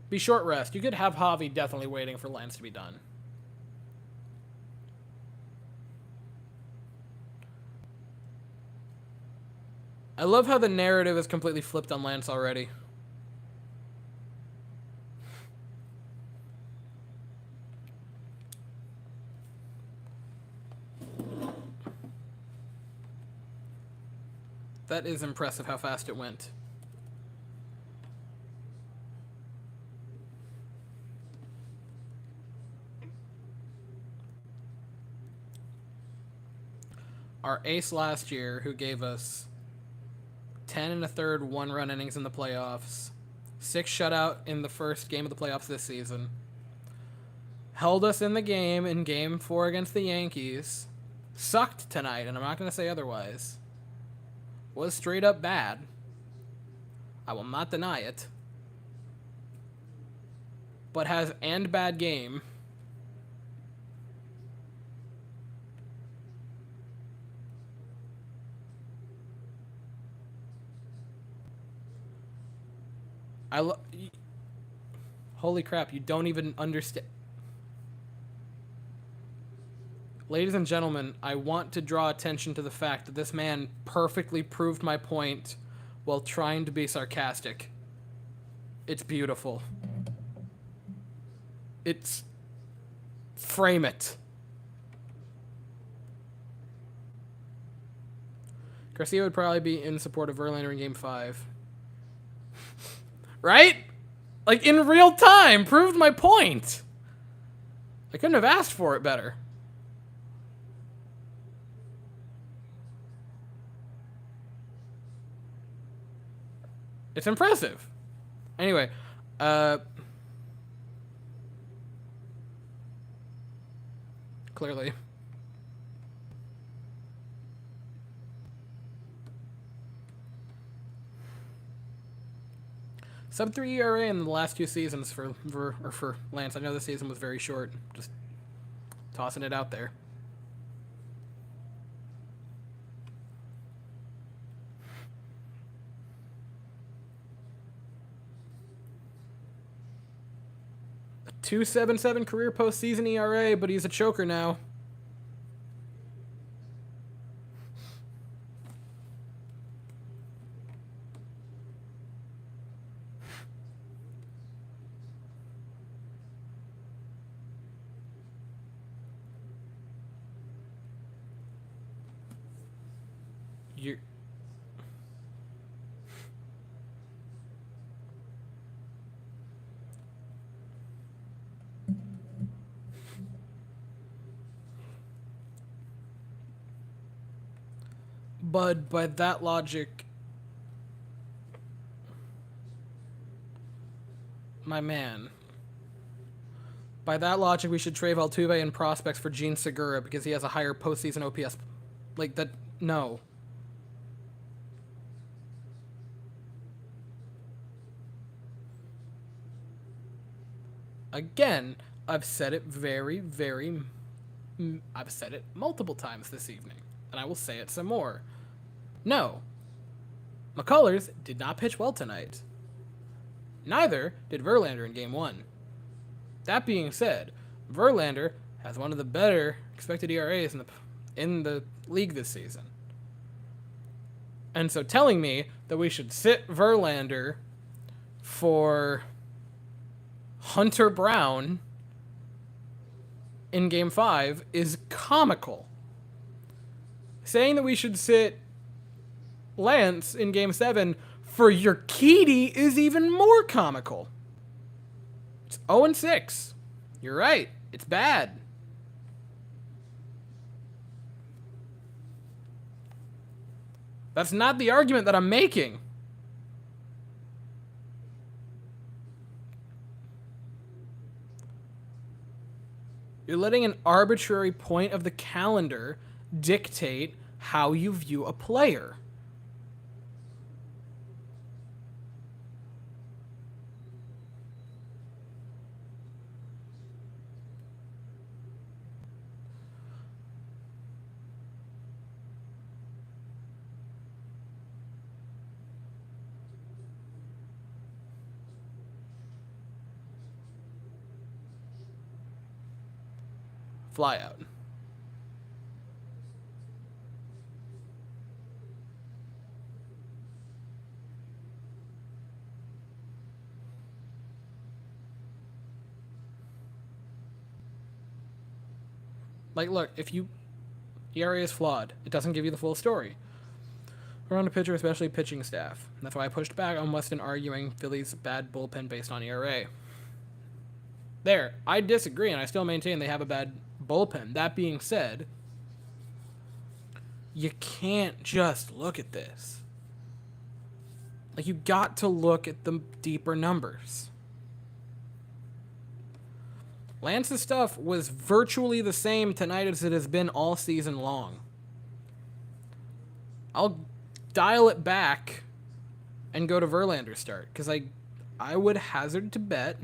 Be short rest. You could have Javi definitely waiting for Lance to be done. I love how the narrative is completely flipped on Lance already. That is impressive how fast it went. Our ace last year, who gave us 10 1/3 one-run innings in the playoffs, 6 shutout in the first game of the playoffs this season, held us in the game in Game 4 against the Yankees, sucked tonight, and I'm not going to say otherwise, was straight up bad. I will not deny it. But has and bad game. Holy crap, you don't even understand. Ladies and gentlemen, I want to draw attention to the fact that this man perfectly proved my point while trying to be sarcastic. It's beautiful. It's... Frame it. Garcia would probably be in support of Verlander in Game 5. Right? Like, in real time, proved my point. I couldn't have asked for it better. It's impressive. Anyway, clearly. Sub-3 ERA in the last 2 seasons for Lance. I know this season was very short. Just tossing it out there. A 2.77 career postseason ERA, but he's a choker now. You're... But by that logic, my man, by that logic, we should trade Altuve and prospects for Gene Segura because he has a higher postseason OPS. Like that, no. Again, I've said it I've said it multiple times this evening, and I will say it some more. No. McCullers did not pitch well tonight. Neither did Verlander in Game 1. That being said, Verlander has one of the better expected ERAs in the league this season. And so telling me that we should sit Verlander for Hunter Brown in Game 5 is comical. Saying that we should sit Lance in Game 7 for Urquidy is even more comical. It's 0-6. You're right. It's bad. That's not the argument that I'm making. You're letting an arbitrary point of the calendar dictate how you view a player. Fly out. Like, look, if you... ERA is flawed. It doesn't give you the full story. Around a pitcher, especially pitching staff. That's why I pushed back on Weston arguing Phillies' bad bullpen based on ERA. There, I disagree, and I still maintain they have a bad bullpen. That being said, you can't just look at this. Like, you got to look at the deeper numbers. Lance's stuff was virtually the same tonight as it has been all season long. I'll dial it back and go to Verlander's start, because I would hazard to bet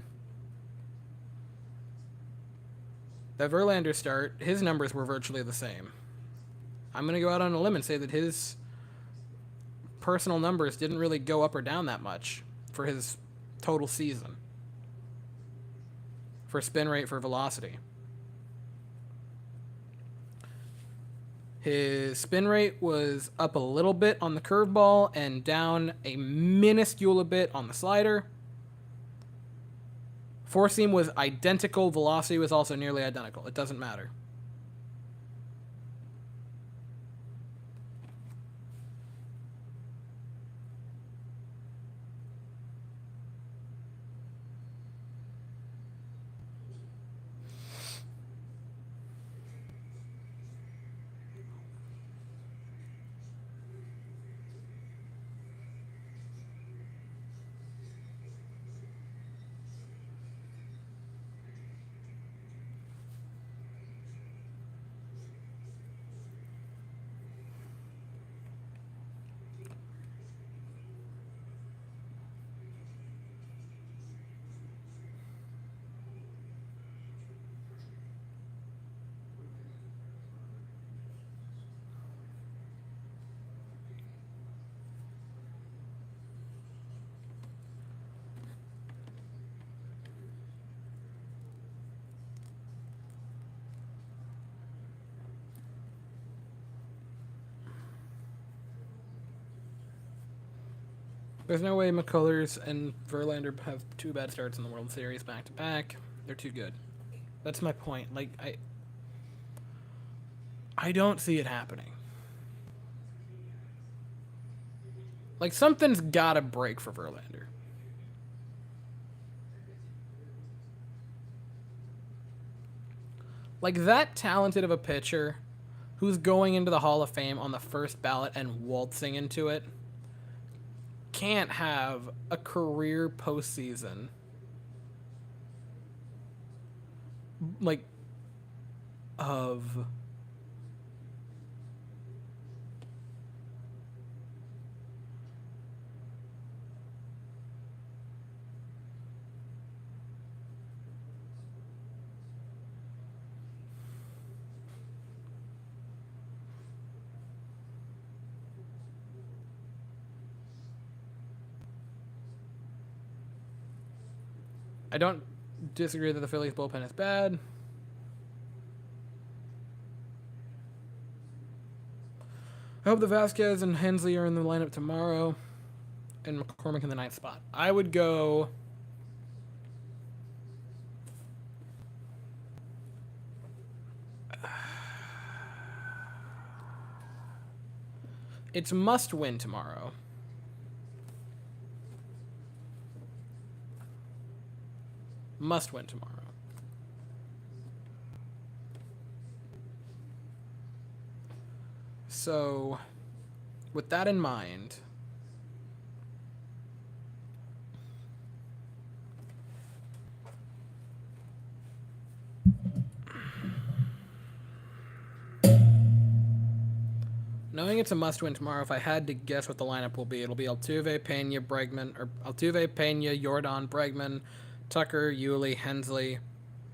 that Verlander's start, his numbers were virtually the same. I'm going to go out on a limb and say that his personal numbers didn't really go up or down that much for his total season. For spin rate, for velocity. His spin rate was up a little bit on the curveball and down a minuscule bit on the slider. Four seam was identical. Velocity was also nearly identical. It doesn't matter. There's no way McCullers and Verlander have two bad starts in the World Series back to back. They're too good. That's my point. Like, I don't see it happening. Like, something's gotta break for Verlander. Like, that talented of a pitcher who's going into the Hall of Fame on the first ballot and waltzing into it can't have a career postseason like of I don't disagree that the Phillies bullpen is bad. I hope the Vasquez and Hensley are in the lineup tomorrow, and McCormick in the ninth spot. I would go. It's must win tomorrow. Must win tomorrow. So, with that in mind, knowing it's a must-win tomorrow, if I had to guess what the lineup will be, it'll be Altuve, Pena, Bregman, or Altuve, Pena, Jordan, Bregman, Tucker, Yuli, Hensley,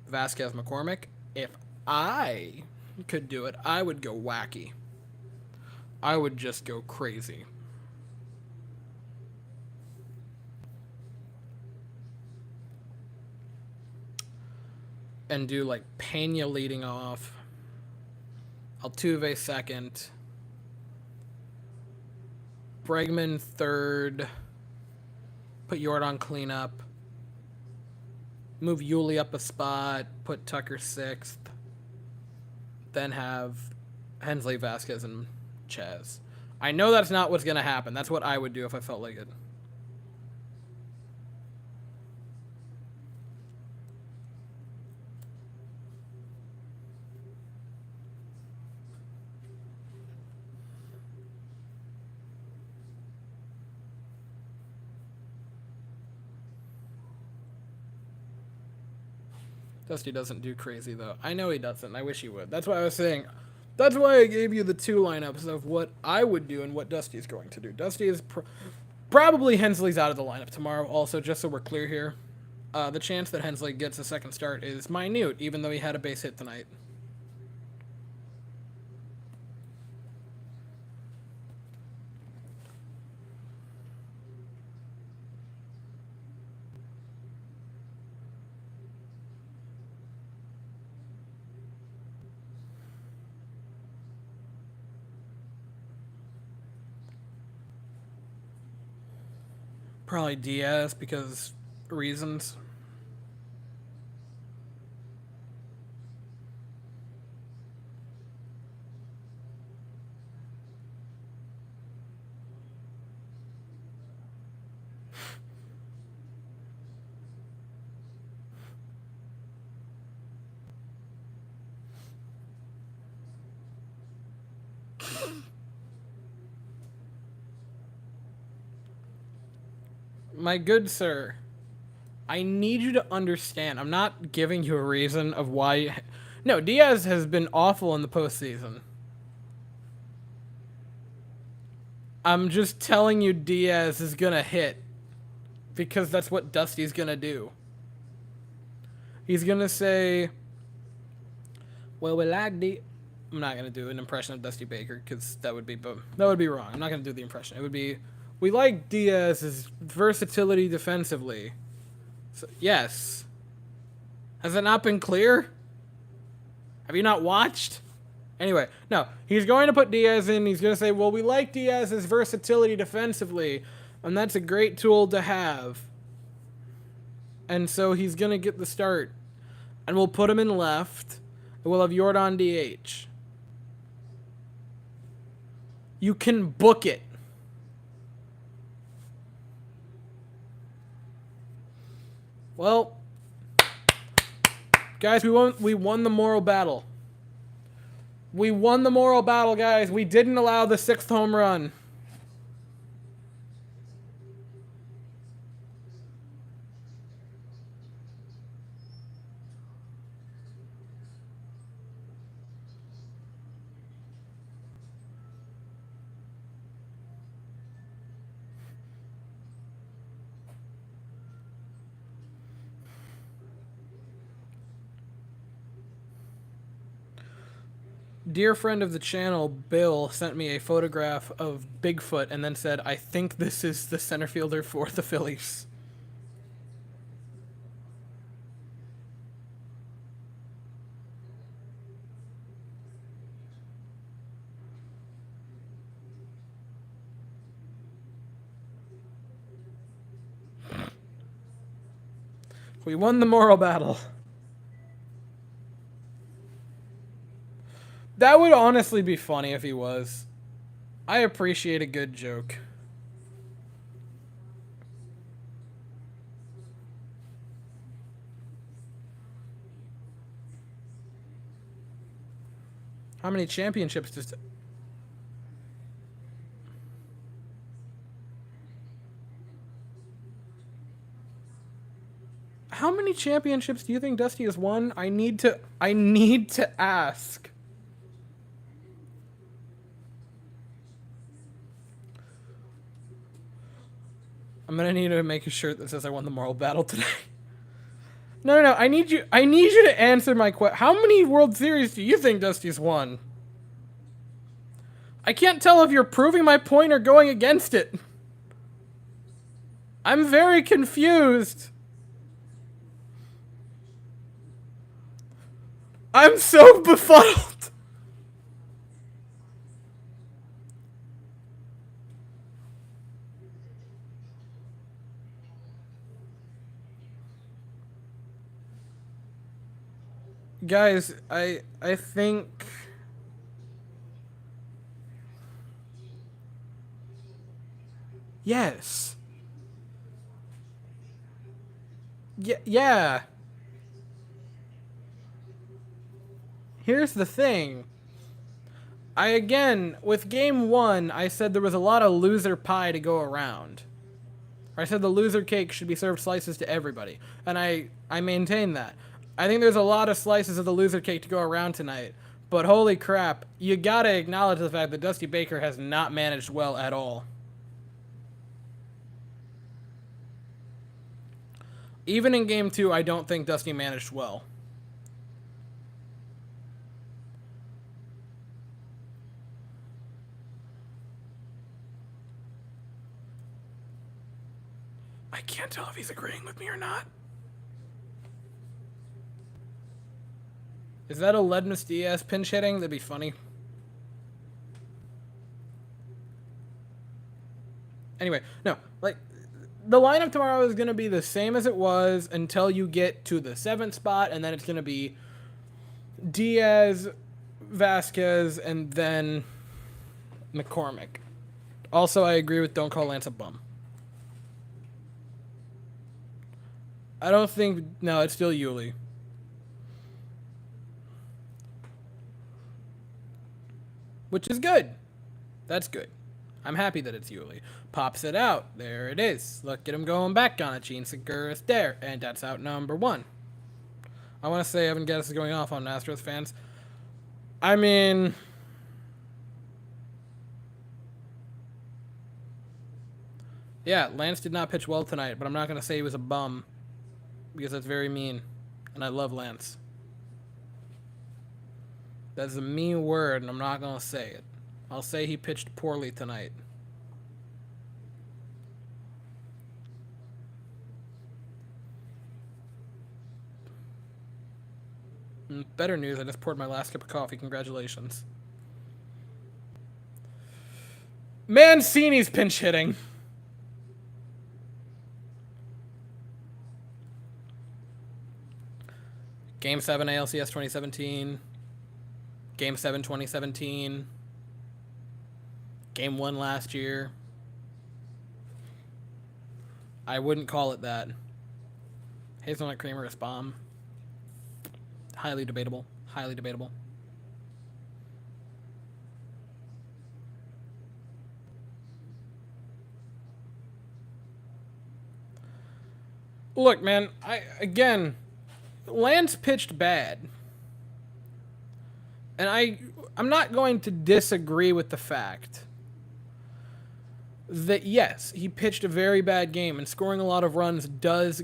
Vasquez, McCormick. If I could do it, I would go wacky. I would just go crazy. And do like Pena leading off, Altuve second, Bregman third, put Jordan cleanup, move Yuli up a spot, put Tucker sixth, then have Hensley, Vasquez, and Chaz. I know that's not what's going to happen. That's what I would do if I felt like it. Dusty doesn't do crazy, though. I know he doesn't. I wish he would. That's why I was saying. That's why I gave you the two lineups of what I would do and what Dusty is going to do. Dusty is probably Hensley's out of the lineup tomorrow. Also, just so we're clear here, the chance that Hensley gets a second start is minute, even though he had a base hit tonight. Probably Diaz because reasons. My good sir, I need you to understand. I'm not giving you a reason of why. No, Diaz has been awful in the postseason. I'm just telling you Diaz is going to hit because that's what Dusty's going to do. He's going to say, well, we like I'm not going to do an impression of Dusty Baker because that would be wrong. I'm not going to do the impression. It would be, we like Diaz's versatility defensively. So, yes. Has it not been clear? Have you not watched? Anyway, no. He's going to put Diaz in. He's going to say, well, we like Diaz's versatility defensively, and that's a great tool to have. And so he's going to get the start. And we'll put him in left, and we'll have Jordan DH. You can book it. Well, guys, we won the moral battle. We won the moral battle, guys. We didn't allow the 6th home run. Dear friend of the channel, Bill, sent me a photograph of Bigfoot and then said, I think this is the center fielder for the Phillies. We won the moral battle. That would honestly be funny if he was. I appreciate a good joke. How many championships does... How many championships do you think Dusty has won? I need to ask. I'm gonna need to make a shirt that says I won the moral battle today. No. I need you to answer my question. How many World Series do you think Dusty's won? I can't tell if you're proving my point or going against it. I'm very confused. I'm so befuddled. Guys, I think... Yes. Yeah. Here's the thing. With game 1, I said there was a lot of loser pie to go around. I said the loser cake should be served slices to everybody. And I maintain that. I think there's a lot of slices of the loser cake to go around tonight. But holy crap, you gotta acknowledge the fact that Dusty Baker has not managed well at all. Even in game 2, I don't think Dusty managed well. I can't tell if he's agreeing with me or not. Is that a Ledmus Diaz pinch hitting? That'd be funny. Anyway, no, like, the lineup tomorrow is going to be the same as it was until you get to the 7th spot, and then it's going to be Diaz, Vasquez, and then McCormick. Also, I agree with don't call Lance a bum. I don't think... No, it's still Yuli. Which is good. That's good. I'm happy that it's Yuli. Pops it out. There it is. Look at him going back on it. Gene Segura's there. And that's out number 1. I want to say Evan Geddes is going off on Astros fans. I mean... Yeah, Lance did not pitch well tonight, but I'm not going to say he was a bum. Because that's very mean. And I love Lance. That's a mean word, and I'm not going to say it. I'll say he pitched poorly tonight. Better news, I just poured my last cup of coffee. Congratulations. Mancini's pinch hitting. Game 7 ALCS 2017. Game 7 2017. Game 1 last year. I wouldn't call it that. Hazelnut Creamer is bomb. Highly debatable. Highly debatable. Look, man, again, Lance pitched bad. And I'm not going to disagree with the fact that, yes, he pitched a very bad game, and scoring a lot of runs does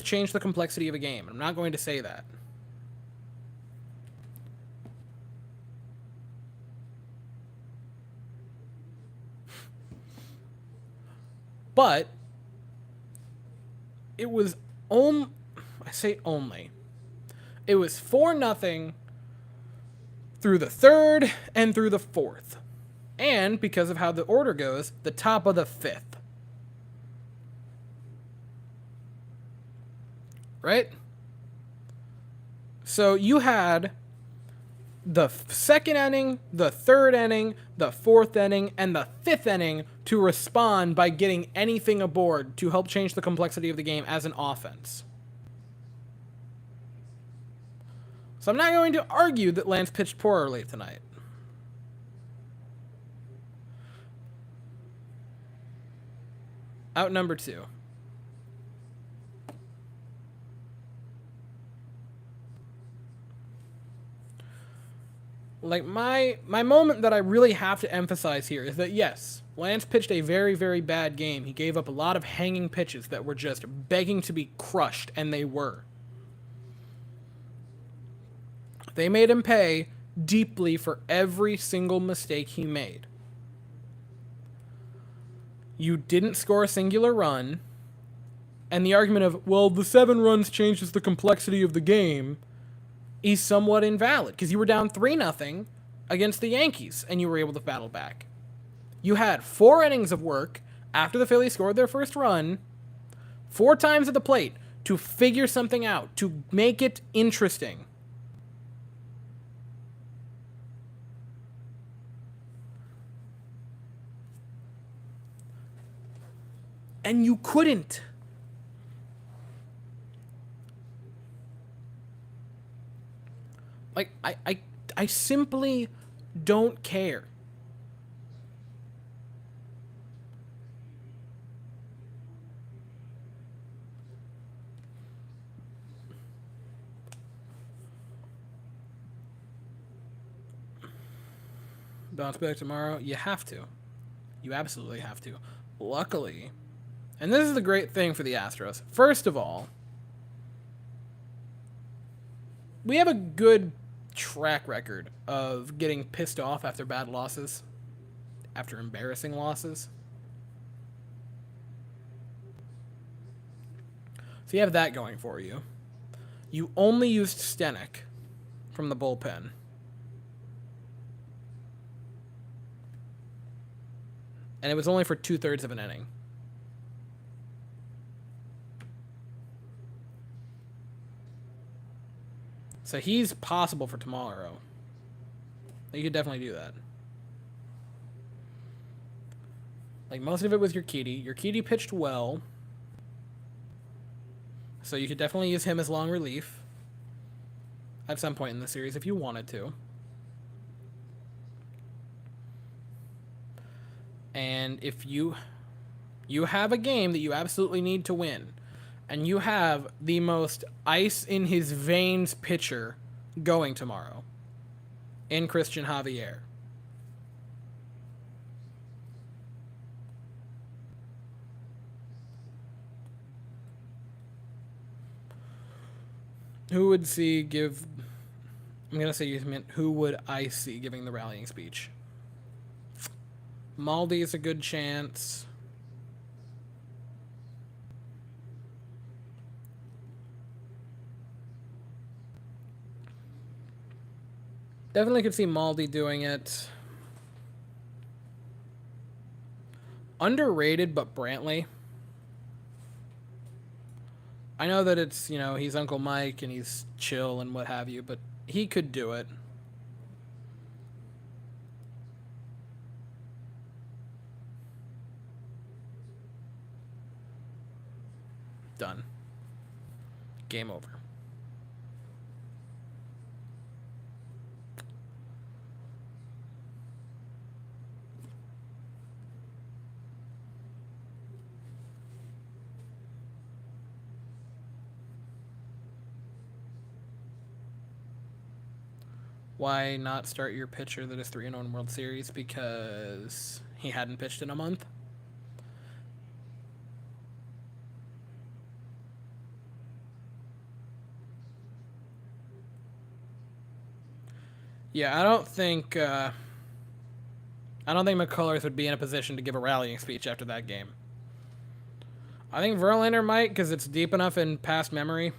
change the complexity of a game. I'm not going to say that. But it was I say only. It was 4-0 through the 3rd and through the 4th. And because of how the order goes, the top of the 5th. Right? So you had the 2nd inning, the 3rd inning, the 4th inning, and the 5th inning to respond by getting anything aboard to help change the complexity of the game as an offense. So I'm not going to argue that Lance pitched poorly tonight. Out number 2. Like, my moment that I really have to emphasize here is that, yes, Lance pitched a very, very bad game. He gave up a lot of hanging pitches that were just begging to be crushed, and they were. They made him pay deeply for every single mistake he made. You didn't score a singular run, and the argument of, well, the 7 runs changes the complexity of the game, is somewhat invalid, because you were down 3-0 against the Yankees, and you were able to battle back. You had 4 innings of work after the Phillies scored their first run, 4 times at the plate, to figure something out, to make it interesting. And you couldn't. Like, I simply don't care. Bounce back tomorrow? You have to. You absolutely have to. Luckily, and this is the great thing for the Astros. First of all, we have a good track record of getting pissed off after bad losses, after embarrassing losses. So you have that going for you. You only used Stenek from the bullpen. And it was only for 2/3 of an inning. So he's possible for tomorrow. You could definitely do that. Like, most of it was Urquidy. Urquidy pitched well. So you could definitely use him as long relief at some point in the series if you wanted to. And if you have a game that you absolutely need to win, and you have the most ice in his veins pitcher going tomorrow in Christian Javier, who would see give... I'm going to say you meant who would I see giving the rallying speech? Maldi is a good chance. Definitely could see Maldi doing it. Underrated, but Brantley. I know that it's, he's Uncle Mike and he's chill and what have you, but he could do it. Done. Game over. Why not start your pitcher that is 3-0 World Series? Because he hadn't pitched in a month? Yeah, I don't think McCullers would be in a position to give a rallying speech after that game. I think Verlander might, because it's deep enough in past memory.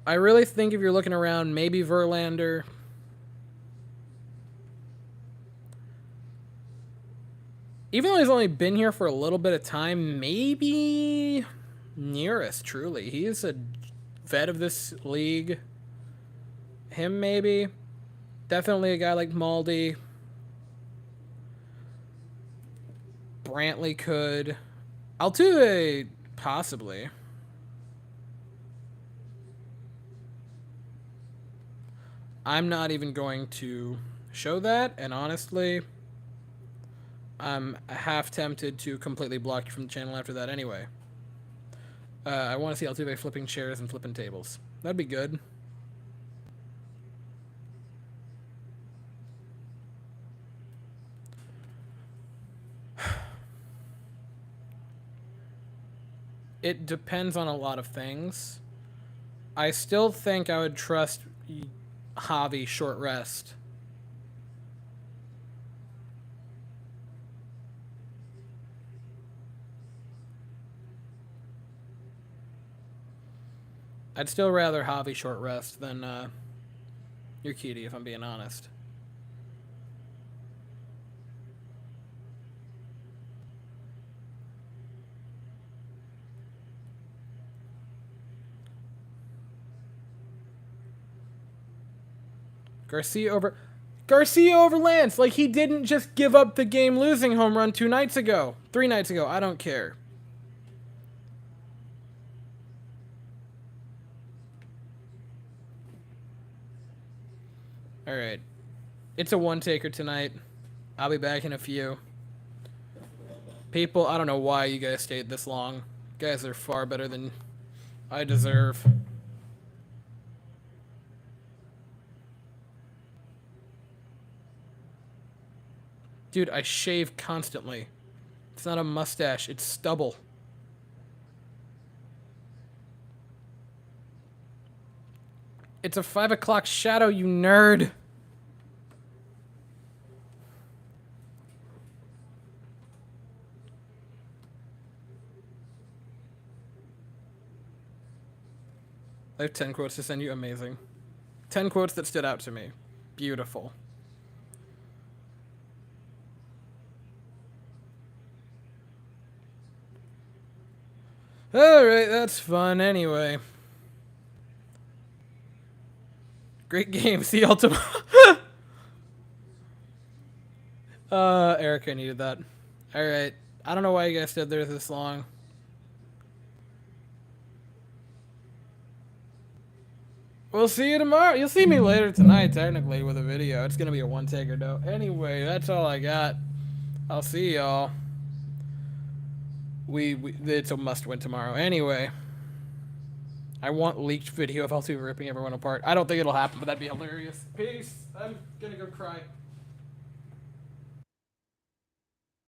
I really think if you're looking around, maybe Verlander. Even though he's only been here for a little bit of time, maybe Nearest, truly. He's a vet of this league. Him, maybe. Definitely a guy like Maldi. Brantley could. Altuve Possibly. I'm not even going to show that, and honestly, I'm half tempted to completely block you from the channel after that anyway. I want to see Altuve flipping chairs and flipping tables. That'd be good. It depends on a lot of things. I still think I would trust Javi short rest. I'd still rather Javi short rest than Urquidy, if I'm being honest. Garcia over Lance. Like, he didn't just give up the game-losing home run 3 nights ago. I don't care. All right. It's a one-taker tonight. I'll be back in a few. People, I don't know why you guys stayed this long. You guys are far better than I deserve. Dude, I shave constantly. It's not a mustache, it's stubble. It's a 5 o'clock shadow, you nerd. I have 10 quotes to send you. Amazing. 10 quotes that stood out to me. Beautiful. Alright, that's fun anyway. Great game. See y'all tomorrow. Eric, I needed that. Alright. I don't know why you guys stood there this long. We'll see you tomorrow. You'll see me later tonight, technically, with a video. It's going to be a one-taker, though. Anyway, that's all I got. I'll see y'all. It's a must-win tomorrow. Anyway. I want leaked video of Altuve ripping everyone apart. I don't think it'll happen, but that'd be hilarious. Peace. I'm going to go cry.